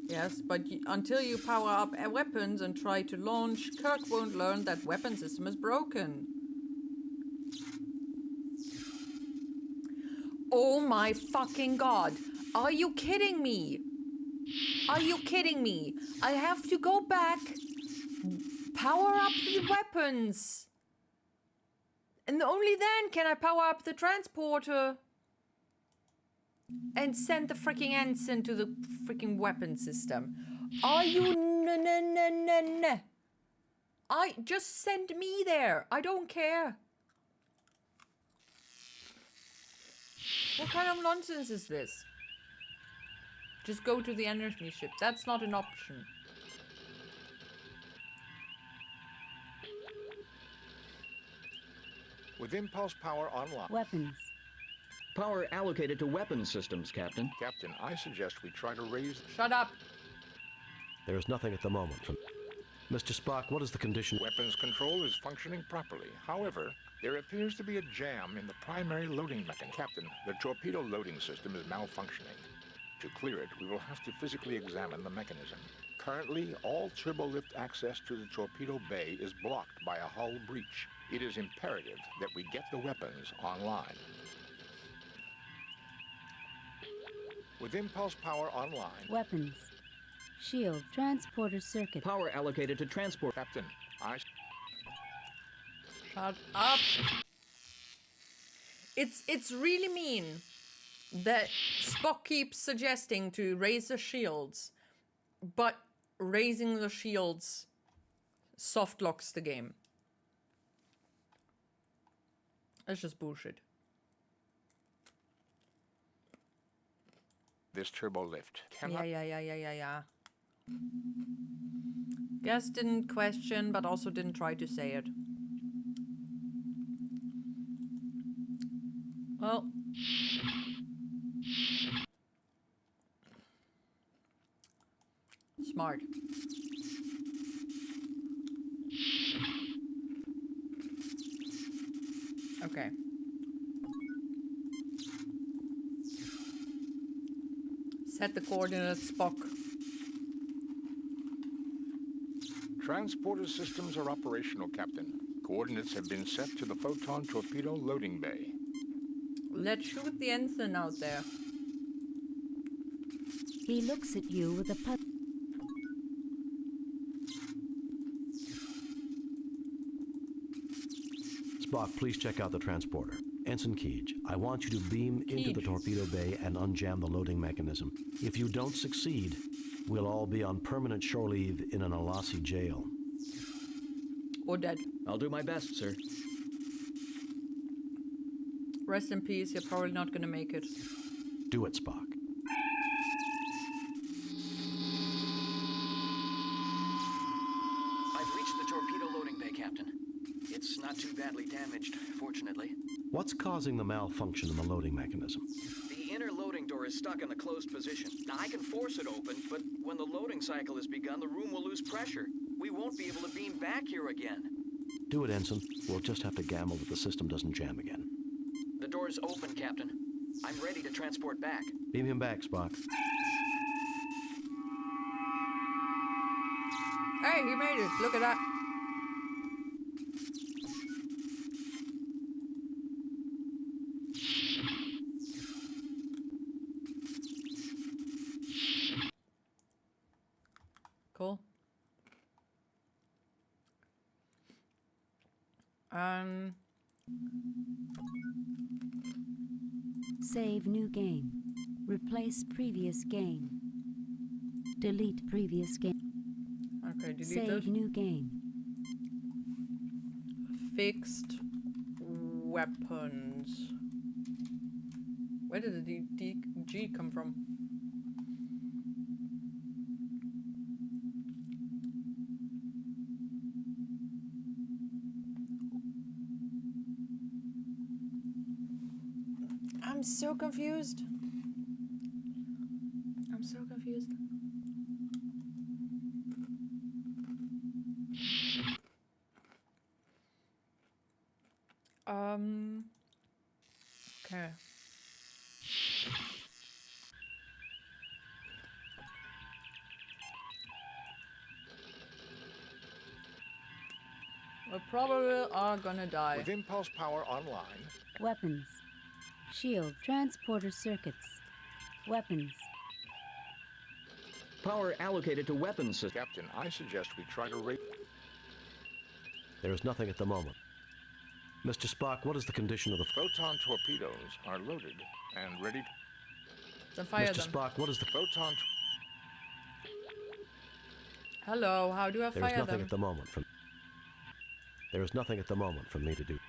Yes, but until you power up weapons and try to launch, Kirk won't learn that weapon system is broken. Oh my fucking god! Are you kidding me? Are you kidding me? I have to go back, power up the weapons. And only then can I power up the transporter. And send the freaking ensign to the freaking weapon system. Are you I just send me there. I don't care. What kind of nonsense is this? Just go to the energy ship. That's not an option. With impulse power online. Weapons. Power allocated to weapon systems, Captain. Captain, I suggest we try to raise... Shut up. There is nothing at the moment from... Mr. Spock, what is the condition? Weapons control is functioning properly. However, there appears to be a jam in the primary loading mechanism. Captain, the torpedo loading system is malfunctioning. To clear it, we will have to physically examine the mechanism. Currently, all turbolift access to the torpedo bay is blocked by a hull breach. It is imperative that we get the weapons online. With impulse power online... Weapons. Shield. Transporter circuit. Power allocated to transport... Captain, I... Shut up. It's really mean that Spock keeps suggesting to raise the shields, but raising the shields soft locks the game. That's just bullshit. This turbo lift cannot... Yeah. Guess didn't question, but also didn't try to say it. Well. Smart. Okay. Set the coordinates, Spock. Transporter systems are operational, Captain. Coordinates have been set to the photon torpedo loading bay. Let's shoot the ensign out there. He looks at you with a Spock, please check out the transporter. Ensign Keege, I want you to beam into the torpedo bay and unjam the loading mechanism. If you don't succeed, we'll all be on permanent shore leave in an Alasi jail. Or dead. I'll do my best, sir. Rest in peace, you're probably not gonna make it. Do it, Spock. I've reached the torpedo loading bay, Captain. It's not too badly damaged, fortunately. What's causing the malfunction in the loading mechanism? The inner loading door is stuck in the closed position. Now, I can force it open, but when the loading cycle is begun, the room will lose pressure. We won't be able to beam back here again. Do it, Ensign. We'll just have to gamble that the system doesn't jam again. The door's open, Captain. I'm ready to transport back. Beam him back, Spock. Hey, he made it. Look at that. Cool. Save new game. Replace previous game. Delete previous game. Okay, delete Save it. new game. Fixed weapons. Where did the G come from? I'm so confused. I'm so confused. Okay. We probably are gonna die. With impulse power online. Weapons. Shield. Transporter circuits. Weapons. Power allocated to weapons system. Captain, I suggest we try to raise... There is nothing at the moment. Mr. Spock, what is the condition of the... Photon torpedoes are loaded and ready to... Then fire Mr. them. Spock, what is the... Photon... Hello, how do I There is fire nothing them? at the moment from... There is nothing at the moment for me to do.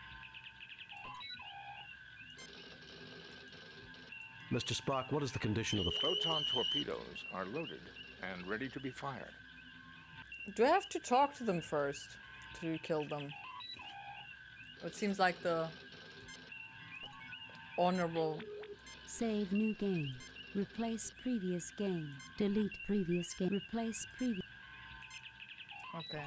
Mr. Spock, what is the condition of the... Photon torpedoes are loaded and ready to be fired. Do I have to talk to them first to kill them? It seems like the honorable... Save new game. Replace previous game. Delete previous game. Replace previous... Okay.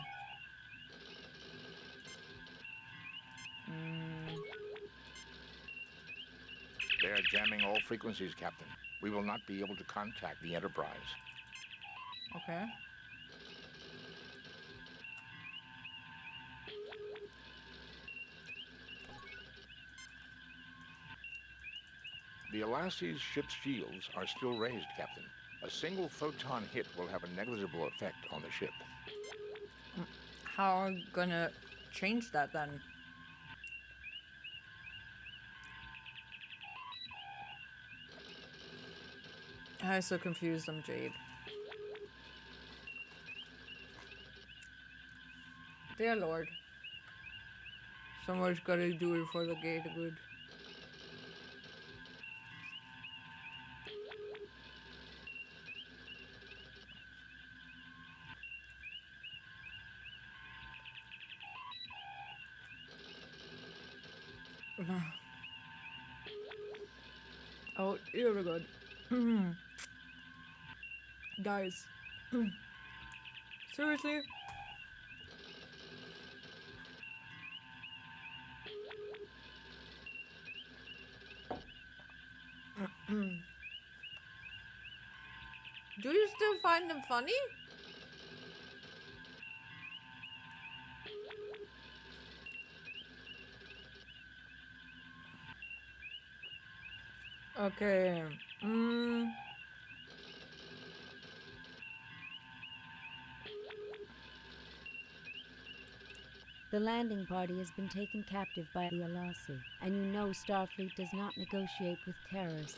They are jamming all frequencies, Captain. We will not be able to contact the Enterprise. Okay. The Alasi's ship's shields are still raised, Captain. A single photon hit will have a negligible effect on the ship. How are we gonna change that then? I'm so confused, I'm Jade. Dear Lord. Someone's gotta do it for the greater good. Oh, dear God. Guys, Seriously? Do you still find them funny? Okay. The landing party has been taken captive by the Alasi, and you know Starfleet does not negotiate with terrorists.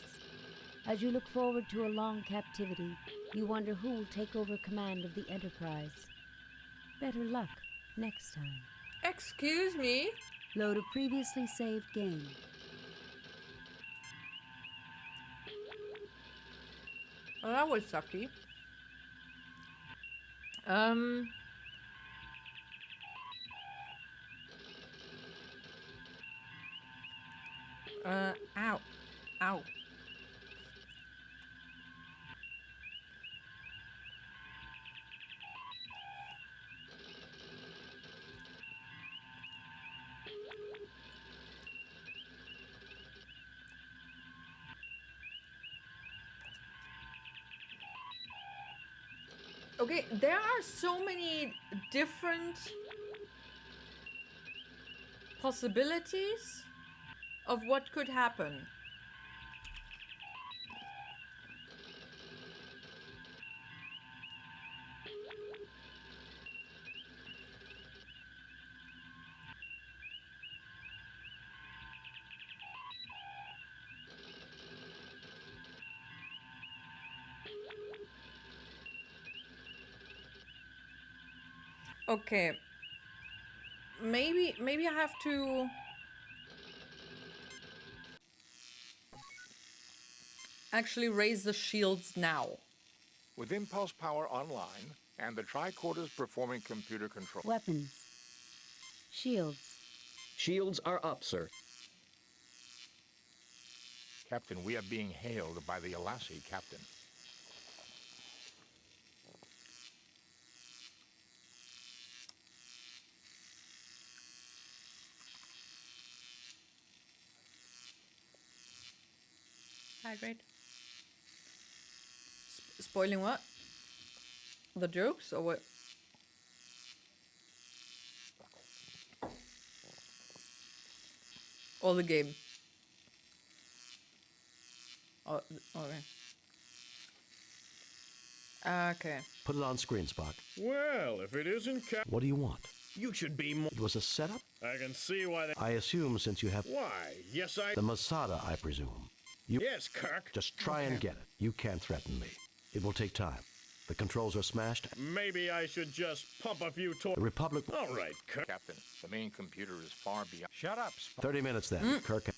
As you look forward to a long captivity, you wonder who will take over command of the Enterprise. Better luck next time. Excuse me? Load a previously saved game. Oh, that was sucky. Ow. Ow. Okay, there are so many different possibilities of what could happen. Okay. Maybe I have to actually raise the shields now. With impulse power online and the tricorders performing computer control. Weapons. Shields. Shields are up, sir. Captain, we are being hailed by the Alasi, Captain. Hi, great. Spoiling what? The jokes or what? Or the game? Oh, okay. Okay. Put it on screen, Spock. Well, if it isn't What do you want? you should be more. It was a setup? I can see why they. I assume since you have Why? Yes, I. the Masada, I presume. You Yes, Kirk. just try and get it. You can't threaten me. It will take time. The controls are smashed. Maybe I should just pump a few The Republic. All right, Kirk. Captain, the main computer is far beyond. Shut up, Spock. 30 minutes then. Kirk.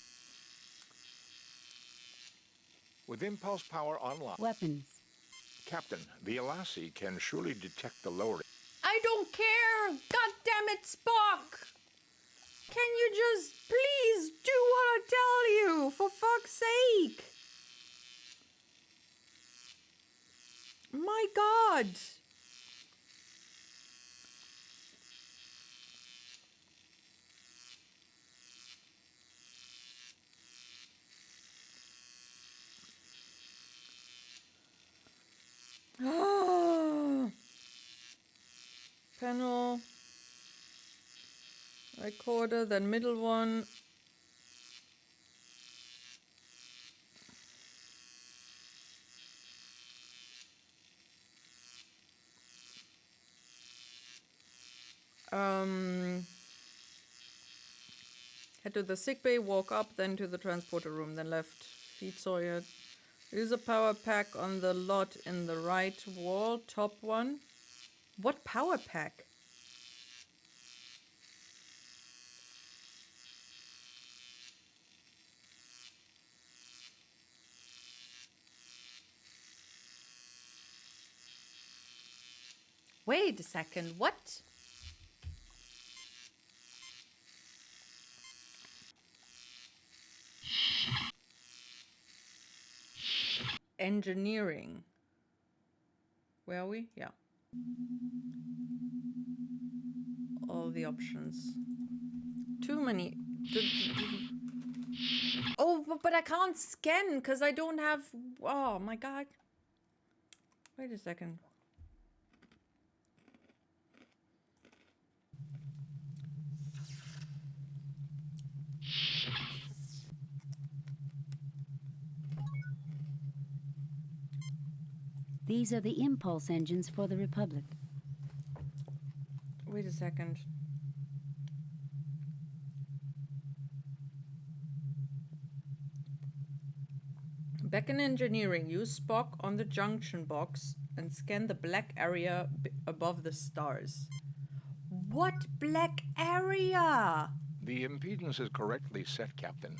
With impulse power online. Weapons. Captain, the Alasi can surely detect the lower. I don't care! God damn it, Spock! Can you just please do what I tell you? For fuck's sake! My god! Panel. Recorder, then middle one. Head to the sickbay, walk up, then to the transporter room, then left. Feed Sawyer. Use a power pack on the lot in the right wall, top one. What power pack? Wait a second, what? Engineering. Where are we? Yeah. All the options. Too many. Oh, but I can't scan because I don't have... Oh my god. Wait a second. These are the impulse engines for the Republic. Wait a second. Back in engineering, use Spock on the junction box and scan the black area above the stars. What black area? The impedance is correctly set, Captain.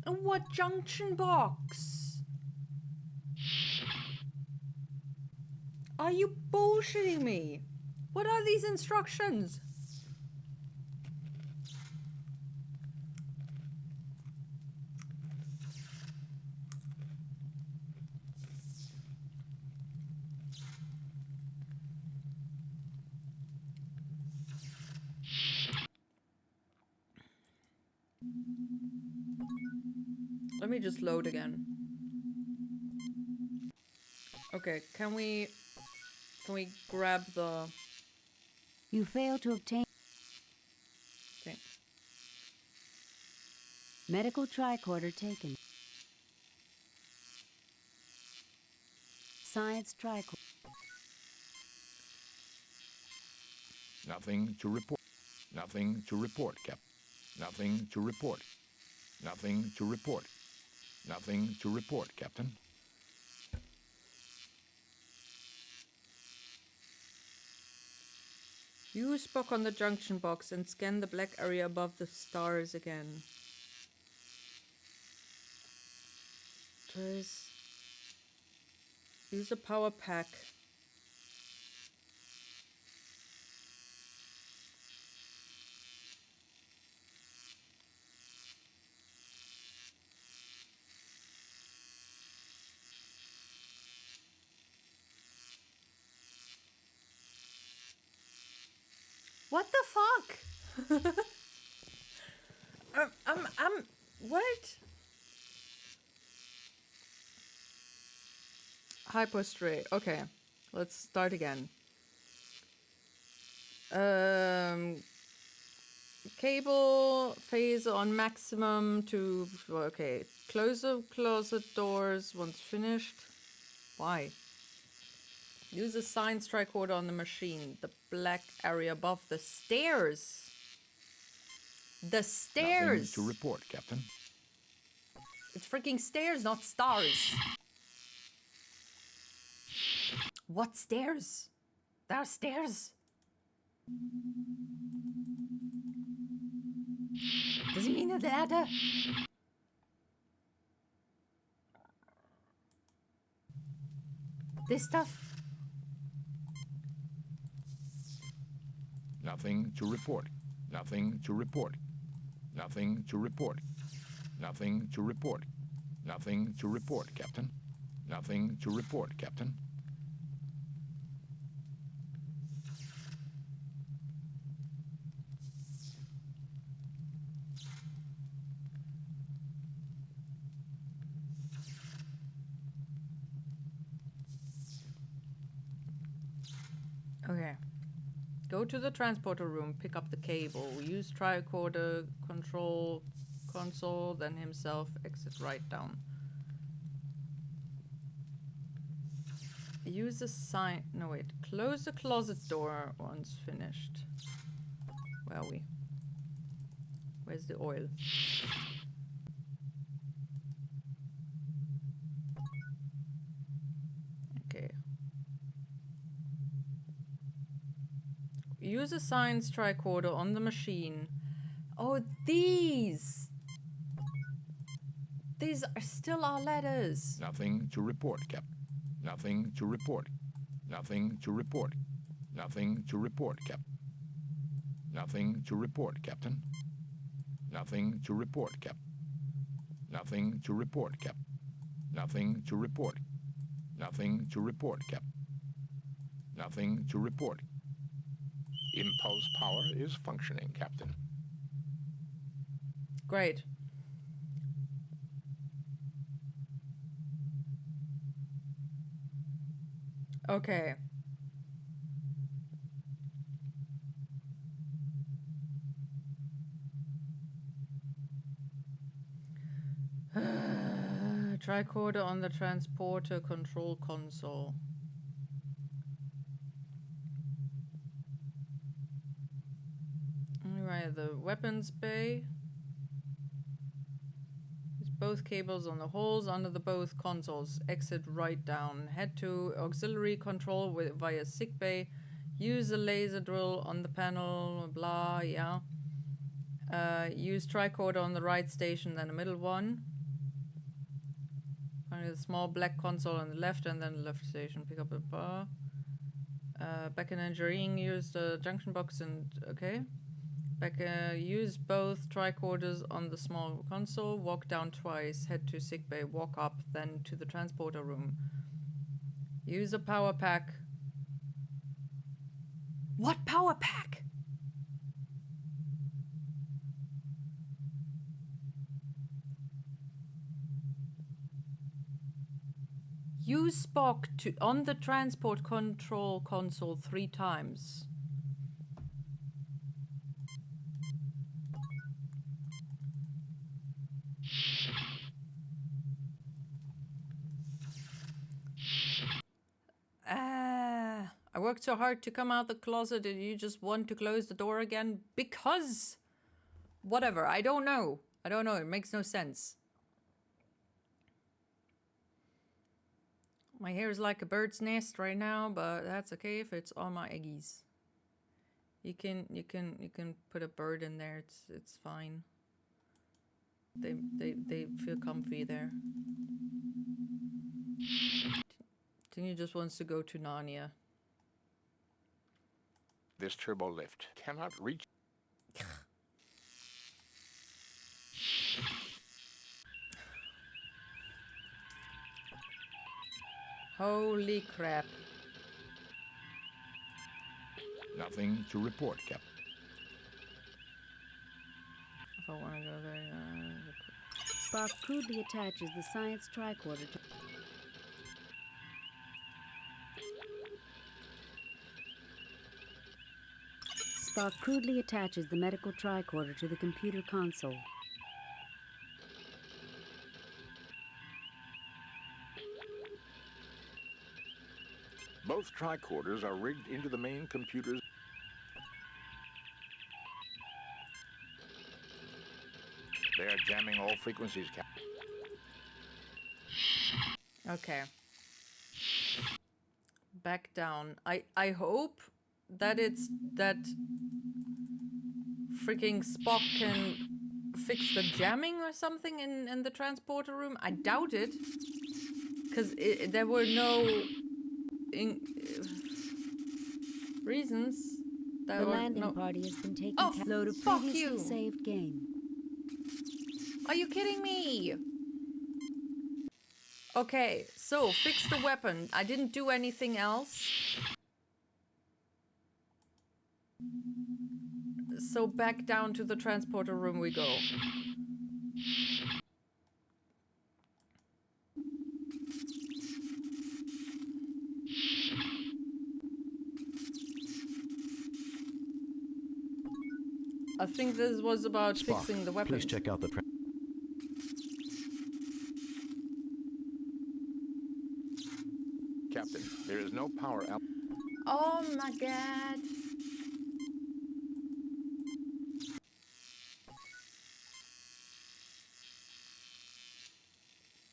And what junction box? Are you bullshitting me? What are these instructions? Let me just load again. Okay, can we grab the... You fail to obtain... Okay. Medical tricorder taken. Science tricorder. Nothing to report. Nothing to report, Cap. Nothing to report. Nothing to report. Nothing to report, Captain. Use Spock on the junction box and scan the black area above the stars again. Use a power pack. What the fuck? What? Hypostray. Okay, let's start again. Cable phase on maximum to... Okay, close the closet doors once finished. Why? Use a science tricorder on the machine. The black area above the stairs. The stairs. Nothing to report, Captain. It's freaking stairs, not stars. What stairs? There are stairs. Does it mean a ladder? This stuff. Nothing to report. Nothing to report. Nothing to report. Nothing to report. Nothing to report, Captain. Nothing to report, Captain. Okay. Go to the transporter room, pick up the cable, use tricorder control console, then himself exit right down. Use a sign. No, wait. Close the closet door once finished. Where are we? Where's the oil? Okay. Use a science tricorder on the machine. Oh, these! These are still our letters. Nothing to report, Cap. Nothing to report. Nothing to report. Nothing to report, Cap. Nothing to report, Captain. Nothing to report, Cap. Nothing to report, Cap. Nothing to report. Nothing to report, Cap. Nothing to report. Impulse power is functioning, Captain. Great. Okay. Tricorder on the transporter control console. Right, the weapons bay. There's both cables on the holes under the both consoles. Exit right down. Head to auxiliary control via sick bay. Use a laser drill on the panel. Blah, yeah. Use tricorder on the right station, then the middle one. Find a small black console on the left, and then the left station. Pick up a bar. Back in engineering, use the junction box and okay. Use both tricorders on the small console. Walk down twice. Head to sickbay. Walk up, then to the transporter room. Use a power pack. What power pack? Use Spock on the transport control console 3 times. I worked so hard to come out the closet and you just want to close the door again? Because... whatever, I don't know. It makes no sense. My hair is like a bird's nest right now, but that's okay if it's on my eggies. You can put a bird in there. It's fine. They feel comfy there. Tini just wants to go to Narnia. This turbo lift cannot reach. Holy crap. Nothing to report, Captain. If I want to go there... Spock crudely attaches the science tricorder to... Spock crudely attaches the medical tricorder to the computer console. Both tricorders are rigged into the main computer's. They are jamming all frequencies, Captain. Okay. Back down. I hope that it's that freaking Spock can fix the jamming or something in the transporter room. I doubt it, because there were no reasons. The landing party has been taken. Load of previously saved game. Are you kidding me? Okay, so fix the weapon. I didn't do anything else. So back down to the transporter room we go. I think this was about Spock, fixing the weapon. Please check out the... Captain, there is no power out. Oh my god.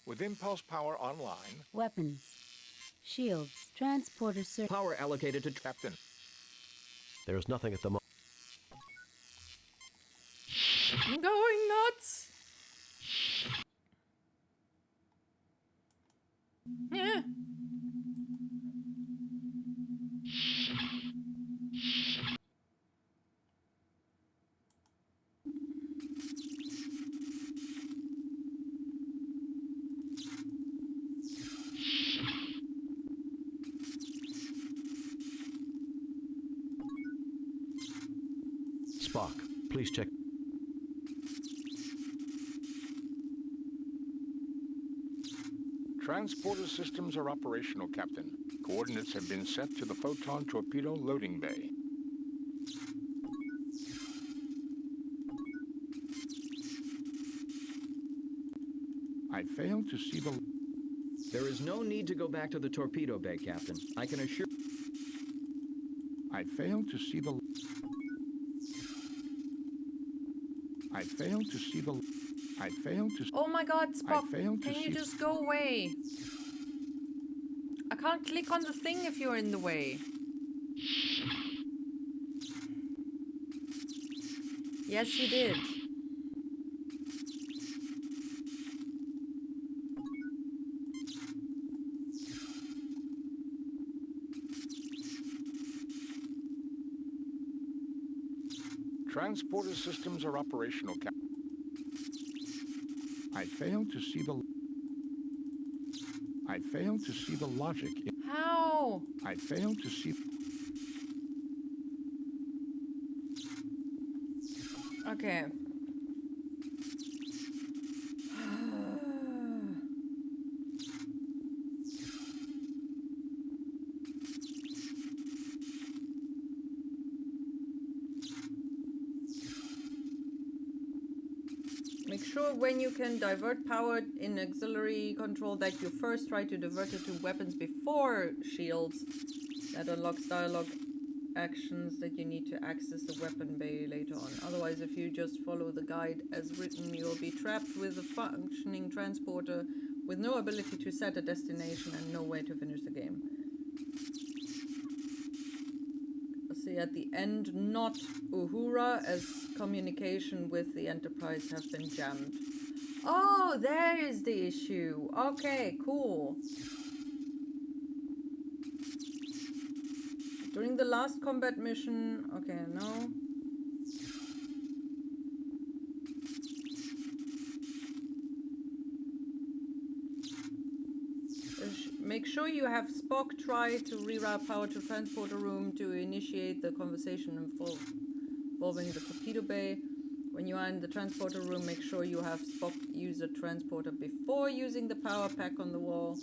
With impulse power online. Weapons. Shields. Transporter circuit. Power allocated to Captain. There is nothing at the moment. I'm going nuts. Yeah. Spock, please check. Transporter systems are operational, Captain. Coordinates have been set to the Photon Torpedo loading bay. I fail to see the... There is no need to go back to the torpedo bay, Captain. I can assure... I fail to see the... I fail to see the... I fail to... Oh my god, Spock, I fail to can you see... just go away? I can't click on the thing if you're in the way. Yes, you did. Transporter systems are operational, Captain. I fail to see the... I fail to see the logic in... How? I fail to see... Okay. Make sure when you can divert power in auxiliary control that you first try to divert it to weapons before shields. That unlocks dialogue actions that you need to access the weapon bay later on. Otherwise, if you just follow the guide as written, you'll be trapped with a functioning transporter with no ability to set a destination and no way to finish the game. See, at the end, not Uhura, as communication with the Enterprise have been jammed. Oh, there is the issue. Okay, cool. During the last combat mission... Okay, no. Make sure you have Spock try to reroute power to transporter room to initiate the conversation involving the torpedo bay. When you are in the transporter room, make sure you have Spock use a transporter before using the power pack on the wall.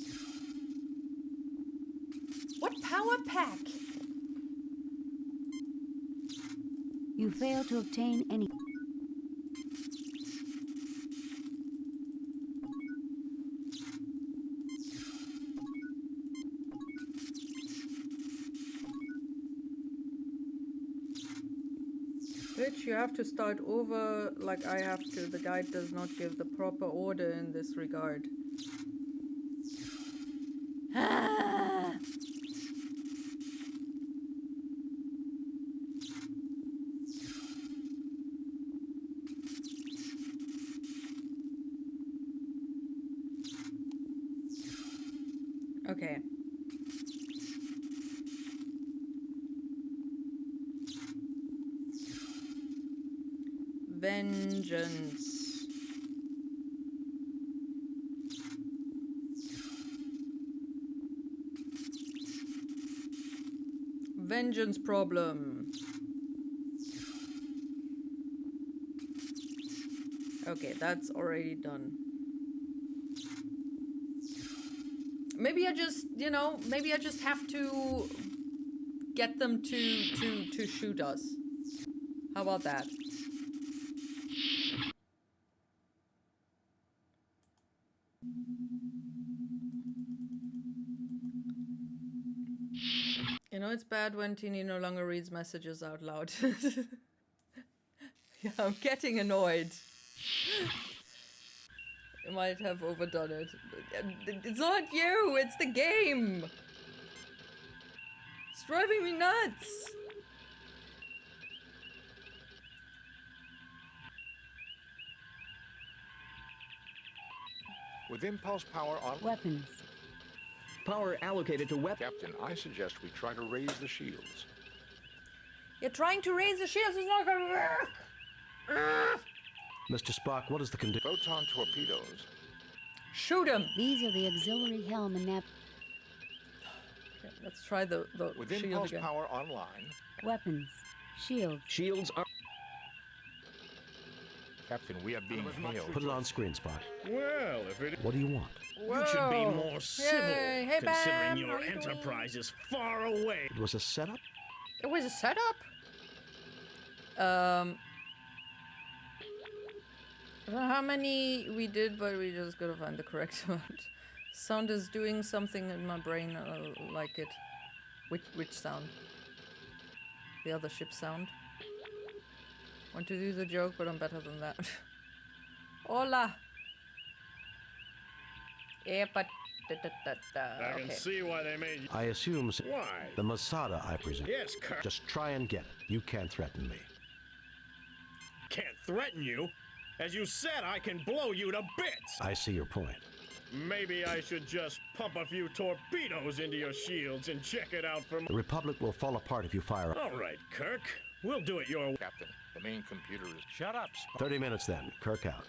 What power pack? You fail to obtain any... Bitch, you have to start over like I have to. The guide does not give the proper order in this regard. Ah! Okay. Vengeance. Vengeance problem. Okay, that's already done. Maybe I just, you know, maybe I just have to get them to shoot us. How about that? You know, it's bad when Teeny no longer reads messages out loud. Yeah, I'm getting annoyed. You might have overdone it. It's not you, it's the game! It's driving me nuts! With impulse power on... Weapons. Power allocated to weapons. Captain, I suggest we try to raise the shields. You're trying to raise the shields, it's not gonna work! Mr. Spock, what is the condition? Photon torpedoes. Shoot him! These are the auxiliary helm and nav... Okay, let's try the With shield impulse again. power online. Weapons. Shield. Shields are... Captain, we are being hailed. Put it on screen, Spock. Well, if it... What do you want? You should be more civil, Yay. Hey, considering Bam, your how you enterprise is far away. It was a setup? It was a setup? I don't know how many we did, but we just gotta find the correct amount. Sound is doing something in my brain. I like it. Which sound? The other ship sound. Want to do the joke, but I'm better than that. Hola. Yeah, but I can see why they made you. I assume Why? the Masada, I presume. Yes, Kirk. Just try and get it. You can't threaten me. Can't threaten you. As you said, I can blow you to bits. I see your point. Maybe I should just pump a few torpedoes into your shields and check it out from... The Republic will fall apart if you fire. All right, Kirk. We'll do it your way. Captain, the main computer is... Shut up, Spock. 30 minutes then. Kirk out.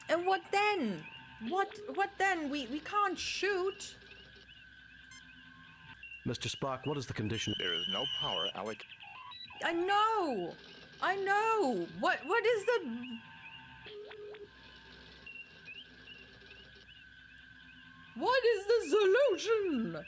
And what then? What then? We can't shoot. Mr. Spock, what is the condition? There is no power allocated. I know. What is the... What is the solution?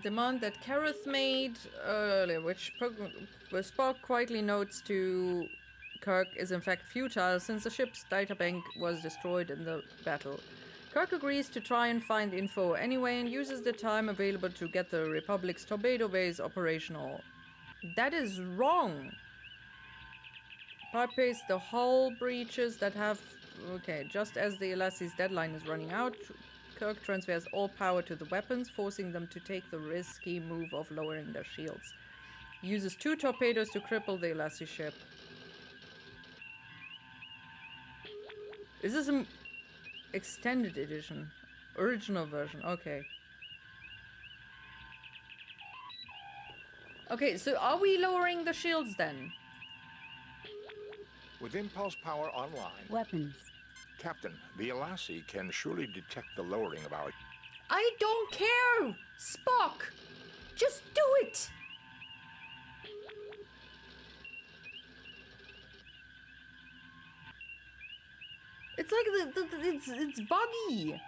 Demand that Kareth made earlier, which Spock quietly notes to Kirk is in fact futile since the ship's databank was destroyed in the battle. Kirk agrees to try and find info anyway and uses the time available to get the Republic's torpedo base operational. That is wrong. Bypass the hull breaches that have... Okay, just as the Elassi's deadline is running out, Kirk transfers all power to the weapons, forcing them to take the risky move of lowering their shields. He uses 2 torpedoes to cripple the Elassi ship. Is this an extended edition? Original version, okay. Okay, so are we lowering the shields then? With impulse power online... Weapons. Captain, the Elassi can surely detect the lowering of our... I don't care! Spock! Just do it! It's like it's buggy.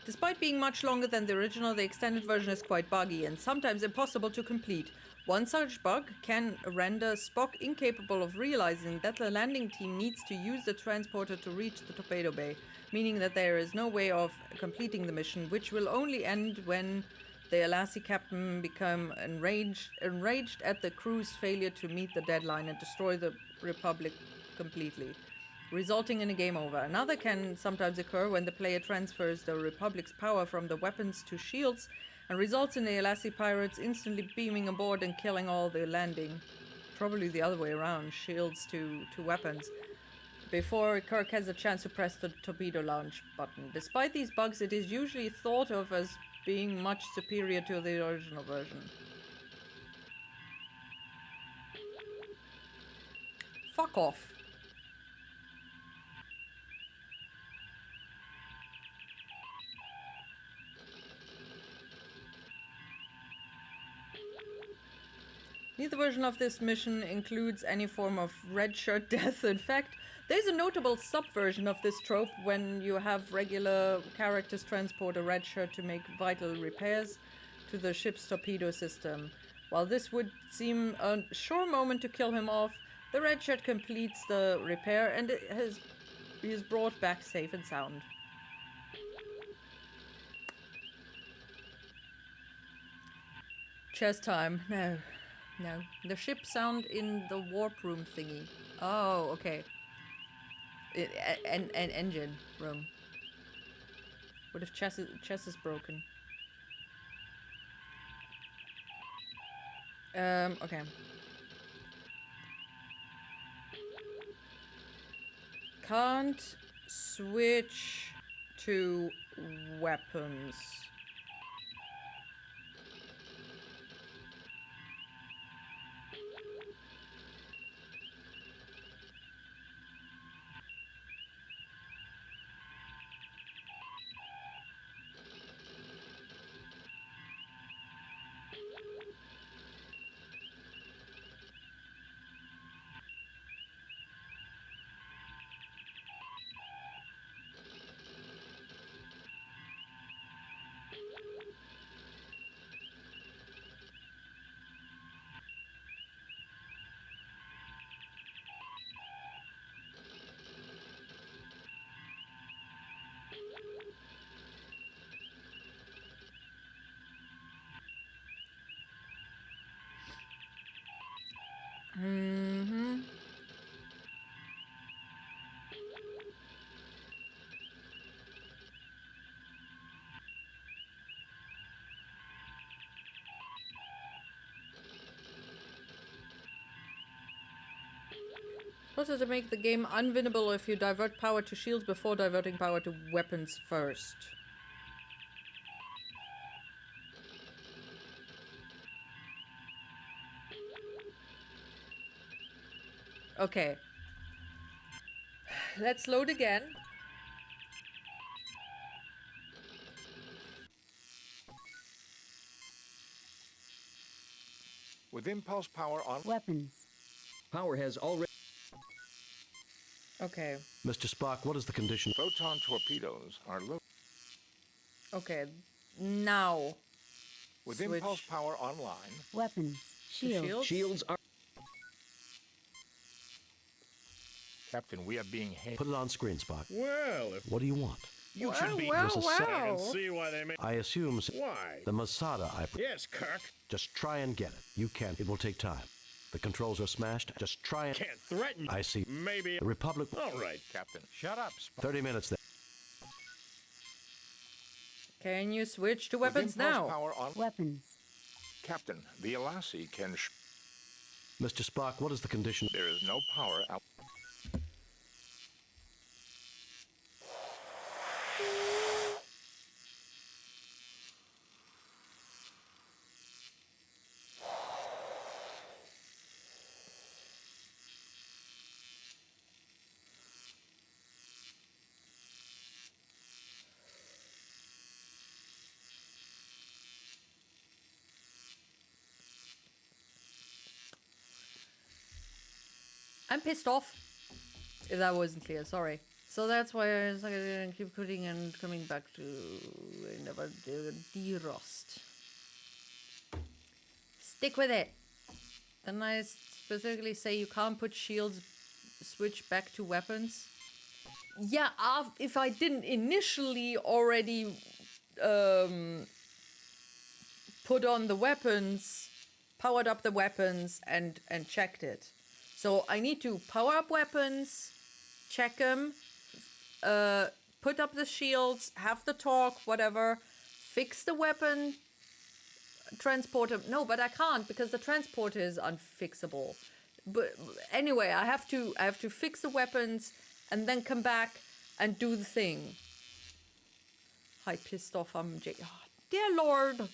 Despite being much longer than the original, the extended version is quite buggy and sometimes impossible to complete. One such bug can render Spock incapable of realizing that the landing team needs to use the transporter to reach the torpedo bay, meaning that there is no way of completing the mission, which will only end when the Elassi captain become enraged at the crew's failure to meet the deadline and destroy the Republic completely, resulting in a game over. Another can sometimes occur when the player transfers the Republic's power from the weapons to shields and results in the Elassi pirates instantly beaming aboard and killing all the landing. Probably the other way around, shields to weapons, before Kirk has a chance to press the torpedo launch button. Despite these bugs, it is usually thought of as being much superior to the original version. Fuck off. Neither version of this mission includes any form of red shirt death. In fact, there's a notable subversion of this trope when you have regular characters transport a red shirt to make vital repairs to the ship's torpedo system. While this would seem a sure moment to kill him off, the red shirt completes the repair and he is brought back safe and sound. Chess time. No. No. The ship sound in the warp room thingy. Oh, okay. An engine room. What if chess is broken? Okay. can't switch to weapons. Mm-hmm. Also to make the game unwinnable if you divert power to shields before diverting power to weapons first. Okay. Let's load again. With impulse power on... Weapons. Power has already... Okay. Mr. Spock, what is the condition? Photon torpedoes are low. Okay. Now. With Switch. impulse power online... Weapons. Shields. Shields are... Captain, we are being... Put it on screen, Spock. Well, if What do you want? you Well, should be... well, There's a I well. can see why they make... I assume Why? the Masada I... Yes, Kirk. Just try and get it. You can. It will take time. The controls are smashed. Just try and... Can't threaten. I see. Maybe... The Republic... All right. Captain. Shut up, Spock. 30 minutes then. Can you switch to With weapons impulse now? power on... Weapons. Captain, the Elassie can... Mr. Spock, what is the condition? There is no power out... I'm pissed off. If that wasn't clear, sorry. So that's why I was like, I keep putting and coming back to I never did derust. Stick with it. Then I specifically say you can't put shields switch back to weapons. Yeah, if I didn't initially already put on the weapons, powered up the weapons and checked it. So I need to power up weapons, check them, put up the shields, have the torque, whatever, fix the weapon, transporter. No, but I can't because the transporter is unfixable. But anyway, I have to fix the weapons and then come back and do the thing. Hi, pissed off. I'm oh, dear Lord.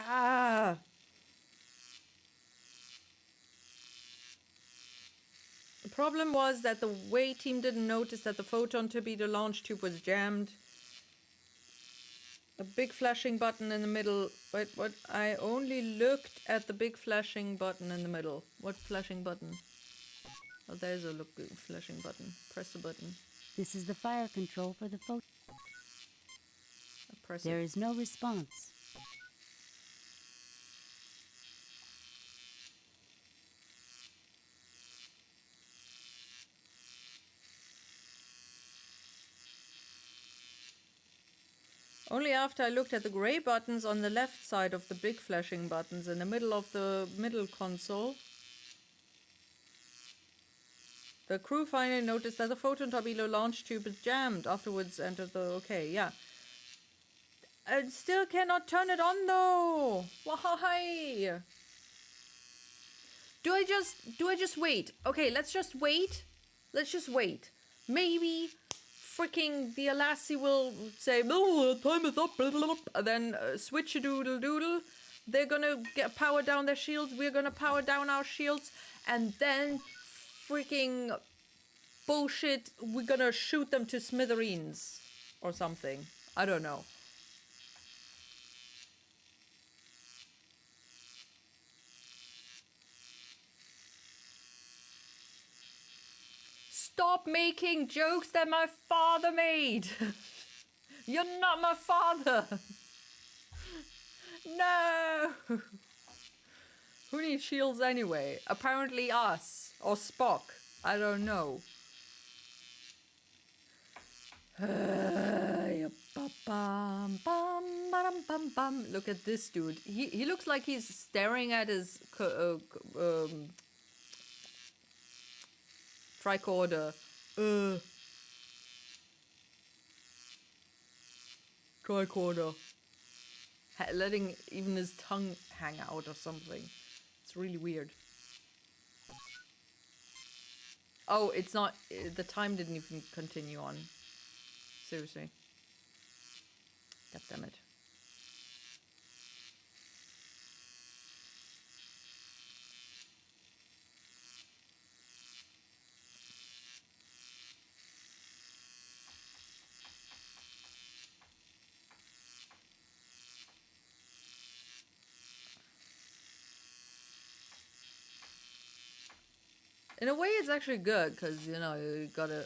Ah. The problem was that the way team didn't notice that the photon torpedo launch tube was jammed. A big flashing button in the middle. Wait, what? I only looked at the big flashing button in the middle. What flashing button? Oh, there's a flashing button. Press the button. This is the fire control for the photon. Press There it. is no response. Only after I looked at the gray buttons on the left side of the big flashing buttons in the middle of the middle console, the crew finally noticed that the photon torpedo launch tube is jammed. Afterwards entered the... Okay, yeah. I still cannot turn it on though. Why? Do I just wait? Okay, let's just wait. Let's just wait. Maybe freaking the Alassi will say, "Oh, time is up." Blah, blah, blah. Then switch a doodle doodle. They're gonna power down their shields. We're gonna power down our shields, and then freaking bullshit. We're gonna shoot them to smithereens or something. I don't know. Stop making jokes that my father made. You're not my father. No. Who needs shields anyway? Apparently us. Or Spock. I don't know. Look at this dude. He looks like he's staring at his tricorder. Tricorder. Letting even his tongue hang out or something. It's really weird. Oh, it's not. The time didn't even continue on. Seriously. God damn it. In a way, it's actually good because, you know, you gotta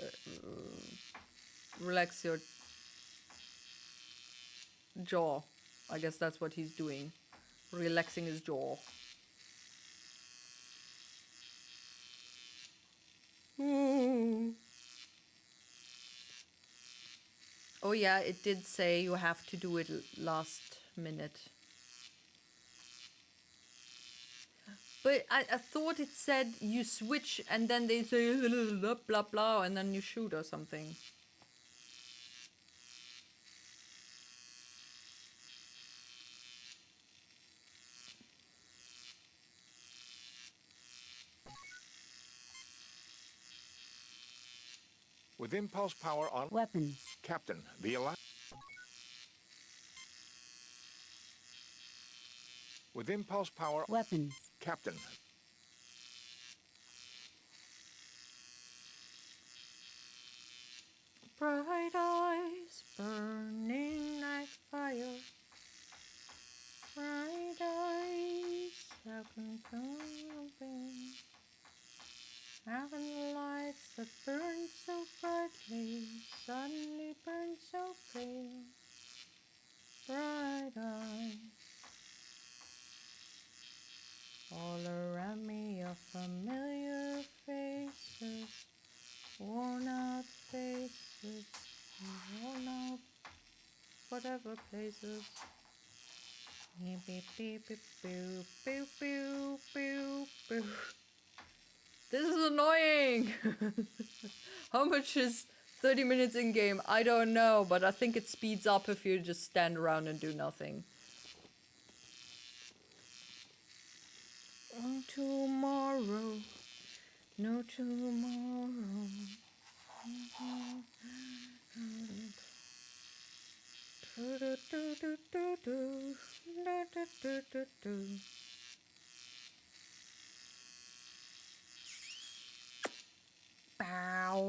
relax your jaw. I guess that's what he's doing. Relaxing his jaw. Ooh. Oh yeah, it did say you have to do it last minute. But I thought it said you switch and then they say blah blah blah and then you shoot or something. With impulse power on... Weapons. Captain, the With impulse power... Weapons. Captain. Bright eyes burning like fire. Bright eyes, how can something having the lights that burn so brightly suddenly burn so pale. Bright eyes. All around me are familiar faces, worn out faces, worn out whatever places. Beep beep beep beep boo boo boo boo boo. This is annoying. How much is 30 minutes in game? I don't know, but I think it speeds up if you just stand around and do nothing. Oh, tomorrow, no tomorrow. Bow,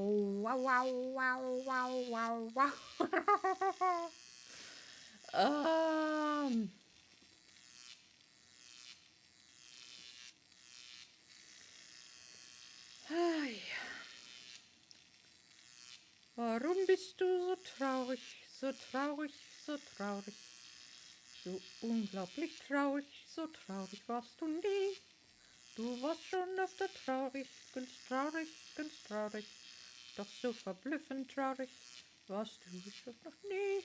wow, wow, wow, wow, wow, wow. Warum bist du so traurig, so traurig, so traurig? So unglaublich traurig, so traurig warst du nie. Du warst schon öfter traurig, ganz traurig, ganz traurig. Doch so verblüffend traurig warst du schon noch nie.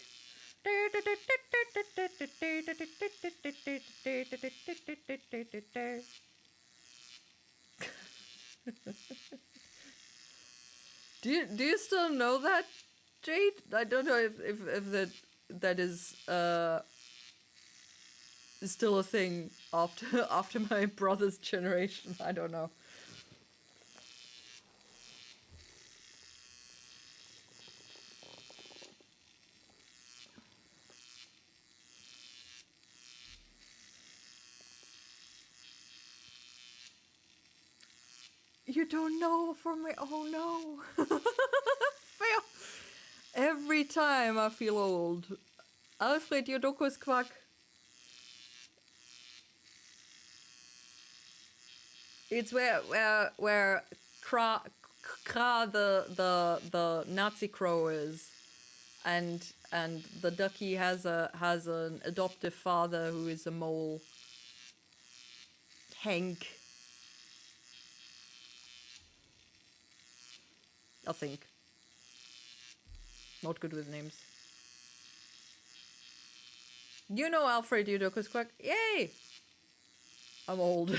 Do you still know that, Jade? I don't know if the that is still a thing after my brother's generation. I don't know. You don't know from me. Oh no. Fail. Every time I feel old. Alfred Jodokus Quack. It's where Kra the Nazi crow is, and the ducky has an adoptive father who is a mole. Hank. I think. Not good with names. You know Alfred Jodokus Quack. Yay! I'm old.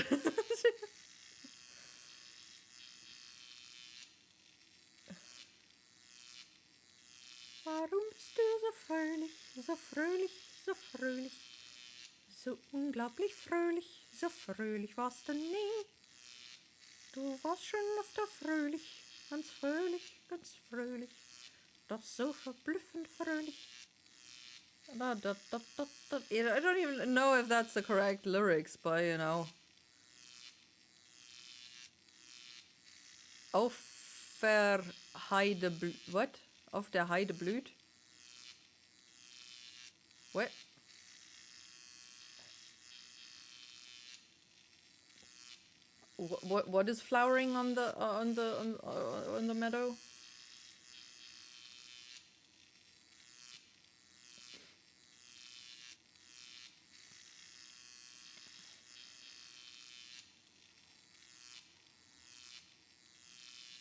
Warum bist du so fröhlich, so fröhlich, so fröhlich, so unglaublich fröhlich, so fröhlich warst du nie. Du warst schon öfter fröhlich, ganz fröhlich, doch so verblüffend fröhlich. I don't even know if that's the correct lyrics, but you know. Auf der Heide what? Auf der Heide blüht? What? What is flowering on the meadow?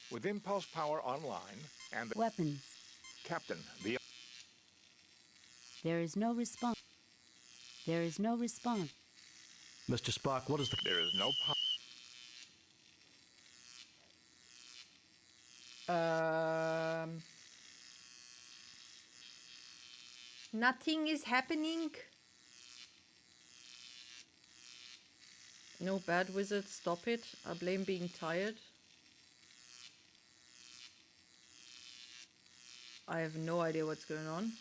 With Impulse Power online and the Weapons. Captain, the... There is no response. There is no response. Mr. Spock, what is the... There is no power. Nothing is happening. No, bad wizard, stop it. I blame being tired. I have no idea what's going on.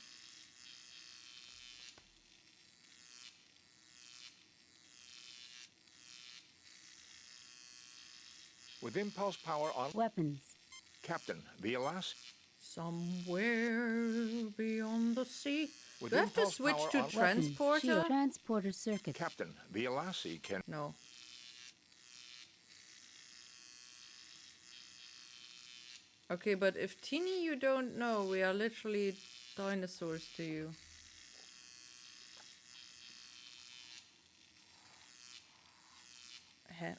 With Impulse Power on... Weapons. Captain, the Alaska... Somewhere beyond the sea. With Do I have to Impulse switch Power to on- transporter? Shield. Transporter circuit. Captain, the Alassie can... No. Okay, but if Teeny you don't know, we are literally dinosaurs to you. Huh?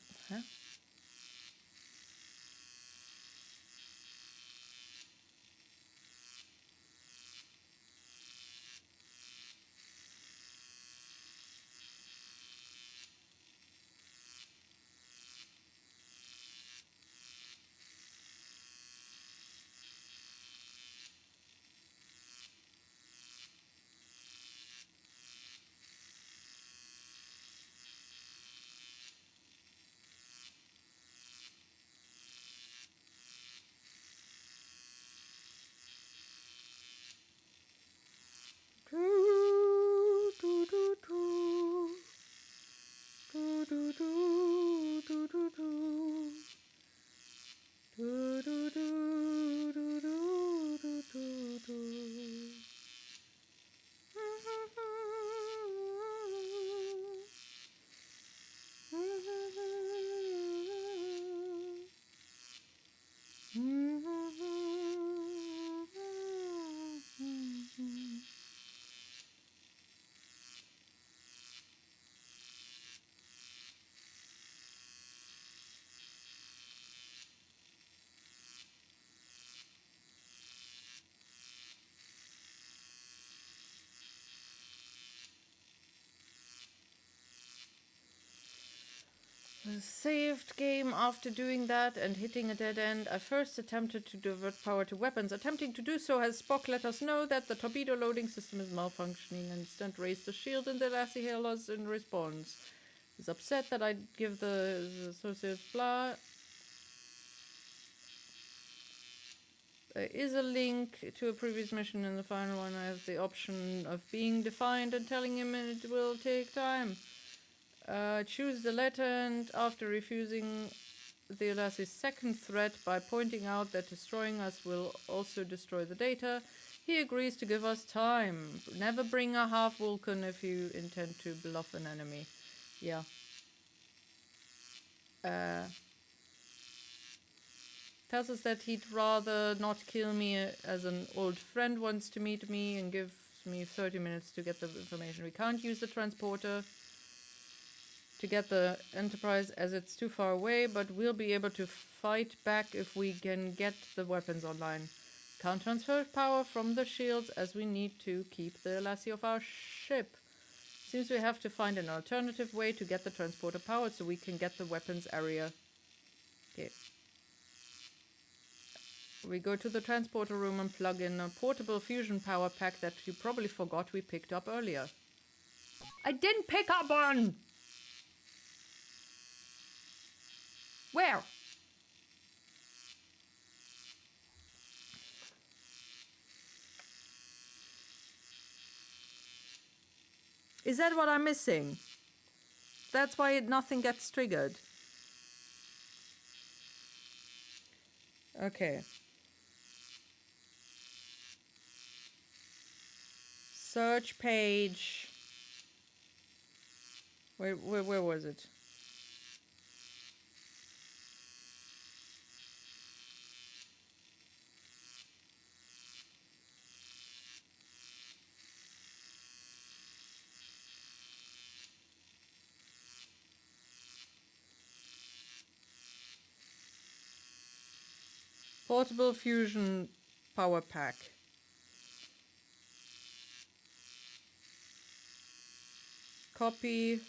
saved game after doing that and hitting a dead end. I first attempted to divert power to weapons. Attempting to do so has Spock let us know that the torpedo loading system is malfunctioning and instant raised the shield and the Lassie hailers in response. He's upset that I give the associates blah. There is a link to a previous mission in the final one. I have the option of being defiant and telling him it will take time. Choose the letter, and after refusing the Lassie's second threat by pointing out that destroying us will also destroy the data, he agrees to give us time. Never bring a half Vulcan if you intend to bluff an enemy. Yeah. Tells us that he'd rather not kill me as an old friend wants to meet me and gives me 30 minutes to get the information. We can't use the transporter to get the Enterprise as it's too far away, but we'll be able to fight back if we can get the weapons online. Can't transfer power from the shields as we need to keep the Lassie off our ship. Seems we have to find an alternative way to get the transporter powered so we can get the weapons area. Okay. We go to the transporter room and plug in a portable fusion power pack that you probably forgot we picked up earlier. I didn't pick up one! Where? Is that what I'm missing? That's why nothing gets triggered. Okay. Search page. Where was it? Portable fusion power pack. Copy.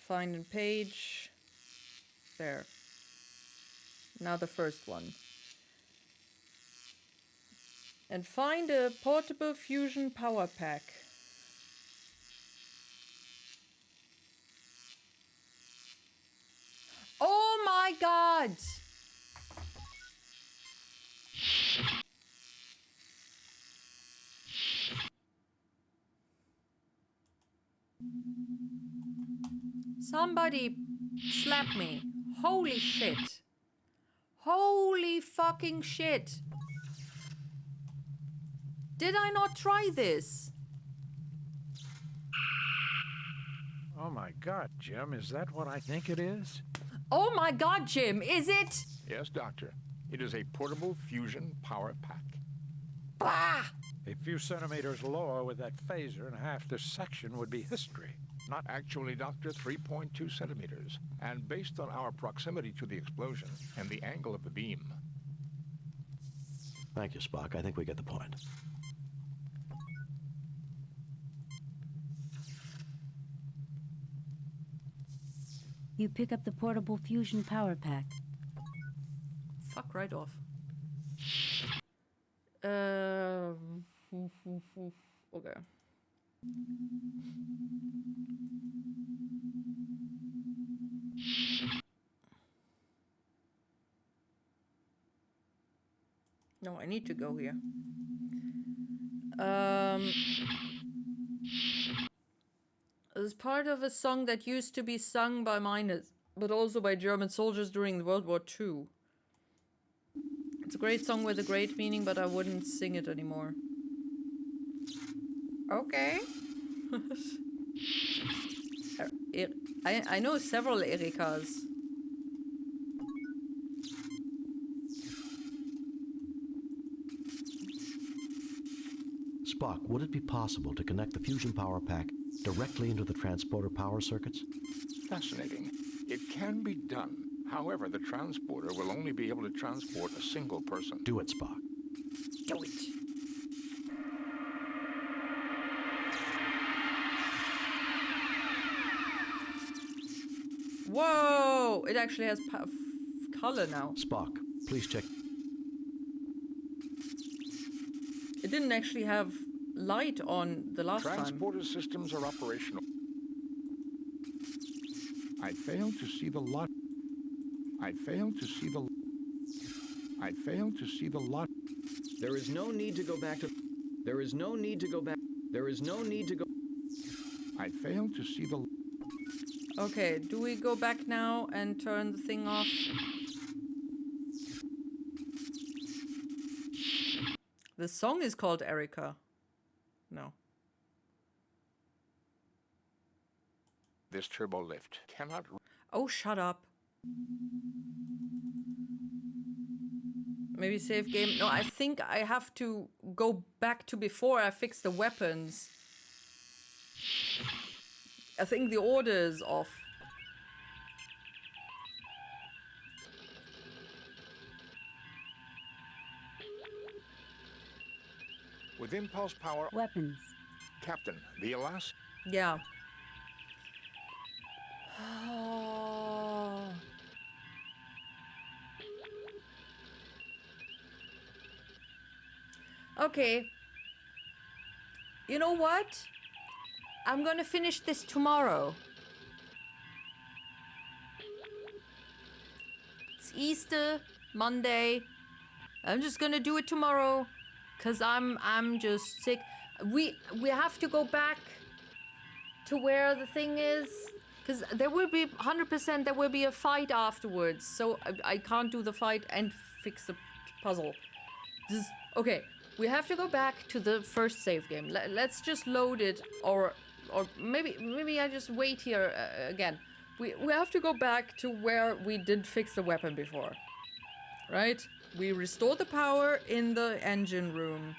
Find in page. There. Now the first one. And find a portable fusion power pack. Oh my god! Somebody slap me. Holy shit. Holy fucking shit. Did I not try this? Oh my god, Jim, is that what I think it is? Oh my god, Jim, is it? Yes, Doctor. It is a portable fusion power pack. Bah! A few centimeters lower with that phaser and half this section would be history. Not actually, Doctor, 3.2 centimeters. And based on our proximity to the explosion and the angle of the beam. Thank you, Spock. I think we get the point. You pick up the portable fusion power pack. Fuck right off. Okay. No, I need to go here. It's part of a song that used to be sung by miners, but also by German soldiers during World War II. It's a great song with a great meaning, but I wouldn't sing it anymore. Okay. I know several Erikas. Spock, would it be possible to connect the fusion power pack directly into the transporter power circuits? Fascinating. It can be done. However, the transporter will only be able to transport a single person. Do it, Spock. Do it. Whoa! It actually has color now. Spock, please check. It didn't actually have light on the last time. Transporter systems are operational. I failed to see the lot. I failed to see the. I failed to see the lot. There is no need to go back to. There is no need to go back. There is no need to go. I failed to see the. Okay, do we go back now and turn the thing off? The song is called Erica. No. This turbo lift cannot. Oh, shut up. Maybe save game. No, I think I have to go back to before I fix the weapons. I think the order is off. With impulse power. Weapons. Captain, the Alaska. Yeah. Okay. You know what? I'm gonna finish this tomorrow. It's Easter, Monday. I'm just gonna do it tomorrow. Cause I'm just sick. We have to go back to where the thing is. Cause there will be 100% there will be a fight afterwards. So I can't do the fight and fix the puzzle. Okay, we have to go back to the first save game. Let's just load it, or maybe I just wait here again. We have to go back to where we did fix the weapon before, right? We restore the power in the engine room.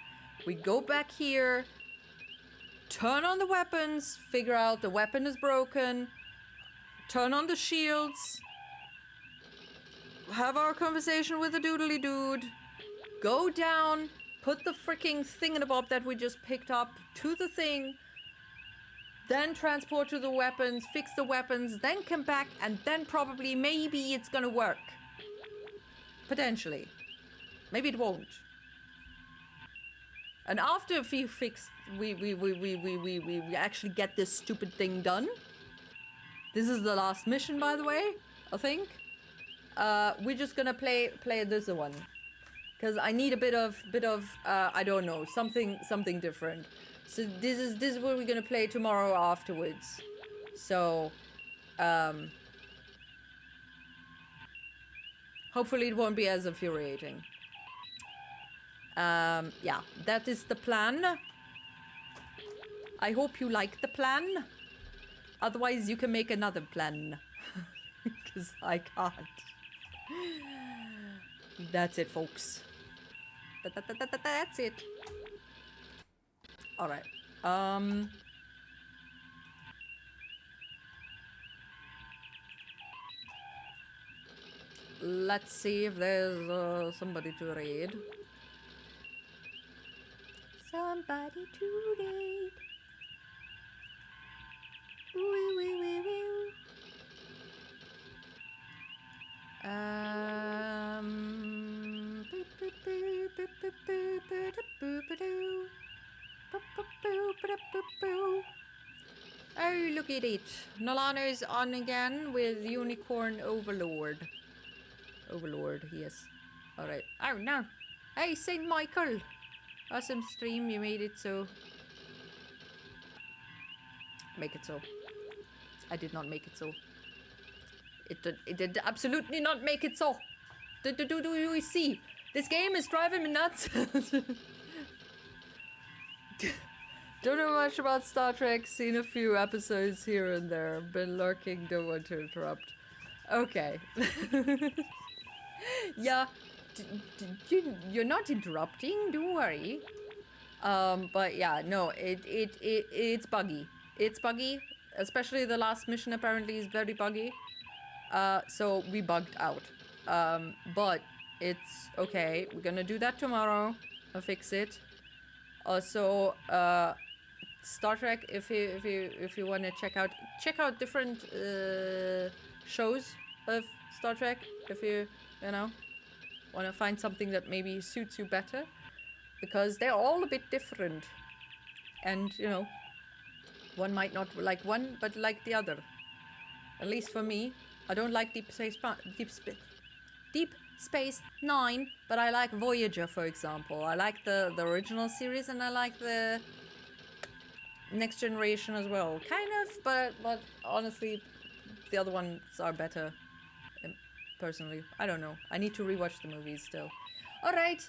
We go back here, turn on the weapons, figure out the weapon is broken, turn on the shields, have our conversation with the doodly dude, go down, put the freaking thingamabob that we just picked up to the thing, then transport to the weapons, fix the weapons, then come back, and then probably, maybe it's gonna work. Potentially. Maybe it won't. And after we fix, we actually get this stupid thing done. This is the last mission, by the way, I think. We're just gonna play this one, because I need a bit of I don't know, something different. So this is what we're gonna play tomorrow afterwards. So hopefully it won't be as infuriating. Yeah, that is the plan. I hope you like the plan. Otherwise, you can make another plan. Because I can't. That's it, folks. That's it. Alright. Let's see if there's somebody to raid. Somebody to raid. Wee, wee, wee, wee. Oh, look at it. Nolano's on again with Unicorn Overlord. Overlord, yes. Alright. Oh, no. Hey, St. Michael. Awesome stream, you made it so. Make it so. I did not make it so. It did absolutely not make it so. Do you see? This game is driving me nuts. Don't know much about Star Trek, seen a few episodes here and there, been lurking, don't want to interrupt. Okay. Yeah, you're not interrupting, don't worry. But yeah, no, it's buggy. It's buggy, especially the last mission apparently is very buggy. So we bugged out. But it's okay. We're gonna do that tomorrow. I'll fix it. Also, Star Trek. If you want to check out different shows of Star Trek, if you know, want to find something that maybe suits you better, because they're all a bit different, and you know, one might not like one but like the other. At least for me, I don't like Deep Space Nine, but I like Voyager, for example. I like the original series, and I like the Next Generation as well, kind of, but honestly, the other ones are better. Personally, I don't know. I need to rewatch the movies still. All right,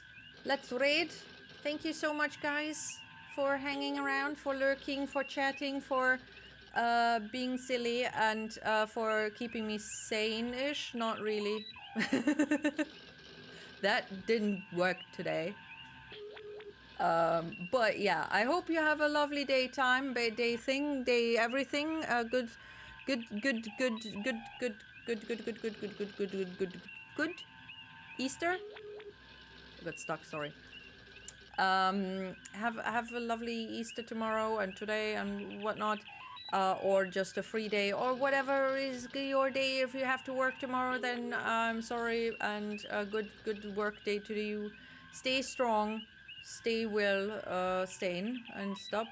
let's raid. Thank you so much, guys, for hanging around, for lurking, for chatting, for being silly, and for keeping me sane-ish. Not really. That didn't work today. But yeah, I hope you have a lovely daytime, day thing, day everything. Good Easter. I got stuck. Sorry. Have a lovely Easter tomorrow and today and whatnot. Or just a free day, or whatever is your day. If you have to work tomorrow, then I'm sorry, and a good work day to you. Stay strong, stay well, sane, and stuff.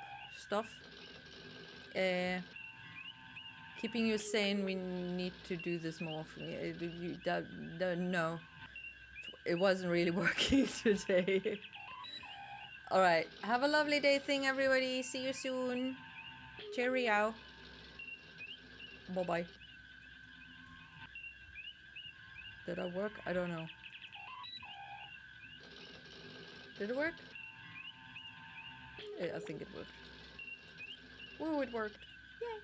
Keeping you sane, we need to do this more for me. No, it wasn't really working today. All right, have a lovely day thing, everybody. See you soon. Cheerio. Bye-bye. Did I work? I don't know. Did it work? I think it worked. Oh, it worked. Yay.